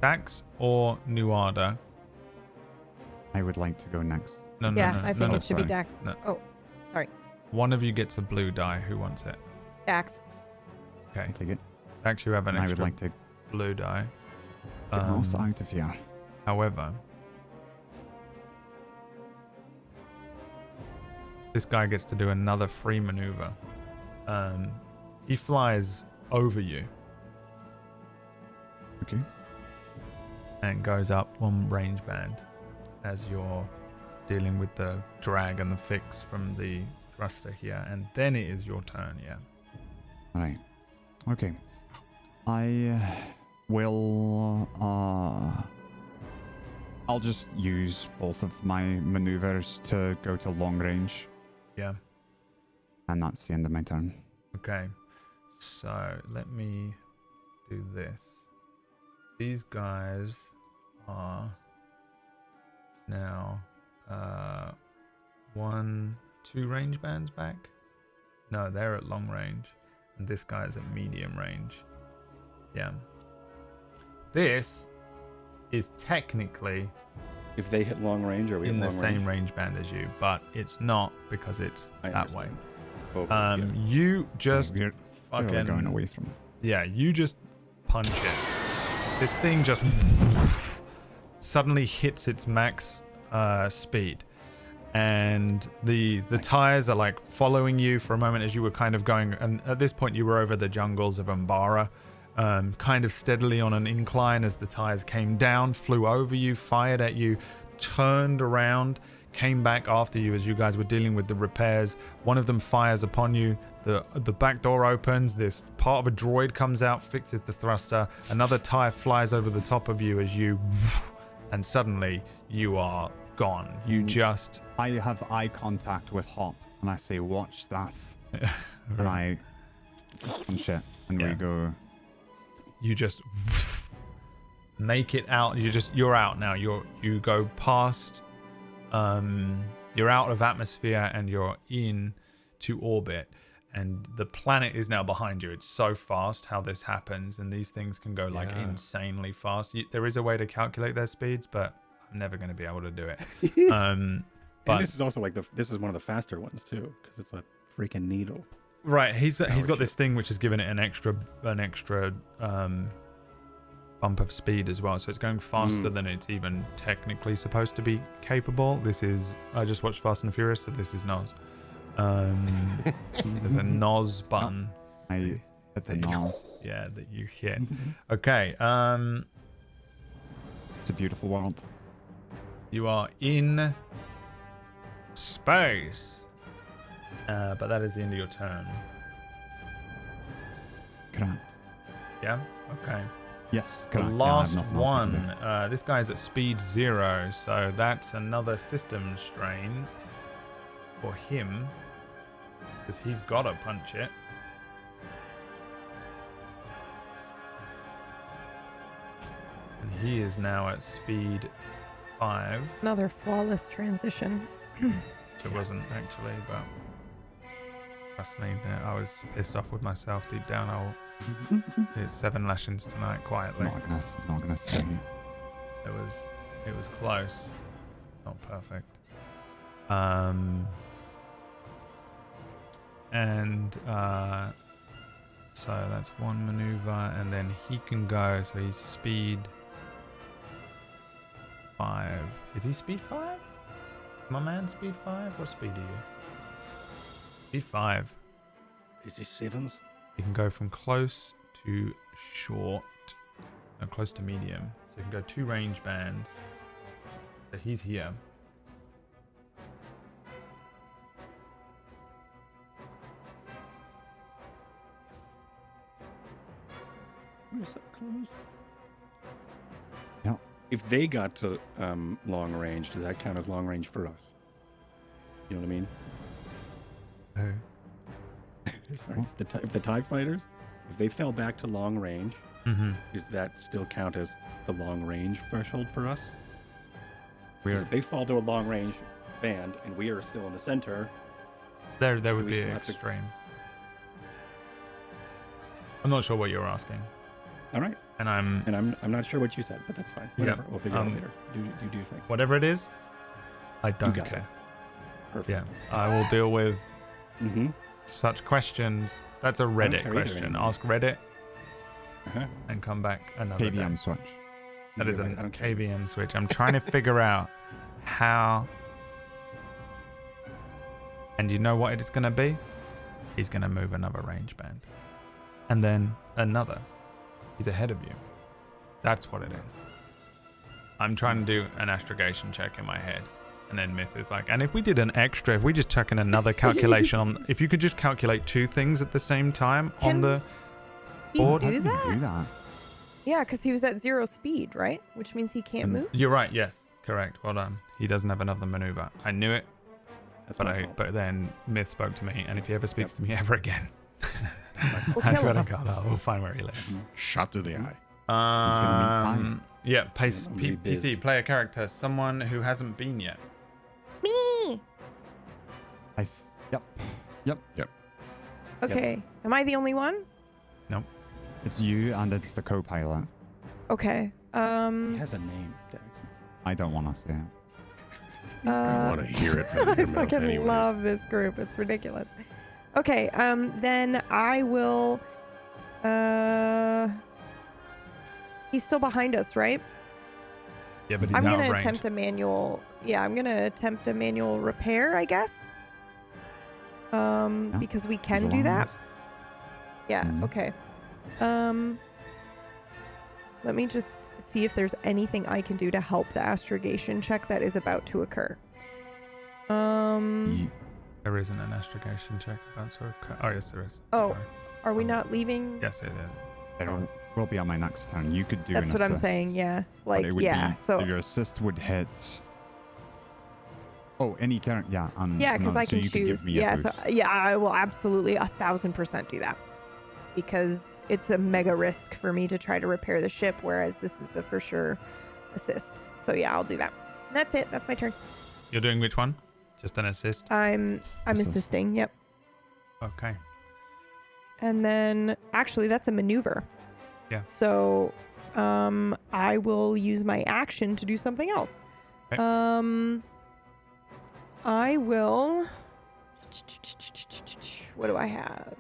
Dax or Nuada? I would like to go next. No, I think it should be sorry. Dax. No. Oh, sorry. One of you gets a blue die. Who wants it? Dax. Okay. I'll take it. Dax, you have an And I extra would like to blue die. get also out of here. However, this guy gets to do another free maneuver. He flies over you. Okay. And goes up 1 range band as you're dealing with the drag and the fix from the thruster here. And then it is your turn, yeah. All right. Okay. I will... I'll just use both of my maneuvers to go to long range. Yeah. And that's the end of my turn. Okay. So let me do this. These guys are now 2 range bands back. No, they're at long range. And this guy's at medium range. Yeah. This is technically if they hit long range, are we in the same range band as you, but it's not because it's that way. Yeah. You just fucking going away from. Yeah, you just punch it. This thing just suddenly hits its max speed, and the tires are like following you for a moment as you were kind of going. And at this point, you were over the jungles of Umbara, kind of steadily on an incline as the tires came down, flew over you, fired at you, turned around, came back after you as you guys were dealing with the repairs. One of them fires upon you. The back door opens. This part of a droid comes out, fixes the thruster. Another tire flies over the top of you as you, and suddenly you are gone. You just... I have eye contact with Hop, and I say, "Watch this." And I punch it, and we go. You just make it out. You're out now. You go past. You're out of atmosphere and you're in to orbit, and the planet is now behind you. It's so fast how this happens, and these things can go like insanely fast. There is a way to calculate their speeds, but I'm never going to be able to do it. But this is also like this is one of the faster ones too, because it's a freaking needle. Right, he's got this thing which has given it an extra bump of speed as well, so it's going faster than it's even technically supposed to be capable. I just watched Fast and Furious, so this is NOS. There's a NOS button. I hit the NOS. Yeah, that you hit. Okay. It's a beautiful world. You are in space, but that is the end of your turn. Correct. Yeah. Okay. Yes, the correct. last one. This guy's at speed 0, so that's another system strain for him, because he's got to punch it. And he is now at speed 5. Another flawless transition. It wasn't actually, but trust me, I was pissed off with myself deep down. I'll hit 7 lashings tonight quietly. It's not gonna stay. It was close, not perfect. So that's one maneuver, and then he can go. So he's speed 5. Is he speed 5? My man, speed 5? What speed are you? Speed 5. Is he 7s? You can go from close to short, and close to medium. So you can go 2 range bands. So he's here. We're so close. Yeah. If they got to long range, does that count as long range for us? You know what I mean? Sorry. If the TIE fighters, if they fell back to long range, does that still count as the long range threshold for us? If they fall to a long range band and we are still in the center, there would be an extreme. I'm not sure what you're asking. All right. And I'm not sure what you said, but that's fine. Whatever. We'll figure it out later. Do your thing. Whatever it is, I don't care. It. Perfect. Yeah, I will deal with such questions. That's a Reddit question. Ask Reddit and come back another KVM day. switch. That is a KVM switch. I'm trying to figure out how. And you know what it's going to be? He's going to move another range band. And then another. He's ahead of you. That's what it is. I'm trying to do an astrogation check in my head. And then Myth is like, and if we did an extra, if we just chuck in another calculation on, if you could just calculate 2 things at the same time He How do did he that? do that? Yeah, because he was at 0 speed, right? Which means he can't move. You're right. Yes, correct. Well done. He doesn't have another maneuver. I knew it, That's but my fault. but then Myth spoke to me, and if he ever speaks to me ever again, We'll I kill swear to him. God, we'll find where he lives. Shot through the eye. gonna meet Yeah, Be PC, play a character, someone who hasn't been yet. Me. Yep. Okay. Am I the only one? Nope. It's you and it's the co-pilot. Okay. He has a name, Dex. I don't want to say it. I want to hear it from I your mouth fucking anyways. love this group. It's ridiculous. Okay. Then I will. He's still behind us, right? Yeah, but he's I'm out gonna of range. attempt a manual. Yeah, I'm gonna attempt a manual repair, I guess. Because we can do that. Yeah. Mhm. Okay. Let me just see if there's anything I can do to help the astrogation check that is about to occur. There isn't an astrogation check about to occur. Oh, yes, there is. Oh, Sorry. are we not leaving? Yes, it is. There will be on my next turn. You could do That's an what I'm assist, saying. Yeah. but Like, it would yeah. be, So your assist would hit. Oh, any character. Yeah. yeah, because I so can you could give choose. me a Yeah. So boost. yeah, I will absolutely 1,000% do that because it's a mega risk for me to try to repair the ship, whereas this is a for sure assist. So yeah, I'll do that. And that's it. That's my turn. You're doing which one? Just an assist? I'm Assist. assisting. Yep. Okay. And then actually that's a maneuver. Yeah. So I will use my action to do something else. Okay. I will. What do I have?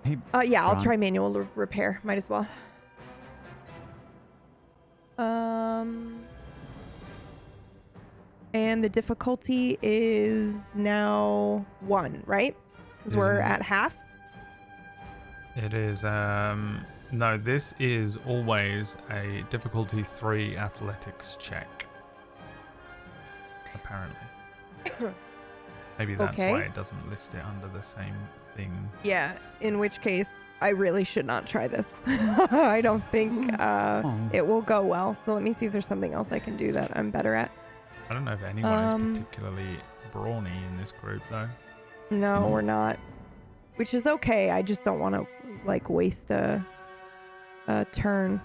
Hey, Yeah, I'll Ron. try manual repair. Might as well. And the difficulty is now 1, right? Because we're Isn't it? at half. It is, no, this is always a difficulty 3 athletics check. Apparently. Maybe that's Okay. why it doesn't list it under the same thing. Yeah, in which case I really should not try this. I don't think Oh. it will go well. So let me see if there's something else I can do that I'm better at. I don't know if anyone is particularly brawny in this group, though. No, we're not. Which is okay. I just don't want to like waste a turn.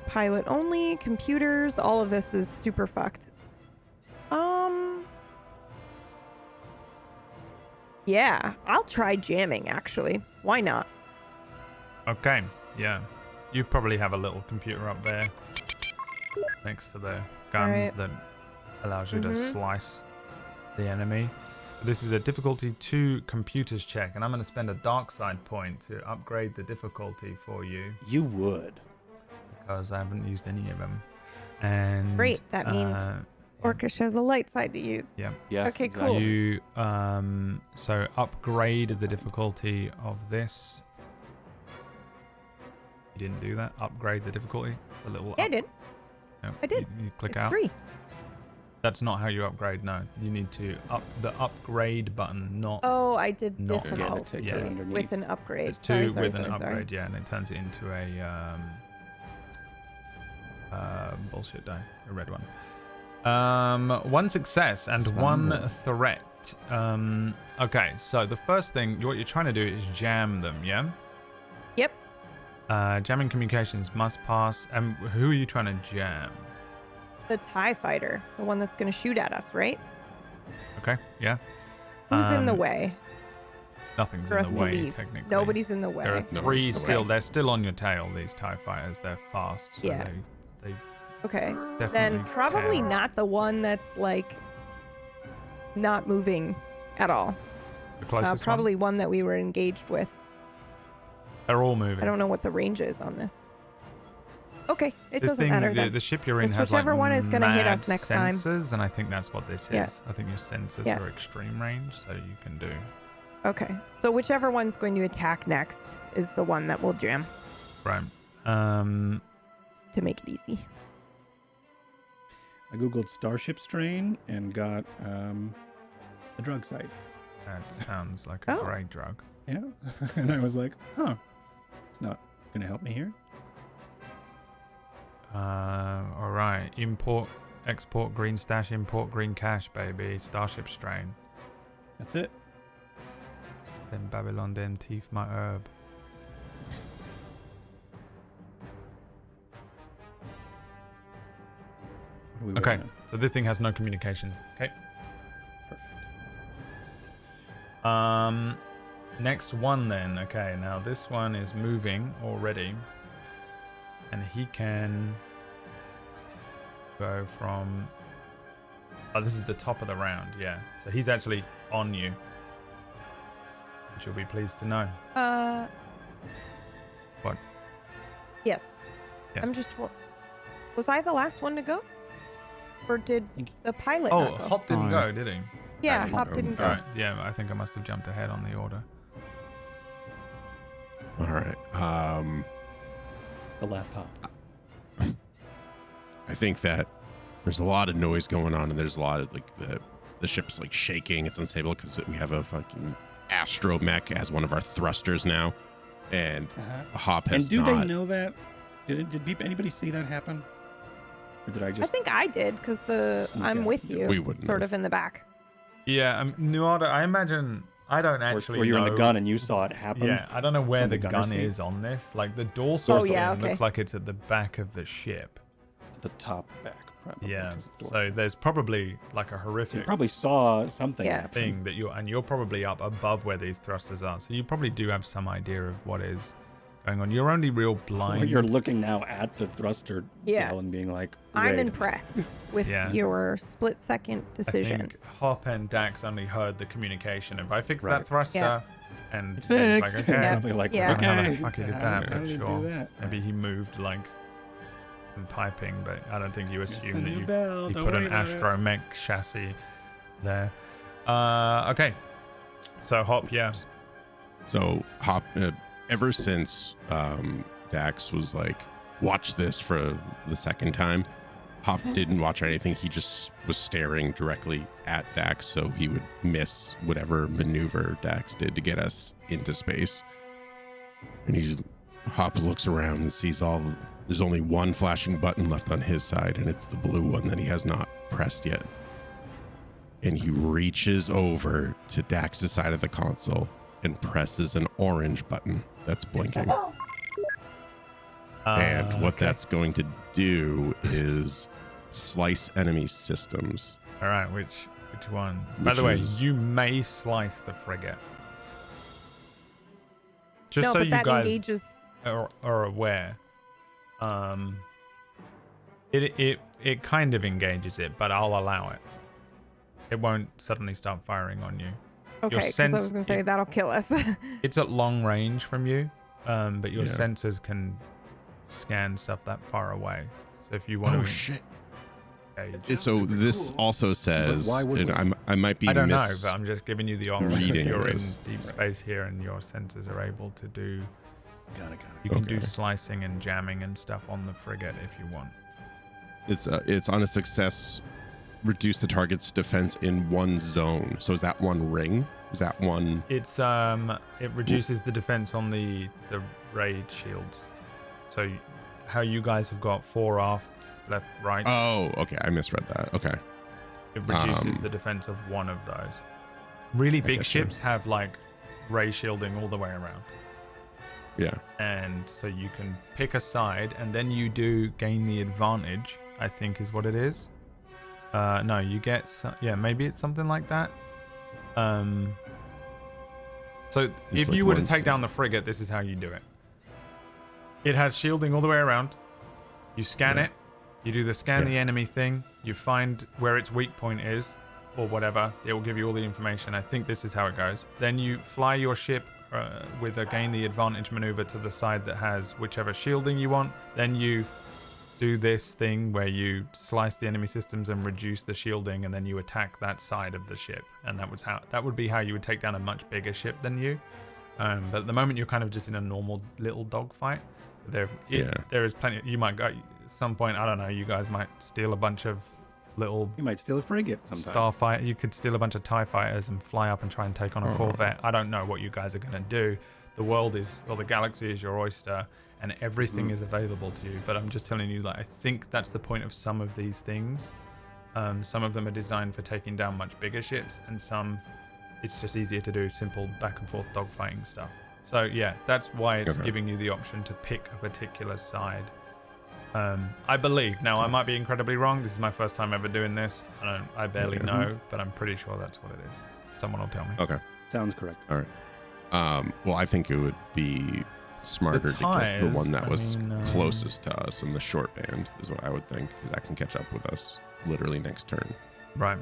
Pilot only, computers, all of this is super fucked. Yeah, I'll try jamming actually. Why not? Okay, yeah. You probably have a little computer up there next to the guns Alright. that allows you to Mhm. slice the enemy. So this is a difficulty 2 computers check, and I'm going to spend a dark side point to upgrade the difficulty for you You would. because I haven't used any of them. And Great, that means yeah. Orcish has a light side to use. Yeah. Yeah. Okay, exactly. cool. You so upgrade the difficulty of this. You didn't do that. Upgrade the difficulty. The little. Yeah, I did. No, I did. You click It's out. 3. That's not how you upgrade. No, you need to up the upgrade button. Not Oh, I did Not good. difficulty Take that underneath. with an upgrade. it's 2 Sorry, with an sorry. upgrade. Yeah, and it turns it into a bullshit die, a red one. 1 success and That's 1 fine. threat. Okay, so the first thing what you're trying to do is jam them. Yeah. Yep. Jamming communications must pass. Who are you trying to jam? The TIE fighter, the one that's going to shoot at us, right? Okay, yeah. Who's in the Um, way Nothing's for in us the to way, leave? technically. Nobody's in the way. There are Nobody's 3 in the still. way. They're still on your tail. These TIE fighters. They're fast, so Yeah. they Okay. definitely. Then probably can. not the one that's like not moving at all. The closest Probably one that we were engaged with. one. They're all moving. I don't know what the range is on this. Okay, it This doesn't thing, matter the, then. the ship you're in Just has like whichever one is gonna hit mad us next time. sensors, and I think that's what this Yeah. is. I think your sensors Yeah. are extreme range, so you can do. Okay, so whichever one's going to attack next is the one that will jam Right. to make it easy. I googled starship strain and got a drug site. That sounds like a great drug. Yeah. And I was like, huh, it's not going to help me here. All right. Import, export green stash, import green cash, baby. Starship strain. That's it. Then Babylon, then teeth my herb. Okay, so this thing has no communications. Okay. Perfect. Next one then. Okay, now this one is moving already, and he can go from. Oh, this is the top of the round. Yeah, so he's actually on you, which you'll be pleased to know. What? Yes. I'm just. Was I the last one to go? Or did the pilot not go? Hop didn't go, did he? Yeah, Hop didn't go. All right, yeah, I think I must have jumped ahead on the order. All right. The last Hop. I think that there's a lot of noise going on, and there's a lot of like the ship's like shaking. It's unstable because we have a fucking astromech as one of our thrusters now, and Hop has. And do they know that? Did anybody see that happen? Or did I just? I think I did because I'm with you. We wouldn't sort have. of in the back. Yeah, Nuada, I imagine I don't actually. Or you're know. in the gun and you saw it happen. Yeah, I don't know where the gun seat? is on this. Like the dorsal yeah, looks like it's at the back of the ship. To the top back. Probably, Yeah, so there's probably like a horrific you probably saw something happen. thing that you're probably up above where these thrusters are. So you probably do have some idea of what is going on. You're only real blind. You're looking now at the thruster and being like, I'm impressed with your split-second decision. I think Hop and Dax only heard the communication. If I fix that thruster, and it's fixed. Like, okay, I'll be like, I don't know how the okay, fuck he did that, how but did he sure. do that? Maybe he moved like some piping, but I don't think you assume that you Don't put an worry about astromech chassis there. Okay, so Hop, So Hop, ever since Dax was like, watch this for the second time, Hop didn't watch anything. He just was staring directly at Dax, so he would miss whatever maneuver Dax did to get us into space. And Hop looks around and sees there's only one flashing button left on his side, and it's the blue one that he has not pressed yet. And he reaches over to Dax's side of the console and presses an orange button that's blinking. And what that's going to do is slice enemy systems. All right, which one? By the way, you may slice the frigate. Just so you guys engages... are aware. It kind of engages it, but I'll allow it. It won't suddenly start firing on you. Okay, because I was going to say that'll kill us. It's at long range from you, but your sensors can scan stuff that far away. So if you want to... Oh, shit. So this also says, and I might be I don't know, but I'm just giving you the option. Reading You're in this. deep space here, and your sensors are able to do... Got it. You can do slicing and jamming and stuff on the frigate if you want. It's on a success, reduce the target's defense in one zone. So is that one ring? Is that one? It's it reduces the defense on the raid shields. So how you guys have got 4 off, left, right. Oh, okay. I misread that. Okay. It reduces the defense of one of those. Really big ships have like ray shielding all the way around. Yeah. And so you can pick a side, and then you do gain the advantage, I think is what it is. No, you get maybe it's something like that. So if you were to take down the frigate, this is how you do it. It has shielding all the way around. You scan it. You do the scan the enemy thing. You find where its weak point is, or whatever. It will give you all the information. I think this is how it goes. Then you fly your ship with a gain the advantage maneuver to the side that has whichever shielding you want. Then you do this thing where you slice the enemy systems and reduce the shielding, and then you attack that side of the ship. And that would be how you would take down a much bigger ship than you. But at the moment you're kind of just in a normal little dogfight. There is plenty. You might go at some point. I don't know. You guys might steal a bunch of little. You might steal a frigate sometime. Starfighter. You could steal a bunch of TIE fighters and fly up and try and take on a Corvette. I don't know what you guys are going to do. The world is, or the galaxy is your oyster, and everything is available to you. But I'm just telling you, like, I think that's the point of some of these things. Some of them are designed for taking down much bigger ships, and some it's just easier to do simple back and forth dogfighting stuff. So yeah, that's why it's giving you the option to pick a particular side. I believe. Now, I might be incredibly wrong. This is my first time ever doing this. I barely know, but I'm pretty sure that's what it is. Someone will tell me. Okay. Sounds correct. All right. Well, I think it would be smarter to get the one that was closest to us in the short band, is what I would think, because that can catch up with us literally next turn. Right.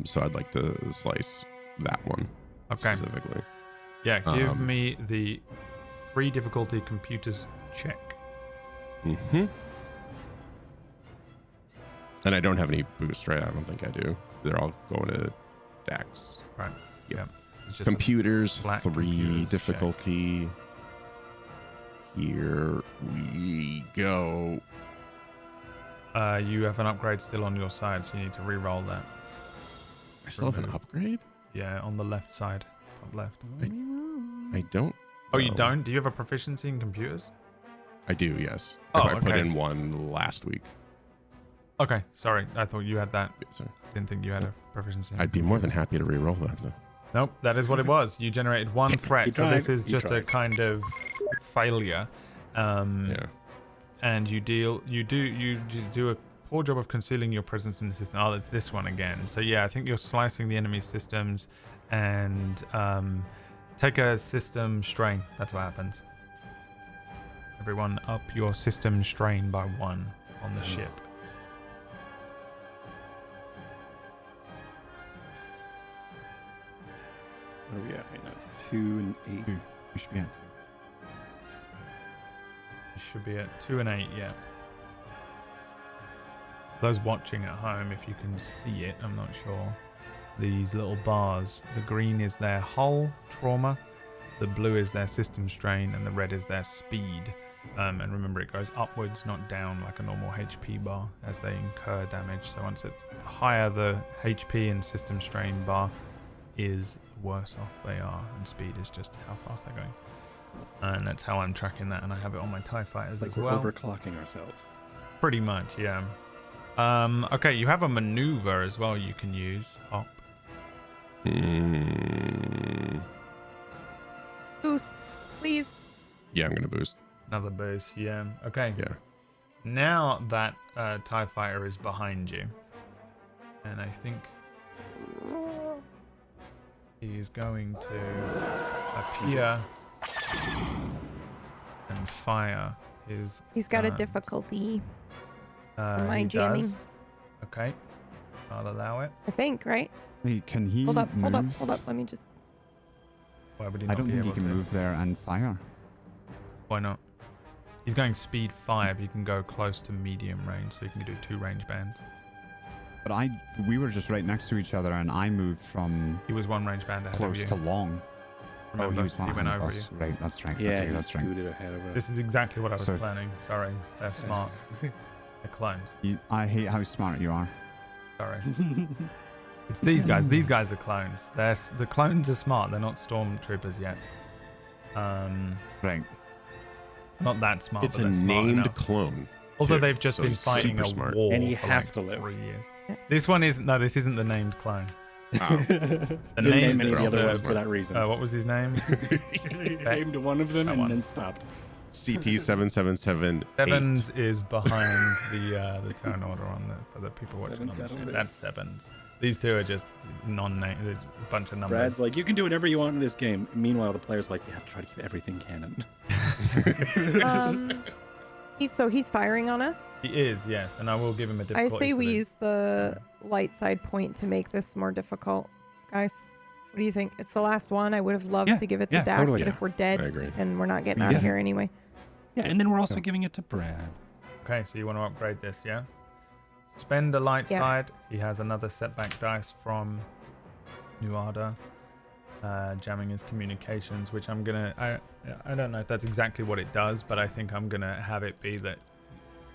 So I'd like to slice that one specifically. Yeah, give me the 3 difficulty computers check. Mm-hmm. And I don't have any boost, right? I don't think I do. They're all going to Dax. Right. Yep. Yeah. Computers, 3 computers difficulty. Check. Here we go. You have an upgrade still on your side, so you need to re-roll that. I still have an upgrade? Yeah, on the left side. Top left. I don't. Oh, you don't? Do you have a proficiency in computers? I do, yes. I put in one last week. Okay, sorry. I thought you had that. Yeah, sorry. Didn't think you had a proficiency. I'd be more than happy to re-roll that, though. Nope, that is what it was. You generated 1 threat, so this is just a kind of failure. Yeah. And you do a poor job of concealing your presence in the system. Oh, it's this one again. So yeah, I think you're slicing the enemy systems and take a system strain. That's what happens. Everyone up your system strain by 1 on the ship. What are we at right now? 2 and 8. We should be at 2. You should be at 2 and 8, yeah. Those watching at home, if you can see it, I'm not sure. These little bars, the green is their hull trauma, the blue is their system strain, and the red is their speed. And remember, it goes upwards, not down like a normal HP bar as they incur damage. So once it's higher, the HP and system strain bar is, the worse off they are, and speed is just how fast they're going. And that's how I'm tracking that, and I have it on my TIE fighters as well. We're overclocking ourselves. Pretty much, yeah. Okay, you have a maneuver as well you can use. Hop. Boost, please. Yeah, I'm going to boost. Another boost, yeah. Okay. Yeah. Now that TIE fighter is behind you, and I think he is going to appear and fire his. He's got a difficulty. Mind jamming. Does. Okay. I'll allow it. I think, right? Wait, can he Hold up, move? hold up. Let me just... Why would he I not don't be think he able can to? move there and fire. Why not? He's going speed 5. He can go close to medium range, so he can do 2 range bands. But we were just right next to each other, and I moved from He was 1 range band ahead of close you. to long. Remember, he was one he went ahead of over you. us. Right, that's right. Yeah, okay, he that's right. scooted ahead of us. This is exactly what I was So- planning. Sorry, they're smart. They're clones. I hate how smart you are. Sorry. It's these guys. These guys are clones. The clones are smart. They're not stormtroopers yet. Right. Not that smart. It's but a they're smart named enough. clone. Also, too, they've just so been he's fighting super a smart. war And he for has like to live. 3 years. This one is no. This isn't the named clone. Oh. The Didn't name name any of the other They're all ones for that reason. What was his name? He named one of them That and one. then stopped. CT777. Sevens is behind the turn order for the people watching Sevens on the got stream. over. That's Sevens. These two are just non-named, a bunch of numbers. Brad's like, you can do whatever you want in this game. Meanwhile, the player's like, you have to try to keep everything canon. He's firing on us. He is, yes, and I will give him a I difficulty. say for we this. use the light side point to make this more difficult, guys. What do you think? It's the last one. I would have loved Yeah, to give it to yeah, Dax, totally. but if we're dead, I agree. then we're not getting out Yeah. of here anyway. Yeah, and then we're also giving it to Brad. Okay, so you want to upgrade this, yeah? Spend a light Yeah. side. He has another setback dice from Nuada. Jamming his communications, which I'm gonna. I don't know if that's exactly what it does, but I think I'm gonna have it be that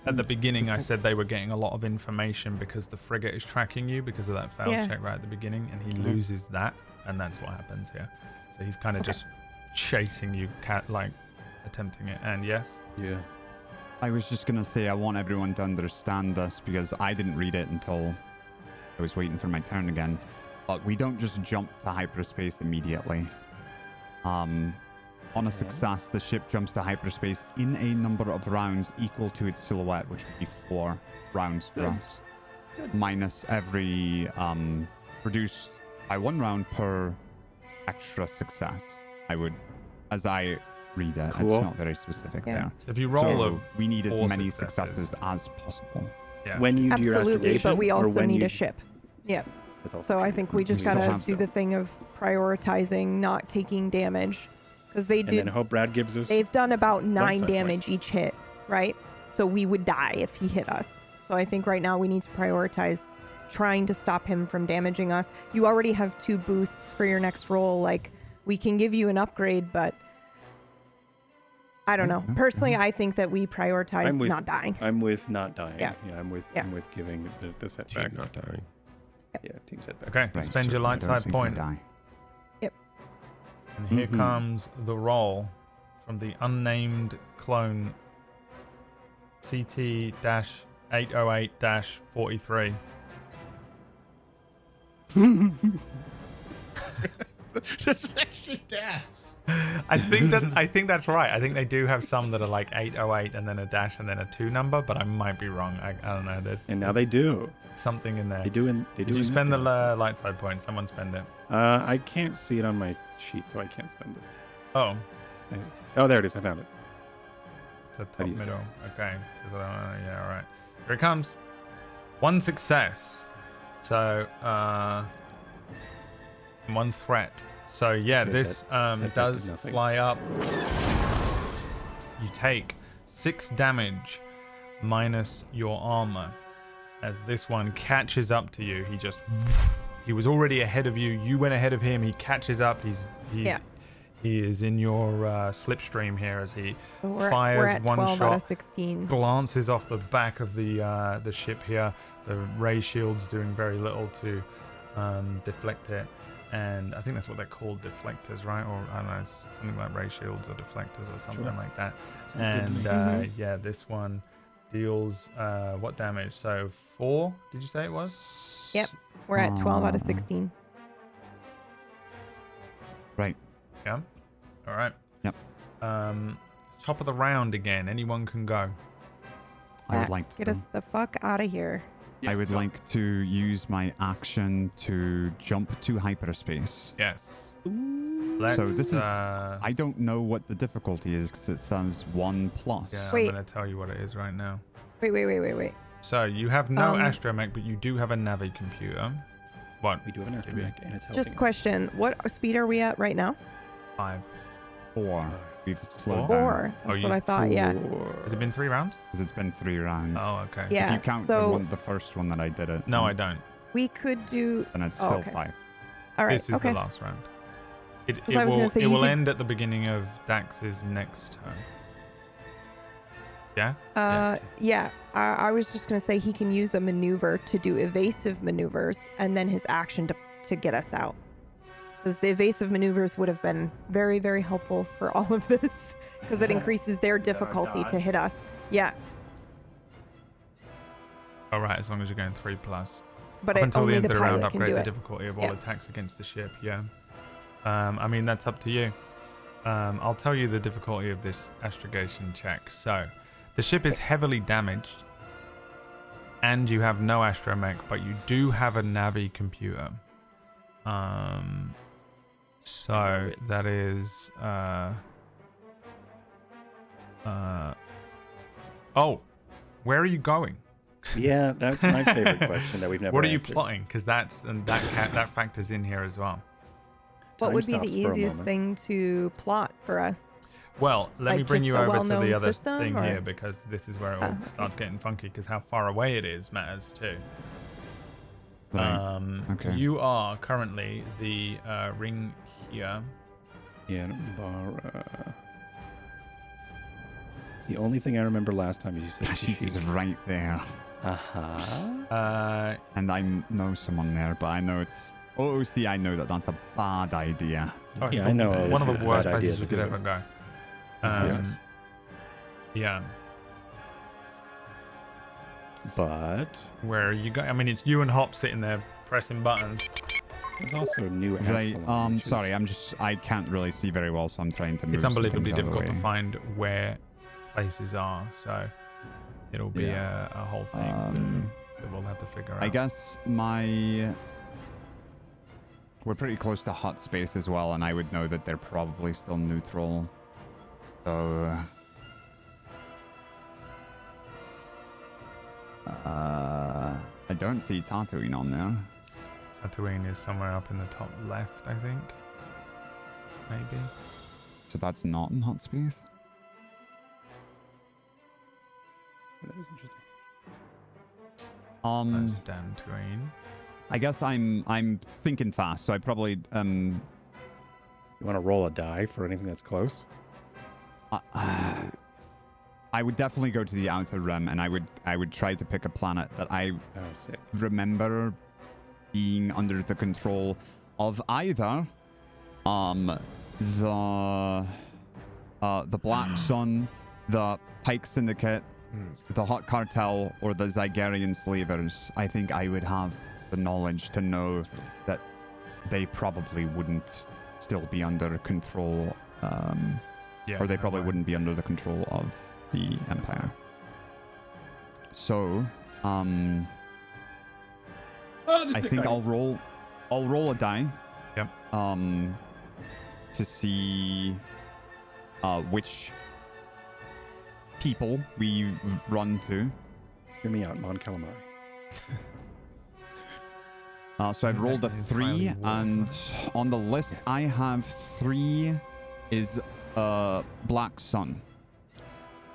At the beginning, I said they were getting a lot of information because the frigate is tracking you because of that fail check right at the beginning, and he loses that, and that's what happens here. So he's kind of just chasing you, attempting it. And yes? Yeah. I was just going to say I want everyone to understand this because I didn't read it until I was waiting for my turn again. But we don't just jump to hyperspace immediately. On a success, the ship jumps to hyperspace in a number of rounds equal to its silhouette, which would be 4 rounds for us. Minus every reduced by 1 round per extra success. I would, as I read it, it's not very specific there. So if you roll we need as many successes as possible. Yeah. When you do your absolutely, but we also need you... a ship. Yeah. So I think we just gotta do the thing of prioritizing not taking damage. Because they do. And then hope Brad gives us. They've done about 9 damage each hit, right? So we would die if he hit us. So I think right now we need to prioritize trying to stop him from damaging us. You already have 2 boosts for your next roll. Like, we can give you an upgrade, but I don't know. Personally, I think that we prioritize not dying. I'm with not dying. Yeah. I'm with giving the setback. Team not dying. Yeah, team setback. Okay, Right, spend your light side point. Die. And here comes the roll from the unnamed clone CT-808-43. There's an extra dash. I think that's right. I think they do have some that are like 808 and then a dash and then a 2 number, but I might be wrong. I don't know. And now they do. Something in there. They do. Did you spend the light side point? Someone spend it. I can't see it on my sheet, so I can't spend it. Oh. There it is. I found it. The top middle. Okay. Yeah, all right. Here it comes. 1 success. So, 1 threat. So, yeah, this does fly up. You take 6 damage minus your armor. As this one catches up to you, he was already ahead of you. You went ahead of him. He catches up. He is in your slipstream here as he fires we're at 1 12 shot. out of 16. Glances off the back of the ship here. The ray shield's doing very little to deflect it, and I think that's what they're called, deflectors, right? Or I don't know, it's something like ray shields or deflectors or something like that. Sounds and yeah, this one deals what damage? So 4? Did you say it was? Yep, we're at 12 out of 16. Right. Yeah. All right. Yep. Top of the round again. Anyone can go. I would like to get us the fuck out of here. I would like to use my action to jump to hyperspace. Yes. So this is. I don't know what the difficulty is because it says 1+. Yeah, Wait. I'm going to tell you what it is right now. Wait. So you have no astromech, but you do have a Navi computer. What? We do have an astromech, and it's helping. Just question: what speed are we at right now? 5. 4. We've slowed 4. down. That's what I thought. Yeah. Has it been 3 rounds? Because it's been 3 rounds. Oh, okay. Yeah. If you count the first one that I did it. No, I don't. We could do. And it's still okay. 5. All right. This is the last round. It say will end at the beginning of Dax's next turn. Yeah? Yeah. I was just going to say he can use a maneuver to do evasive maneuvers and then his action to get us out. Because the evasive maneuvers would have been very, very helpful for all of this. Because it increases their difficulty to hit us. Yeah. All right, as long as you're going 3+. But up until the end of the round, pilot can upgrade do the it. difficulty of all attacks against the ship. Yeah. I mean, that's up to you. I'll tell you the difficulty of this astrogation check. So, the ship is heavily damaged, and you have no astromech, but you do have a Navi computer. So that is where are you going? Yeah, that's my favorite question that we've never What are you answered. plotting? Because that factors in here as well. What Time would be stops the for a easiest moment. thing to plot for us? Well, let me Like bring just you a over to well-known the other system, thing or- here, because this is where it all starts getting funky, because how far away it is matters too. Right. Okay. You are currently the ring here. Yeah, bar. The only thing I remember last time is you said Kashyyyk is right there. And I know someone there, but I know it's... Oh, see, I know that's a bad idea. Oh, Yeah, I know. One of It's the a worst bad idea places we could too. ever go. Yes. Yeah. But Where you go? I mean, it's you and Hop sitting there pressing buttons. there's also a new Right, Absalom, which is- sorry, I can't really see very well, so I'm trying to move It's some unbelievably things out of the difficult to way. find where places are, so it'll be a whole thing that we'll have to figure out. I guess we're pretty close to hot space as well, and I would know that they're probably still neutral. So I don't see Tatooine on there. Tatooine is somewhere up in the top left, I think. Maybe. So that's not in hot space. That is interesting. That's Dantooine. I guess I'm thinking fast, so I probably You want to roll a die for anything that's close? I would definitely go to the outer rim, and I would try to pick a planet that I Sick. remember being under the control of either the Black Sun, the Pike Syndicate, the Hot Cartel, or the Zygerian Slavers. I think I would have the knowledge to know that they probably wouldn't still be under control, or they probably wouldn't be under the control of the Empire. So, I think I'll roll a die. Yep. To see which people we run to. Hear me out, Mon Calamari. So I've rolled a 3, and on the list I have 3 is Black Sun.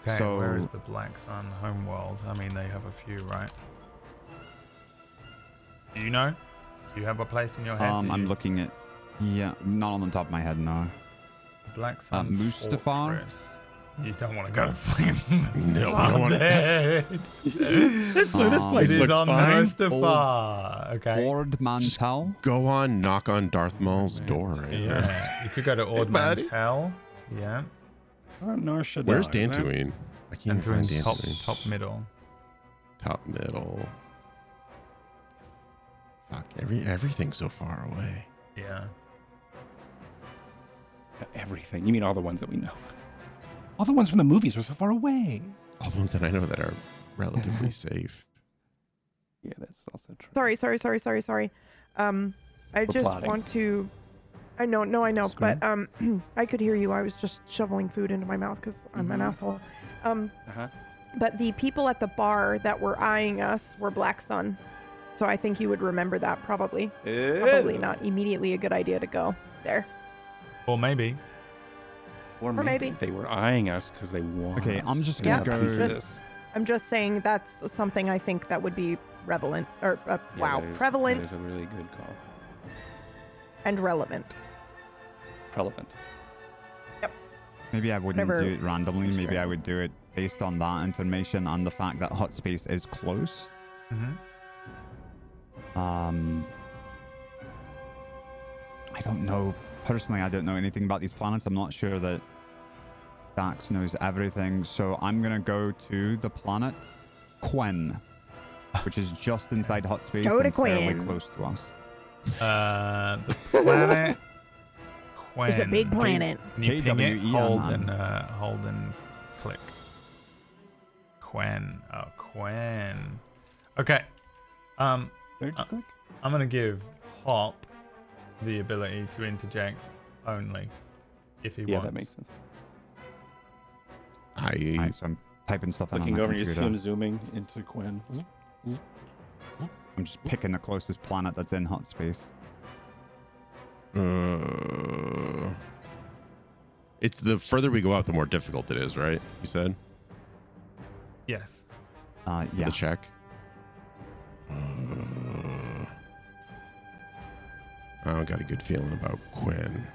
Okay, So where is the Black Sun homeworld? I mean, they have a few, right? Do you know? Do you have a place in your head? I'm looking at... Yeah, not on the top of my head, no. Black Sun Mustafar? Fortress. You don't want to go to flame. No, I don't want to. This place It is looks on fine. Mustafar. Okay. Ord Mantell? Go on, knock on Darth Maul's door. Right there. Yeah. You could go to Ord buddy. Mantell. Yeah. Nar Shaddaa, Where's isn't it? Dantooine? I can't even find Dantooine's Dantooine. top middle. Top middle. Fuck, everything's so far away. Yeah. Everything. You mean all the ones that we know? All the ones from the movies are so far away. All the ones that I know that are relatively safe. Yeah, that's also true. Sorry. I just plotting. want to. I know, Scream? but I could hear you. I was just shoveling food into my mouth because I'm an asshole. But the people at the bar that were eyeing us were Black Sun, so I think you would remember that probably. Probably not immediately a good idea to go there. Or maybe. Or maybe. they were eyeing us because they want. Okay, us. I'm just Yeah, gonna go... I'm just saying that's something I think that would be relevant or prevalent That is a really good call. and relevant. Relevant. Maybe I wouldn't Whatever. do it randomly. Maybe I would do it based on that information and the fact that hot space is close. I don't know. Personally, I don't know anything about these planets. I'm not sure that Dax knows everything. So I'm going to go to the planet Quen, which is just inside hot space Go to and fairly Quen. close to us. The planet Quen. It's a big planet. Can you ping it? K-W-E-N. Hold and click. Quen. Oh, Quen. Okay. Where'd you click? I'm gonna give Hop the ability to interject only if he Yeah, wants. that makes sense. Alright, so I'm typing stuff in on Looking my over, you see computer. him zooming into Quinn. I'm just picking the closest planet that's in hot space. It's the further we go out, the more difficult it is, right? You said? Yes. Yeah. The check. I don't got a good feeling about Quinn.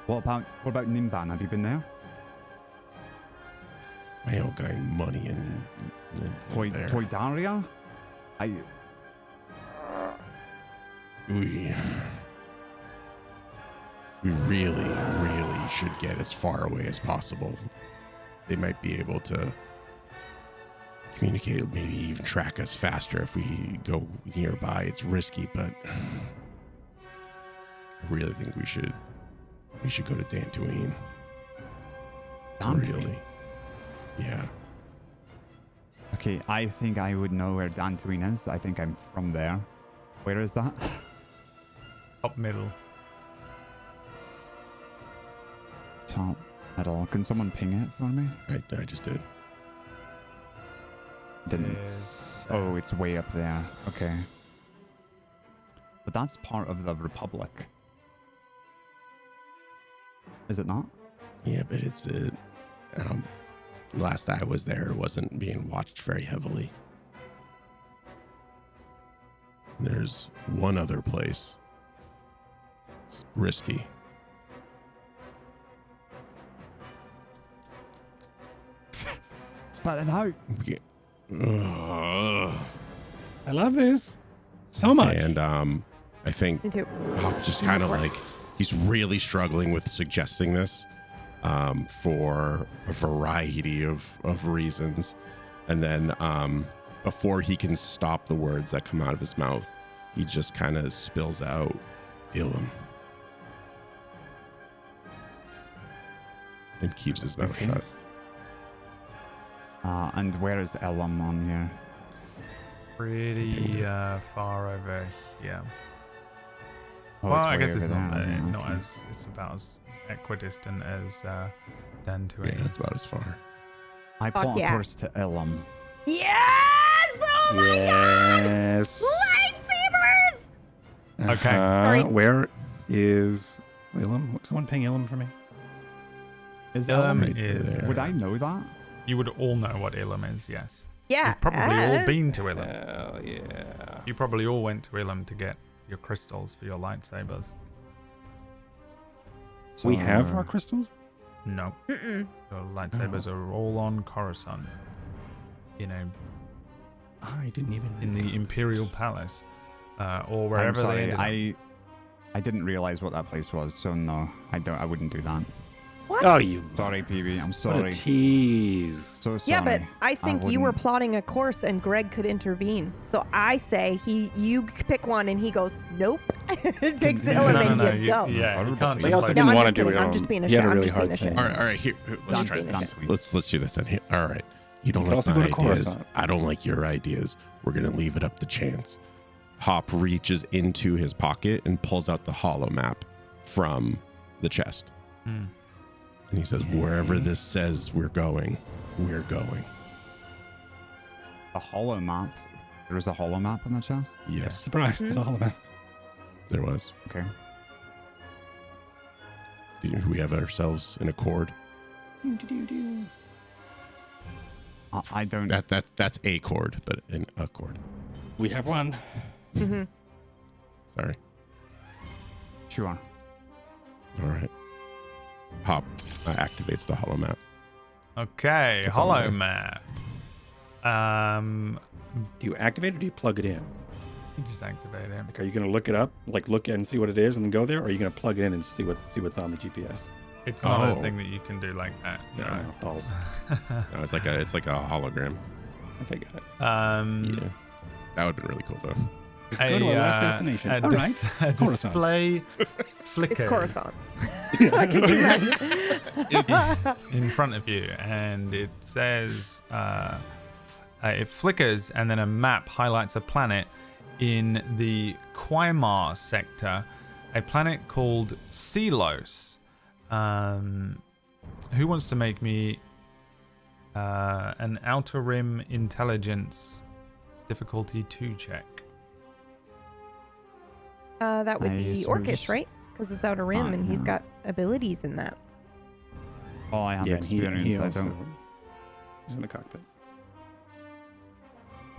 What about Nimban? Have you been there? I owe guy money and there. Toydaria? We really, really should get as far away as possible. They might be able to communicate, maybe even track us faster if we go nearby. It's risky, but I really think we should go to Dantooine. Really? Yeah. Okay, I think I would know where Dantooine is. I think I'm from there. Where is that? Top middle. Top middle. Can someone ping it for me? I just did. Didn't. Oh, it's way up there. Okay. But that's part of the Republic. Is it not? Yeah, but it's last I was there, it wasn't being watched very heavily. There's one other place. It's risky. Spell it out. I love this so much. And I think Hop just kind of like, he's really struggling with suggesting this for a variety of reasons. And then before he can stop the words that come out of his mouth, he just kind of spills out Ilum. And keeps his mouth shut. And where is Ilum on here? Pretty far over here. Oh, well, I guess it's there, not as it's about as equidistant as Dantooine. Yeah, it's about as far. I plot a course to Ilum. Yes! Oh my god! Lightsabers! Okay. Sorry. Where is Ilum? Someone ping Ilum for me. Is Ilum is? Would I know that? You would all know what Ilum is, yes. Yeah. You've probably all been to Ilum. Hell yeah. You probably all went to Ilum to get your crystals for your lightsabers. So we have our crystals? No. Your lightsabers are all on Coruscant. You know, I didn't even in the Imperial Palace, or wherever I'm sorry, they ended up. I didn't realize what that place was, so no, I wouldn't do that. What? Oh, you. Sorry, PB. I'm What sorry. a tease. So sorry. Yeah, but I think you were wouldn't- plotting a course and Greg could intervene. So I say you pick one and he goes, nope. Picks the element no, and you go. Yeah, you can't They just also like... didn't I'm want to just do kidding. it. I'm just being a He had shit. a I'm really just being hard a shit. saying. All right, here. Let's try this. Let's do this then. All right. You don't You like can also my go to ideas. Coruscant. I don't like your ideas. We're gonna leave it up to chance. Hop reaches into his pocket and pulls out the holo map from the chest. Hmm. And he says, wherever this says we're going, we're going. A holo map. There was a holo map on the chest? Yes, Surprise. It's all about. there was. Okay. Do we have ourselves an accord? I don't... That's a chord, but an accord. We have one. Sorry. Sure. All right. Hop activates the holo map. Okay, It's on holo there. map. Do you activate it or do you plug it in? You just activate it. Like, are you going to look it up, like look and see what it is and then go there? Or are you going to plug it in and see what's on the GPS? It's not a Oh. thing that you can do like that. No. No, balls. No, it's like a hologram. Okay, got it. Yeah. That would have been really cool though. Go to our last destination. A All right. a Coruscant. display flickers It's Coruscant. in front of you, and it says it flickers, and then a map highlights a planet in the Quaimar sector, a planet called Selos. Who wants to make me an Outer Rim Intelligence difficulty 2 check? That would I be suppose. Orcish, right? Because it's Outer Rim and he's yeah. got abilities in that. Oh, I have Yeah, experience. I also, don't he's in the cockpit.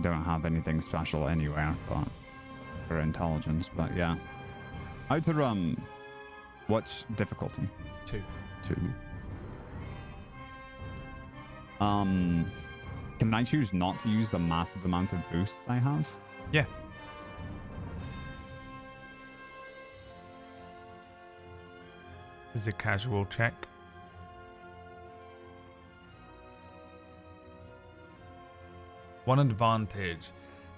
have anything special anywhere, but for intelligence. But yeah. Outer Rim. What's difficulty? 2. 2. Can I choose not to use the massive amount of boosts I have? Yeah. Is a casual check. One advantage.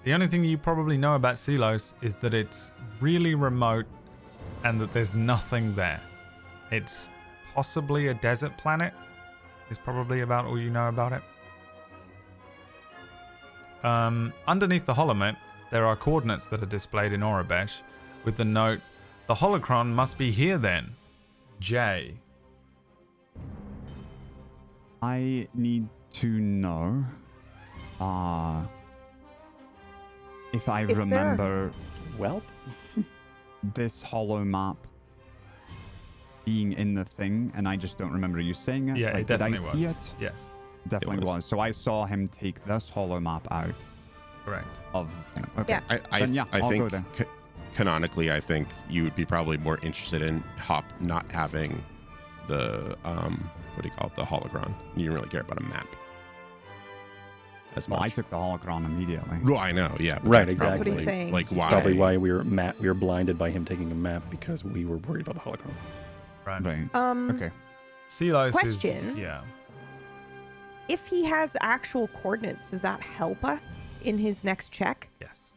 The only thing you probably know about Sealos is that it's really remote and that there's nothing there. It's possibly a desert planet. Is probably about all you know about it. Underneath the holomet, there are coordinates that are displayed in Aurebesh with the note, the holocron must be here then. J. I need to know if I remember this holo map being in the thing, and I just don't remember you saying it. Yeah, like, it definitely did I was. see it? Yes. Definitely was. So I saw him take this holo map out. Correct. Of the thing. Okay. Yeah. I think canonically, I think you would be probably more interested in not having the what do you call it, the holocron. You didn't really care about a map as much. Well, I took the holocron immediately. Well, I know, yeah. Right, That's exactly. what he's saying. Like, why? Probably why we were blinded by him taking a map because we were worried about the holocron. Right. Okay. Sealos Question. is... Yeah. If he has actual coordinates, does that help us in his next check? Yes.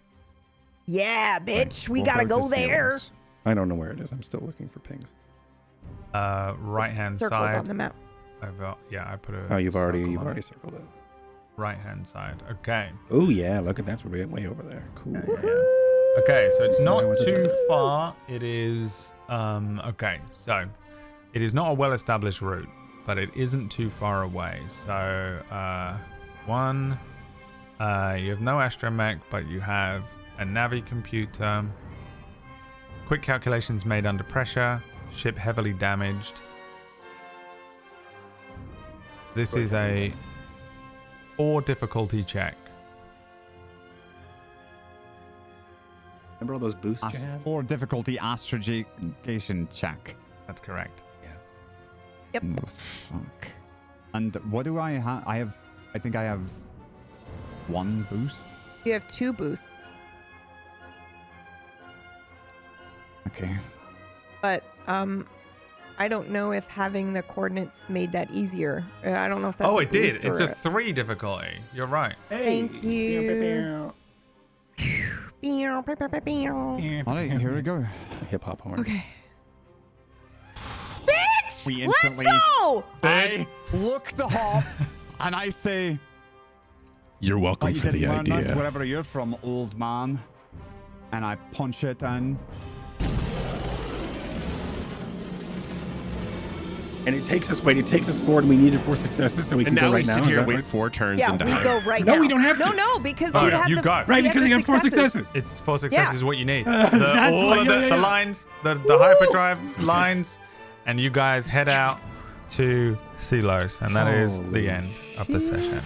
Yeah, bitch. Right. We We'll gotta go go to there. Sealos. I don't know where it is. I'm still looking for pings. Right-hand Circled side. on the map. I put a... Oh, you've already circle on it. circled it. Right-hand side. Okay. Oh yeah, look at that's way over there. Cool. Okay, so it's So not what's the too desert? far. It is... Okay, so... It is not a well-established route, but it isn't too far away. So, you have no astromech, but you have a Navi computer. Quick calculations made under pressure. Ship heavily damaged. This is a 4 difficulty check. Remember all those boosts you had? 4 difficulty astrogation check. That's correct. Yep. Oh, fuck. And what do I have? I think I have 1 boost. You have 2 boosts, Okay. but I don't know if having the coordinates made that easier. I don't know if that's Oh, a it did. boost It's or a 3 difficulty. You're right. Thank you. All right, here we go. Hip hop horn. Okay. We Let's instantly. go! I look the hop and I say, You're "Oh, welcome you for didn't the learn this idea. wherever you're from, old man." And I punch it in. And it takes us forward, and we needed 4 successes, so we can And go now right we sit now. here Is and that wait right? 4 turns Yeah, and we die. go right No, now. we don't have to. No, because Oh, you have you the, got- Right, you have because the you got 4 successes. successes. It's 4 successes is what you need. That's All why- of yeah, the yeah. lines, the hyperdrive lines, and you guys head out to Sealos, and that is the Holy end of the session.